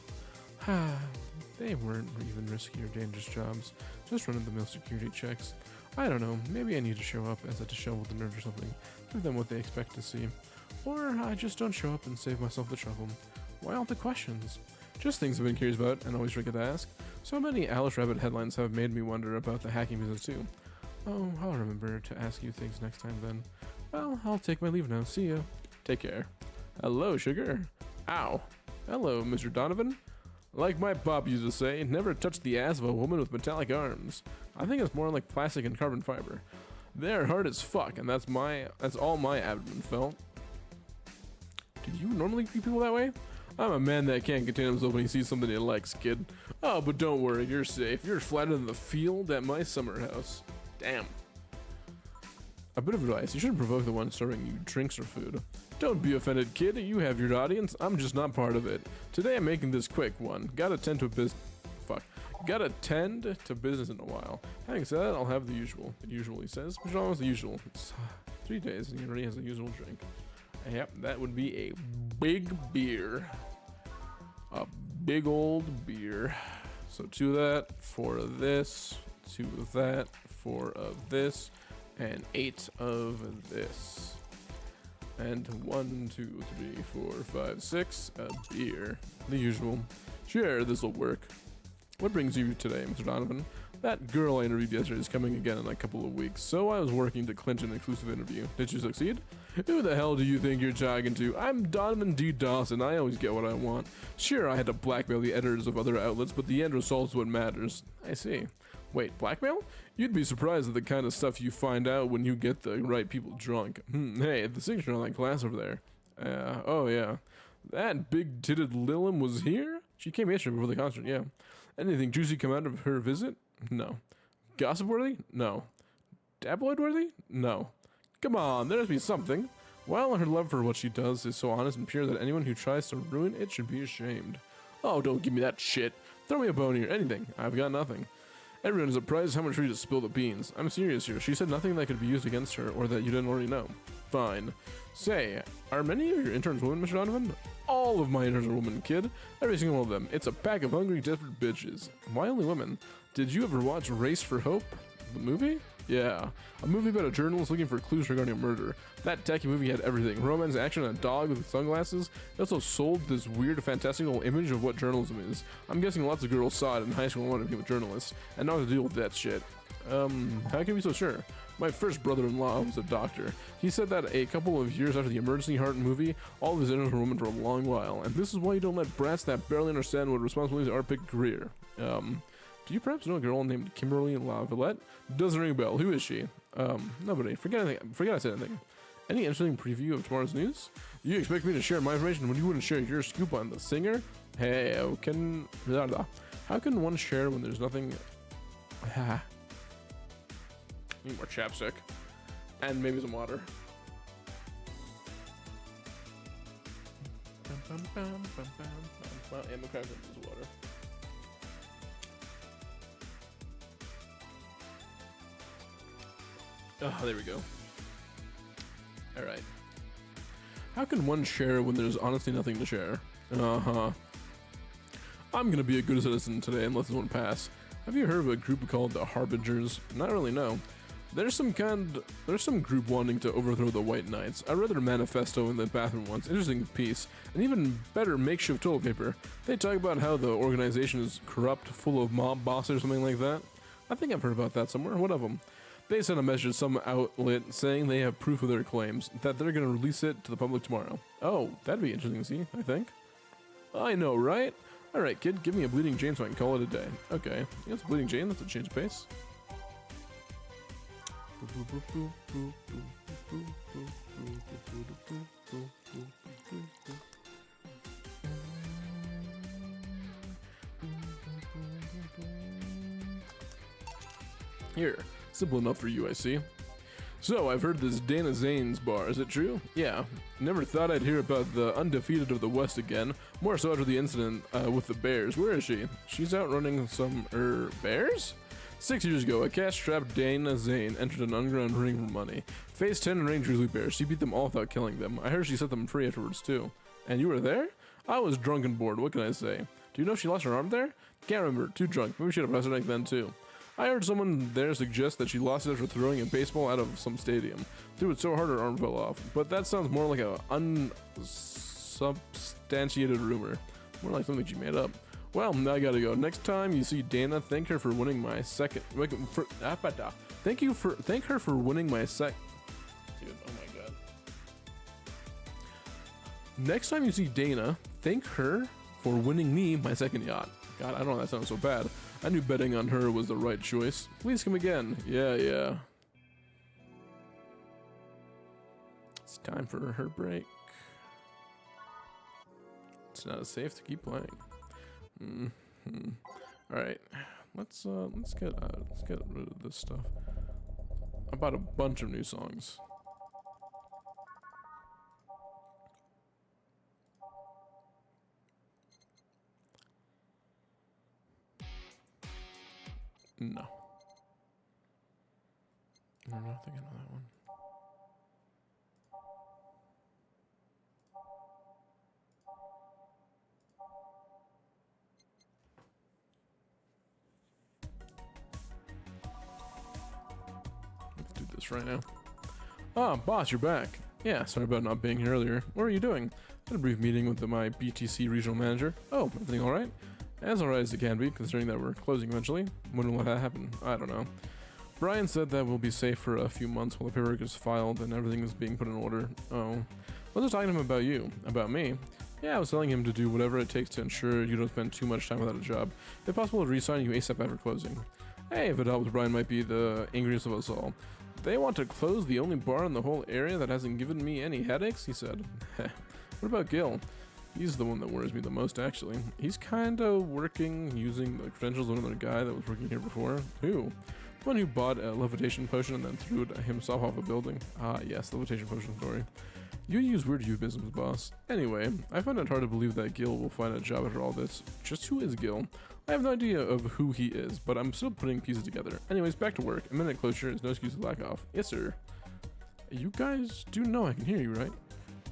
they weren't even risky or dangerous jobs, just run-of-the-mill security checks. I don't know, maybe I need to show up as a disheveled nerd or something, give them what they expect to see. Or I just don't show up and save myself the trouble. Why all the questions? Just things I've been curious about and always forget to ask. So many Alice Rabbit headlines have made me wonder about the hacking business too. Oh, I'll remember to ask you things next time then. Well, I'll take my leave now. See ya. Take care. Hello, sugar. Ow. Hello, Mr. Donovan. Like my pop used to say, never touch the ass of a woman with metallic arms. I think it's more like plastic and carbon fiber. They're hard as fuck, and that's all my abdomen felt. Do you normally greet people that way? I'm a man that can't contain himself when he sees something he likes, kid. Oh, but don't worry, you're safe. You're flatter than the field at my summer house. Damn. A bit of advice, you shouldn't provoke the one serving you drinks or food. Don't be offended, kid. You have your audience. I'm just not part of it. Today I'm making this quick one. Gotta tend to business in a while. Having said that, I'll have the usual. It usually says, which is almost the usual. It's 3 days and he already has the usual drink. Yep, that would be a big beer. A big old beer. So 2 of that, 4 of this, 2 of that, 4 of this, and 8 of this. And 1, 2, 3, 4, 5, 6, a beer. The usual. Sure, this'll work. What brings you today, Mr. Donovan? That girl I interviewed yesterday is coming again in a couple of weeks, so I was working to clinch an exclusive interview. Did you succeed? Who the hell do you think you're talking to? I'm Donovan D. Dawson. I always get what I want. Sure, I had to blackmail the editors of other outlets, but the end result's what matters. I see. Wait, blackmail? You'd be surprised at the kind of stuff you find out when you get the right people drunk. Hey, the signature on that glass over there. Oh yeah. That big-titted Lilum was here? She came yesterday before the concert, yeah. Anything juicy come out of her visit? No. Gossip-worthy? No. Tabloid-worthy? No. Come on, there must be something. While her love for what she does is so honest and pure that anyone who tries to ruin it should be ashamed. Oh, don't give me that shit. Throw me a bone here, anything. I've got nothing. Everyone is surprised how much free to spill the beans. I'm serious here. She said nothing that could be used against her or that you didn't already know. Fine. Say, are many of your interns women, Mr. Donovan? All of my interns are women, kid. Every single one of them. It's a pack of hungry, desperate bitches. Why only women? Did you ever watch Race for Hope? The movie? Yeah. A movie about a journalist looking for clues regarding a murder. That tacky movie had everything. Romance, action, and a dog with sunglasses. It also sold this weird, fantastical image of what journalism is. I'm guessing lots of girls saw it in high school and wanted to become a journalist. And now I have to deal with that shit. How can you be so sure? My first brother-in-law was a doctor. He said that a couple of years after the Emergency Heart movie, all of his interns were women for a long while. And this is why you don't let brats that barely understand what responsibilities are pick a career. Do you perhaps know a girl named Kimberly LaVillette? Doesn't ring a bell. Who is she? Nobody. Forget I said anything. Any interesting preview of tomorrow's news? You expect me to share my information when you wouldn't share your scoop on the singer? Hey, how can one share when there's nothing? Need more chapstick. And maybe some water. Well, and the crack is water. Oh, there we go. Alright. How can one share when there's honestly nothing to share? Uh-huh. I'm gonna be a good citizen today and let this one pass. Have you heard of a group called the Harbingers? Not really, no. There's some group wanting to overthrow the White Knights. I read their manifesto in the bathroom once. Interesting piece. And even better, makeshift toilet paper. They talk about how the organization is corrupt, full of mob bosses or something like that. I think I've heard about that somewhere. What of them? They sent a message to some outlet saying they have proof of their claims, that they're going to release it to the public tomorrow. Oh, that'd be interesting to see, I think. I know, right? Alright, kid, give me a Bleeding Jane so I can call it a day. Okay, it's Bleeding Jane, that's a change of pace. Here, simple enough for you, I see. So, I've heard this Dana Zane's bar, is it true? Yeah. Never thought I'd hear about the undefeated of the West again, more so after the incident with the Bears. Where is she? She's out running some, bears? 6 years ago, a cash-strapped Dana Zane entered an underground ring for money. Faced 10 range grizzly bears. She beat them all without killing them. I heard she set them free afterwards, too. And you were there? I was drunk and bored, what can I say? Do you know if she lost her arm there? Can't remember, too drunk. Maybe she had a press neck then, too. I heard someone there suggest that she lost it after throwing a baseball out of some stadium. Threw it so hard her arm fell off. But that sounds more like a unsubstantiated rumor. More like something she made up. Well, now I gotta go. Next time you see Dana, thank her for winning my second. Thank her for winning my Dude, oh my god. Next time you see Dana, thank her for winning me my second yacht. God, I don't know, that sounds so bad. I knew betting on her was the right choice. Please come again. Yeah. It's time for her break. It's not as safe to keep playing. All right, let's get rid of this stuff. I bought a bunch of new songs. No. I'm not thinking of that one. Let's do this right now. Ah, boss, you're back. Yeah, sorry about not being here earlier. What are you doing? Had a brief meeting with my BTC regional manager. Oh, everything alright? As alright as it can be, considering that we're closing eventually. When will that happen? I don't know. Brian said that we'll be safe for a few months while the paperwork is filed and everything is being put in order. Oh. I was talking to him about you. About me? Yeah, I was telling him to do whatever it takes to ensure you don't spend too much time without a job. If possible, to re-sign you ASAP after closing. Hey, if it helps, Brian might be the angriest of us all. They want to close the only bar in the whole area that hasn't given me any headaches, he said. What about Gil? He's the one that worries me the most, actually. He's kinda working using the credentials of another guy that was working here before. Who? The one who bought a levitation potion and then threw it himself off a building. Ah, yes, the levitation potion story. You use weird euphemisms, boss. Anyway, I find it hard to believe that Gil will find a job after all this. Just who is Gil? I have no idea of who he is, but I'm still putting pieces together. Anyways, back to work. A minute closure is no excuse to lack off. Yes, sir. You guys do know I can hear you, right?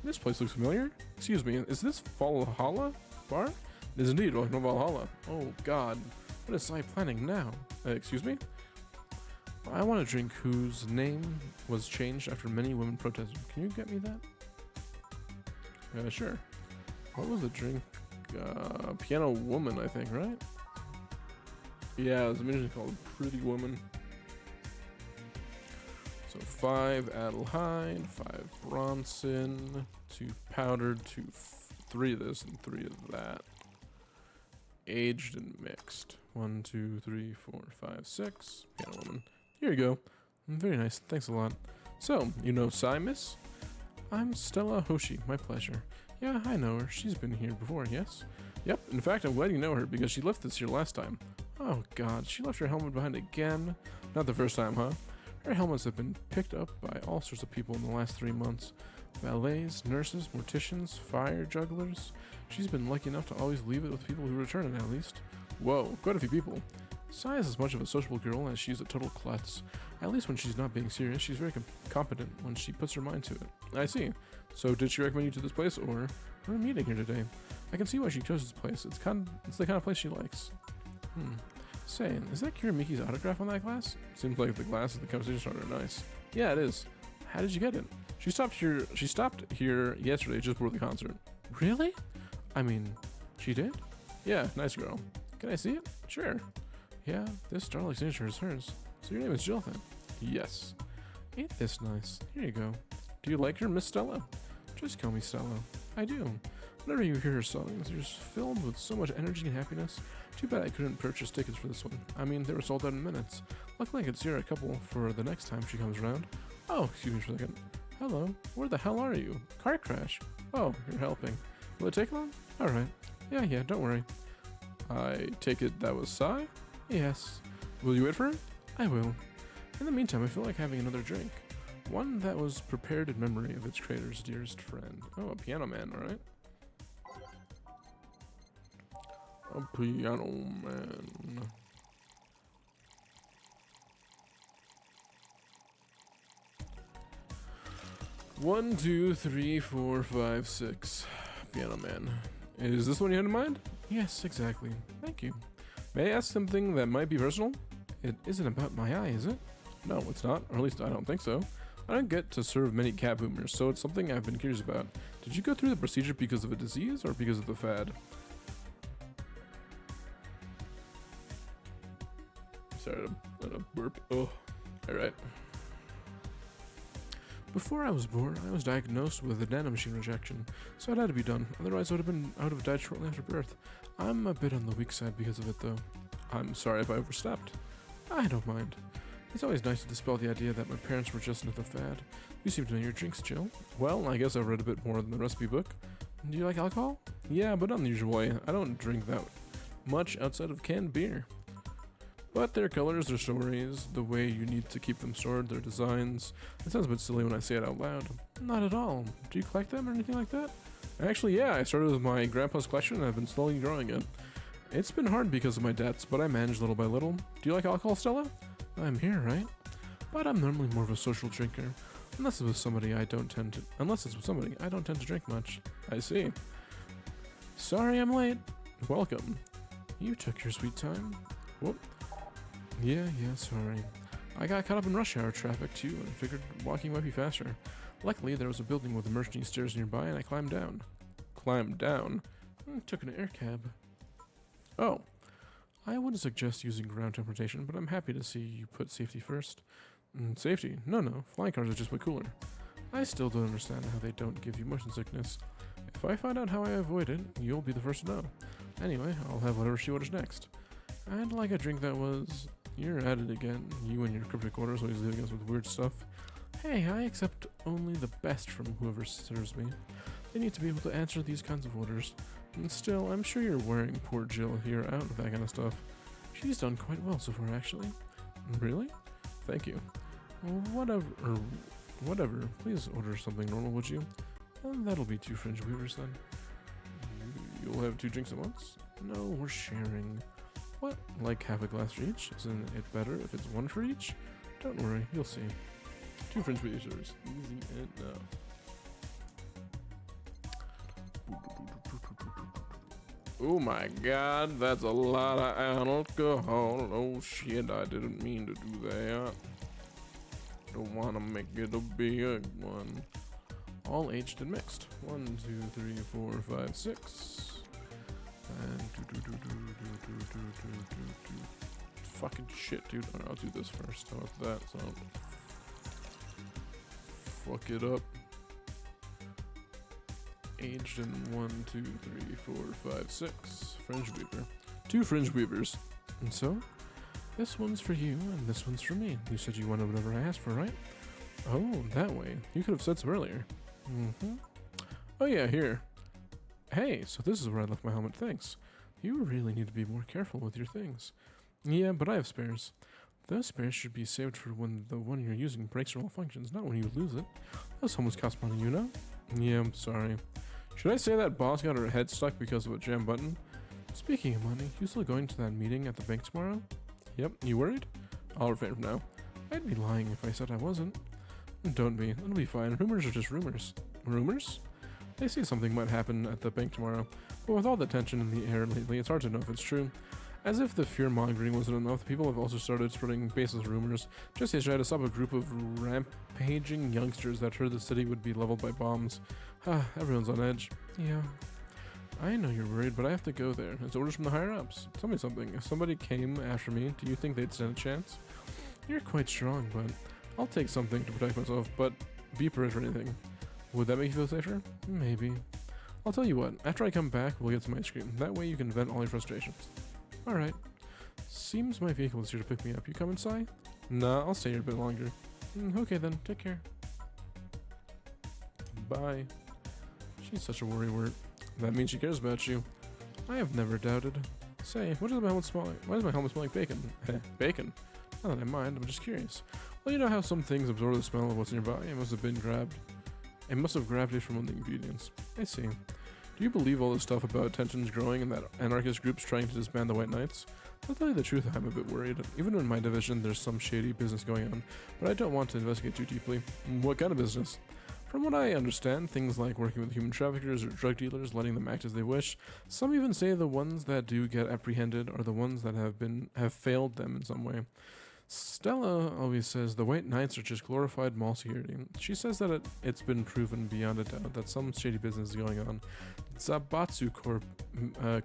This place looks familiar. Excuse me, is this Valhalla bar? It is indeed, welcome to Valhalla. Oh god, what is I planning now? Excuse me? I want a drink whose name was changed after many women protested. Can you get me that? Sure. What was the drink? Piano Woman, I think, right? Yeah, it was a music called Pretty Woman. So 5 Adelheid, 5 Bronson, 2 powdered, 3 of this, and 3 of that. Aged and mixed. 1, 2, 3, 4, 5, 6. Piano Woman. Here you go. Very nice. Thanks a lot. So, you know Sai, miss? I'm Stella Hoshi. My pleasure. Yeah, I know her. She's been here before, yes? Yep. In fact, I'm glad you know her because she left this here last time. Oh, God. She left her helmet behind again? Not the first time, huh? Her helmets have been picked up by all sorts of people in the last 3 months. Valets, nurses, morticians, fire jugglers. She's been lucky enough to always leave it with people who return it at least. Whoa, quite a few people. Sai is as much of a sociable girl as she's a total klutz. At least when she's not being serious, she's very competent when she puts her mind to it. I see. So did she recommend you to this place, or we're meeting here today? I can see why she chose this place. It's the kind of place she likes. Say, is that Kiramiki's autograph on that glass? Seems like the glass of the conversation starter. Nice. Yeah, it is. How did you get it? She stopped here yesterday just before the concert. Really? I mean, she did? Yeah, nice girl. Can I see it? Sure. Yeah, this Starlight signature is hers. So your name is Jill then? Yes. Ain't this nice? Here you go. Do you like her, Miss Stella? Just call me Stella. I do. Whenever you hear her songs, you're just filled with so much energy and happiness. Too bad I couldn't purchase tickets for this one. I mean, they were sold out in minutes. Luckily I could see her a couple for the next time she comes around. Oh, excuse me for a second. Hello, where the hell are you? Car crash. Oh, you're helping. Will it take long? Alright. Yeah, don't worry. I take it that was Sai? Yes. Will you wait for her? I will. In the meantime, I feel like having another drink. One that was prepared in memory of its creator's dearest friend. Oh, a piano man, alright. A piano man. One, two, three, four, five, six. Piano man. Is this one you had in mind? Yes, exactly. Thank you. May I ask something that might be personal? It isn't about my eye, is it? No, it's not. Or at least I don't think so. I don't get to serve many cat boomers, so it's something I've been curious about. Did you go through the procedure because of a disease or because of the fad? Sorry, to burp. Oh, alright. Before I was born, I was diagnosed with a nanomachine rejection, so it had to be done. Otherwise, I would have died shortly after birth. I'm a bit on the weak side because of it, though. I'm sorry if I overstepped. I don't mind. It's always nice to dispel the idea that my parents were just another fad. You seem to know your drinks, Jill. Well, I guess I've read a bit more than the recipe book. Do you like alcohol? Yeah, but not in the usual way. I don't drink that much outside of canned beer. But their colors, their stories, the way you need to keep them stored, their designs. It sounds a bit silly when I say it out loud. Not at all. Do you collect them or anything like that? Actually, yeah, I started with my grandpa's collection and I've been slowly growing it. It's been hard because of my debts, but I manage little by little. Do you like alcohol, Stella? I'm here, right? But I'm normally more of a social drinker. Unless it's with somebody I don't tend to drink much. I see. Sorry I'm late. Welcome. You took your sweet time. Whoop. Yeah, sorry. I got caught up in rush hour traffic too and figured walking might be faster. Luckily, there was a building with emergency stairs nearby and I climbed down. Climbed down? Took an air cab. Oh. I wouldn't suggest using ground transportation, but I'm happy to see you put safety first. Safety? No. Flying cars are just way cooler. I still don't understand how they don't give you motion sickness. If I find out how I avoid it, you'll be the first to know. Anyway, I'll have whatever she orders next. I'd like a drink that was... You're at it again. You and your cryptic orders always leaving us with weird stuff. Hey, I accept only the best from whoever serves me. They need to be able to answer these kinds of orders. And still, I'm sure you're wearing poor Jill here out with that kind of stuff. She's done quite well so far, actually. Really? Thank you. Whatever. Please order something normal, would you? That'll be 2 fringe weavers then. You'll have 2 drinks at once? No, we're sharing. What? Like half a glass for each? Isn't it better if it's 1 for each? Don't worry, you'll see. 2 fringe weavers. Easy enough. Oh my god, that's a lot of alcohol. Oh shit, I didn't mean to do that. Don't want to make it a big one. All aged and mixed. 1, 2, 3, 4, 5, 6. And fucking shit, dude. I'll do this first. How about that? So fuck it up. Aged in 1, 2, 3, 4, 5, 6. Fringe weaver. 2 fringe weavers. And so, this one's for you, and this one's for me. You said you wanted whatever I asked for, right? Oh, that way. You could have said so earlier. Oh yeah, here. Hey, so this is where I left my helmet, thanks. You really need to be more careful with your things. Yeah, but I have spares. Those spares should be saved for when the one you're using breaks or malfunctions, not when you lose it. Those almost cost money, you know? Yeah, I'm sorry. Should I say that boss got her head stuck because of a jam button? Speaking of money, you still going to that meeting at the bank tomorrow? Yep, you worried? I'll refrain from now. I'd be lying if I said I wasn't. Don't be, it'll be fine. Rumors are just rumors. Rumors? They say something might happen at the bank tomorrow, but with all the tension in the air lately, it's hard to know if it's true. As if the fear-mongering wasn't enough, people have also started spreading baseless rumors. Just yesterday, I saw a group of rampaging youngsters that heard the city would be leveled by bombs. Everyone's on edge. Yeah. I know you're worried, but I have to go there. It's orders from the higher-ups. Tell me something. If somebody came after me, do you think they'd stand a chance? You're quite strong, but I'll take something to protect myself, but be prepared for anything. Would that make you feel safer? Maybe. I'll tell you what. After I come back, we'll get some ice cream. That way you can vent all your frustrations. Alright. Seems my vehicle is here to pick me up. You come inside? Nah, I'll stay here a bit longer. Okay then, take care. Bye. She's such a worrywart. That means she cares about you. I have never doubted. Say, what does my helmet smell like? Why does my helmet smell like bacon? Bacon? Not that I mind, I'm just curious. Well, you know how some things absorb the smell of what's in your body? It must have been grabbed. It must have grabbed it from one of the ingredients. I see. Do you believe all this stuff about tensions growing and that anarchist groups trying to disband the White Knights? To tell you the truth, I'm a bit worried. Even in my division, there's some shady business going on, but I don't want to investigate too deeply. What kind of business? From what I understand, things like working with human traffickers or drug dealers, letting them act as they wish. Some even say the ones that do get apprehended are the ones that have failed them in some way. Stella always says the White Knights are just glorified mall security. She says that it's been proven beyond a doubt that some shady business is going on. Zabatsu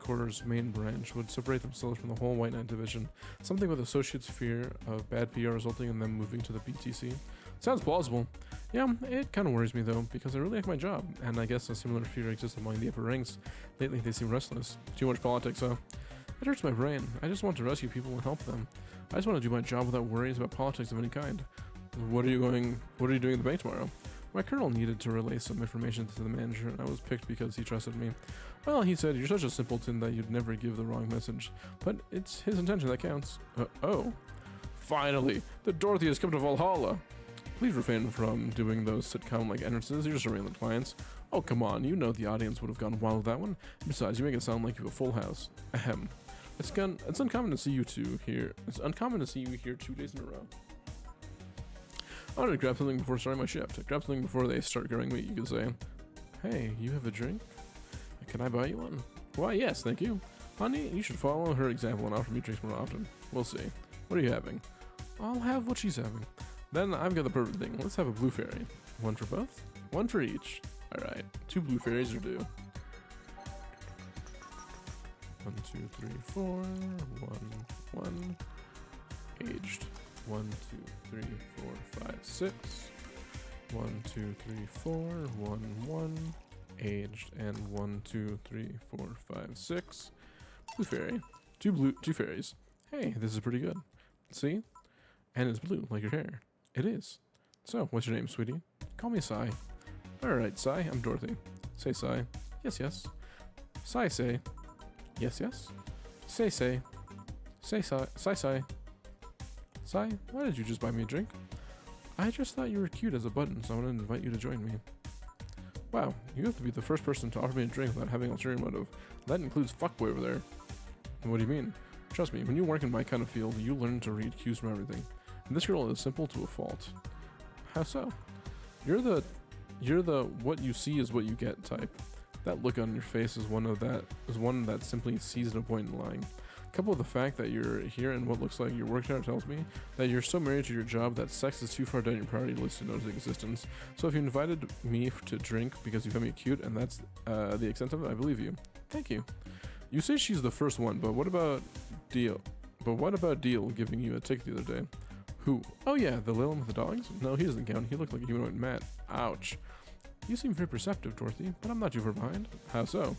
Quarter's main branch would separate themselves from the whole White Knight division, something with associates' fear of bad PR resulting in them moving to the BTC. Sounds plausible. Yeah, it kind of worries me though, because I really like my job, and I guess a similar fear exists among the upper ranks. Lately they seem restless. Too much politics, huh? It hurts my brain. I just want to rescue people and help them. I just want to do my job without worries about politics of any kind. What are you doing at the bank tomorrow? My colonel needed to relay some information to the manager, and I was picked because he trusted me. Well, he said, you're such a simpleton that you'd never give the wrong message. But it's his intention that counts. Oh. Finally! The Dorothy has come to Valhalla! Please refrain from doing those sitcom-like entrances. You're just surveilling clients. Oh, come on. You know the audience would have gone wild with that one. Besides, you make it sound like you have a full house. Ahem. It's uncommon to see you two here. It's uncommon to see you here 2 days in a row. I wanted to grab something before starting my shift. Grab something before they start grilling meat, you could say. Hey, you have a drink? Can I buy you one? Why, yes, thank you. Honey, you should follow her example and offer me drinks more often. We'll see. What are you having? I'll have what she's having. Then I've got the perfect thing. Let's have a blue fairy. One for both? One for each. Alright, 2 blue fairies are due. 1, 2, 3, 4, 1, 1, aged. 1, 2, 3, 4, 5, 6. 1, 2, 3, 4, 1, 1, aged, and 1, 2, 3, 4, 5, 6. Blue fairy. 2 fairies. Hey, this is pretty good. See? And it's blue, like your hair. It is. So, what's your name, sweetie? Call me Sai. Alright, Sai, I'm Dorothy. Say Sai. Yes, yes. Sai, say. Yes, yes. Say, say. Say, Sai. Sai, Sai. Sai, why did you just buy me a drink? I just thought you were cute as a button, so I wanted to invite you to join me. Wow, you have to be the first person to offer me a drink without having an ulterior motive. That includes fuckboy over there. What do you mean? Trust me, when you work in my kind of field, you learn to read cues from everything. And this girl is simple to a fault. How so? You're the what you see is what you get type. That look on your face is one that simply sees no point in lying. Coupled with the fact that you're here and what looks like your work hard tells me that you're so married to your job that sex is too far down your priority list to notice existence. So if you invited me to drink because you found me cute and that's the extent of it, I believe you. Thank you. You say she's the first one, but what about Deal? Giving you a ticket the other day? Who? Oh yeah, the little one with the dogs? No, he doesn't count. He looked like a humanoid Matt. Ouch. You seem very perceptive, Dorothy, but I'm not too far behind. How so?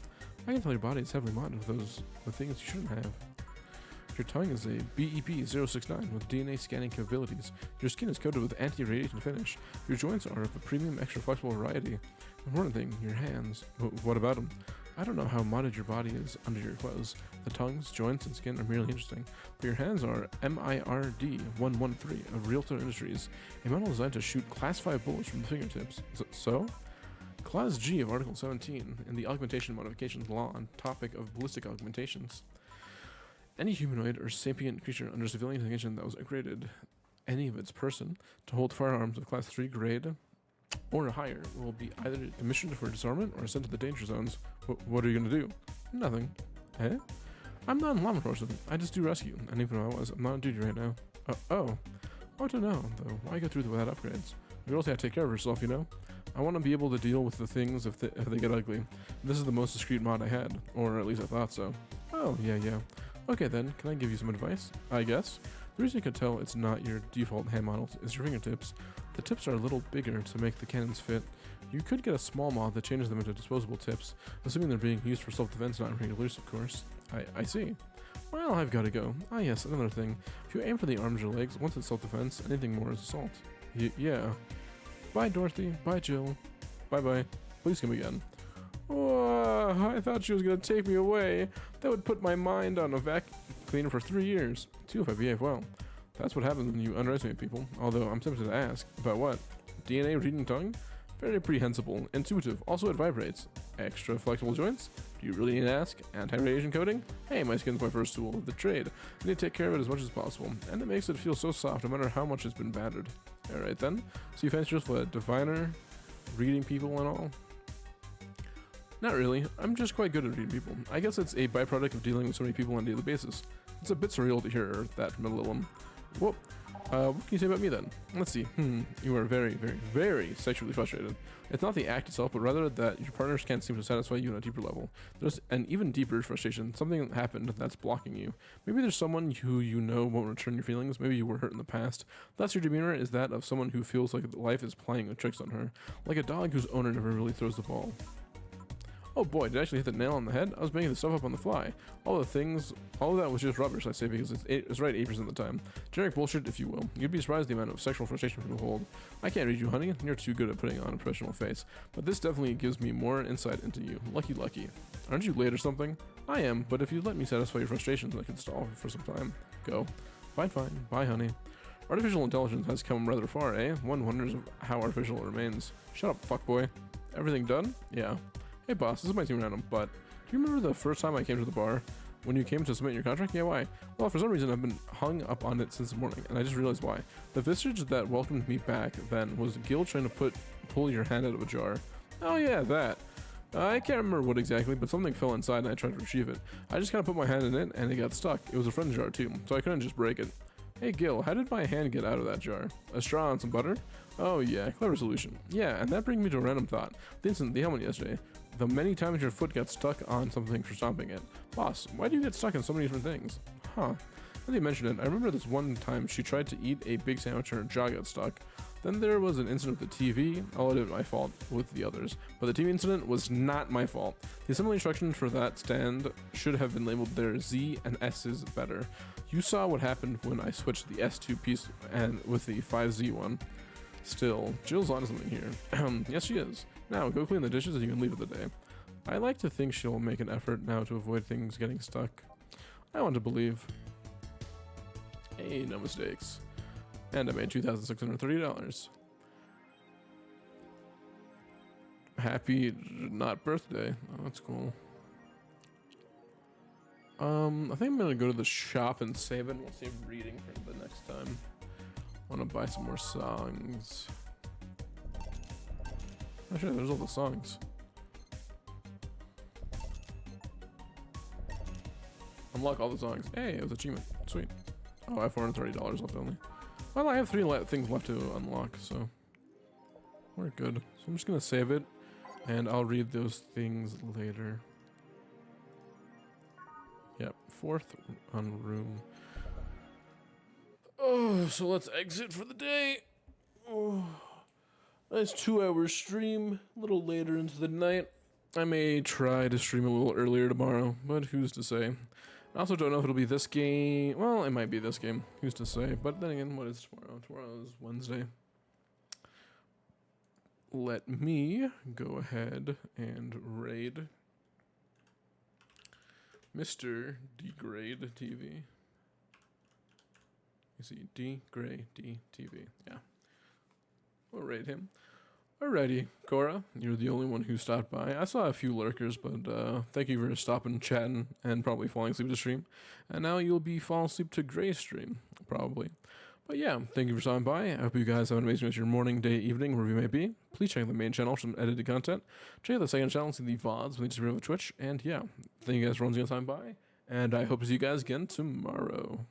I can tell your body is heavily modded with the things you shouldn't have. Your tongue is a BEP-069 with DNA scanning capabilities. Your skin is coated with anti-radiation finish. Your joints are of a premium extra flexible variety. Important thing, your hands. What about them? I don't know how modded your body is under your clothes. The tongues, joints, and skin are merely interesting, but your hands are MIRD-113 of Realtor Industries, a model designed to shoot Class 5 bullets from the fingertips. So? Clause G of Article 17 in the Augmentation Modifications Law on topic of ballistic augmentations. Any humanoid or sapient creature under civilian designation that was upgraded any of its person to hold firearms of Class 3 grade or higher will be either commissioned for disarmament or sent to the danger zones. What are you going to do? Nothing. Eh? I'm not in law enforcement. I just do rescue. And even though I was, I'm not on duty right now. Oh. Hard to know, though. Why go through without upgrades? A girl's got to take care of herself, you know? I want to be able to deal with the things if they get ugly. This is the most discreet mod I had. Or at least I thought so. Oh, yeah. Okay then, can I give you some advice? I guess. The reason you can tell it's not your default hand model is your fingertips. The tips are a little bigger to make the cannons fit. You could get a small mod that changes them into disposable tips, assuming they're being used for self-defense, not regular use, of course. I see. Well, I've got to go. Ah yes, another thing. If you aim for the arms or legs, once it's self-defense, anything more is assault. Yeah. Bye, Dorothy. Bye, Jill. Bye-bye. Please come again. Oh, I thought she was going to take me away. That would put my mind on a vacuum cleaner for 3 years. 2 if I behave well. That's what happens when you underestimate people. Although I'm tempted to ask. About what? DNA reading tongue? Very prehensible. Intuitive. Also it vibrates. Extra flexible joints? Do you really need to ask? Anti-radiation coating? Hey, my skin's my first tool of the trade. I need to take care of it as much as possible. And it makes it feel so soft no matter how much it's been battered. Alright then. So you fancy yourself a diviner? Reading people and all? Not really. I'm just quite good at reading people. I guess it's a byproduct of dealing with so many people on a daily basis. It's a bit surreal to hear that from a little one. Whoop. What can you say about me then? Let's see. You are very, very, very sexually frustrated. It's not the act itself, but rather that your partners can't seem to satisfy you on a deeper level. There's an even deeper frustration. Something happened that's blocking you. Maybe there's someone who you know won't return your feelings. Maybe you were hurt in the past. Thus, your demeanor is that of someone who feels like life is playing with tricks on her. Like a dog whose owner never really throws the ball. Oh boy, did I actually hit the nail on the head? I was making this stuff up on the fly. All of that was just rubbish, I say, because it's right 8% of the time. Generic bullshit, if you will. You'd be surprised the amount of sexual frustration people hold. I can't read you, honey. You're too good at putting on a professional face. But this definitely gives me more insight into you. Lucky. Aren't you late or something? I am, but if you let me satisfy your frustrations, I can stall for some time. Go. Fine. Bye, honey. Artificial intelligence has come rather far, eh? One wonders how artificial it remains. Shut up, fuckboy. Everything done? Yeah. Hey boss, this might seem random, but do you remember the first time I came to the bar? When you came to submit your contract? Yeah, why? Well, for some reason I've been hung up on it since the morning, and I just realized why. The visage that welcomed me back then was Gil trying to pull your hand out of a jar. Oh yeah, that. I can't remember what exactly, but something fell inside and I tried to retrieve it. I just kind of put my hand in it, and it got stuck. It was a friend's jar too, so I couldn't just break it. Hey Gil, how did my hand get out of that jar? A straw and some butter? Oh yeah, clever solution. Yeah, and that brings me to a random thought. The helmet yesterday. The many times your foot got stuck on something for stomping it. Boss, why do you get stuck on so many different things? Huh. Now you mentioned it, I remember this one time she tried to eat a big sandwich and her jaw got stuck. Then there was an incident with the TV. I'll admit my fault with the others. But the TV incident was not my fault. The assembly instructions for that stand should have been labeled there Z and S's better. You saw what happened when I switched the S2 piece and with the 5Z one. Still, Jill's on something here. Yes, she is. Now, go clean the dishes and you can leave it the day. I like to think she'll make an effort now to avoid things getting stuck. I want to believe. Hey, no mistakes. And I made $2,630. Happy not birthday. Oh, that's cool. I think I'm gonna go to the shop and save it. We'll save reading for the next time. I want to buy some more songs. Oh shit, there's all the songs. Unlock all the songs. Hey, it was achievement. Sweet. Oh, I have $430 left only. Well, I have 3 things left to unlock, so we're good. So I'm just gonna save it, and I'll read those things later. Yep, 4th on room. Oh, so let's exit for the day. Oh, nice 2-hour stream. A little later into the night. I may try to stream a little earlier tomorrow, but who's to say? I also don't know if it'll be this game. Well, it might be this game. Who's to say? But then again, what is tomorrow? Tomorrow is Wednesday. Let me go ahead and raid Mr. Degrade TV. You see, Degrade TV. Yeah. We'll rate him. Alrighty, Cora, you're the only one who stopped by. I saw a few lurkers, but thank you for stopping, chatting, and probably falling asleep to stream. And now you'll be falling asleep to Gray's stream, probably. But yeah, thank you for stopping by. I hope you guys have an amazing rest of your morning, day, evening, wherever you may be. Please check out the main channel for some edited content. Check out the second channel, see the VODs, with each of Twitch. And yeah, thank you guys for stopping by. And I hope to see you guys again tomorrow.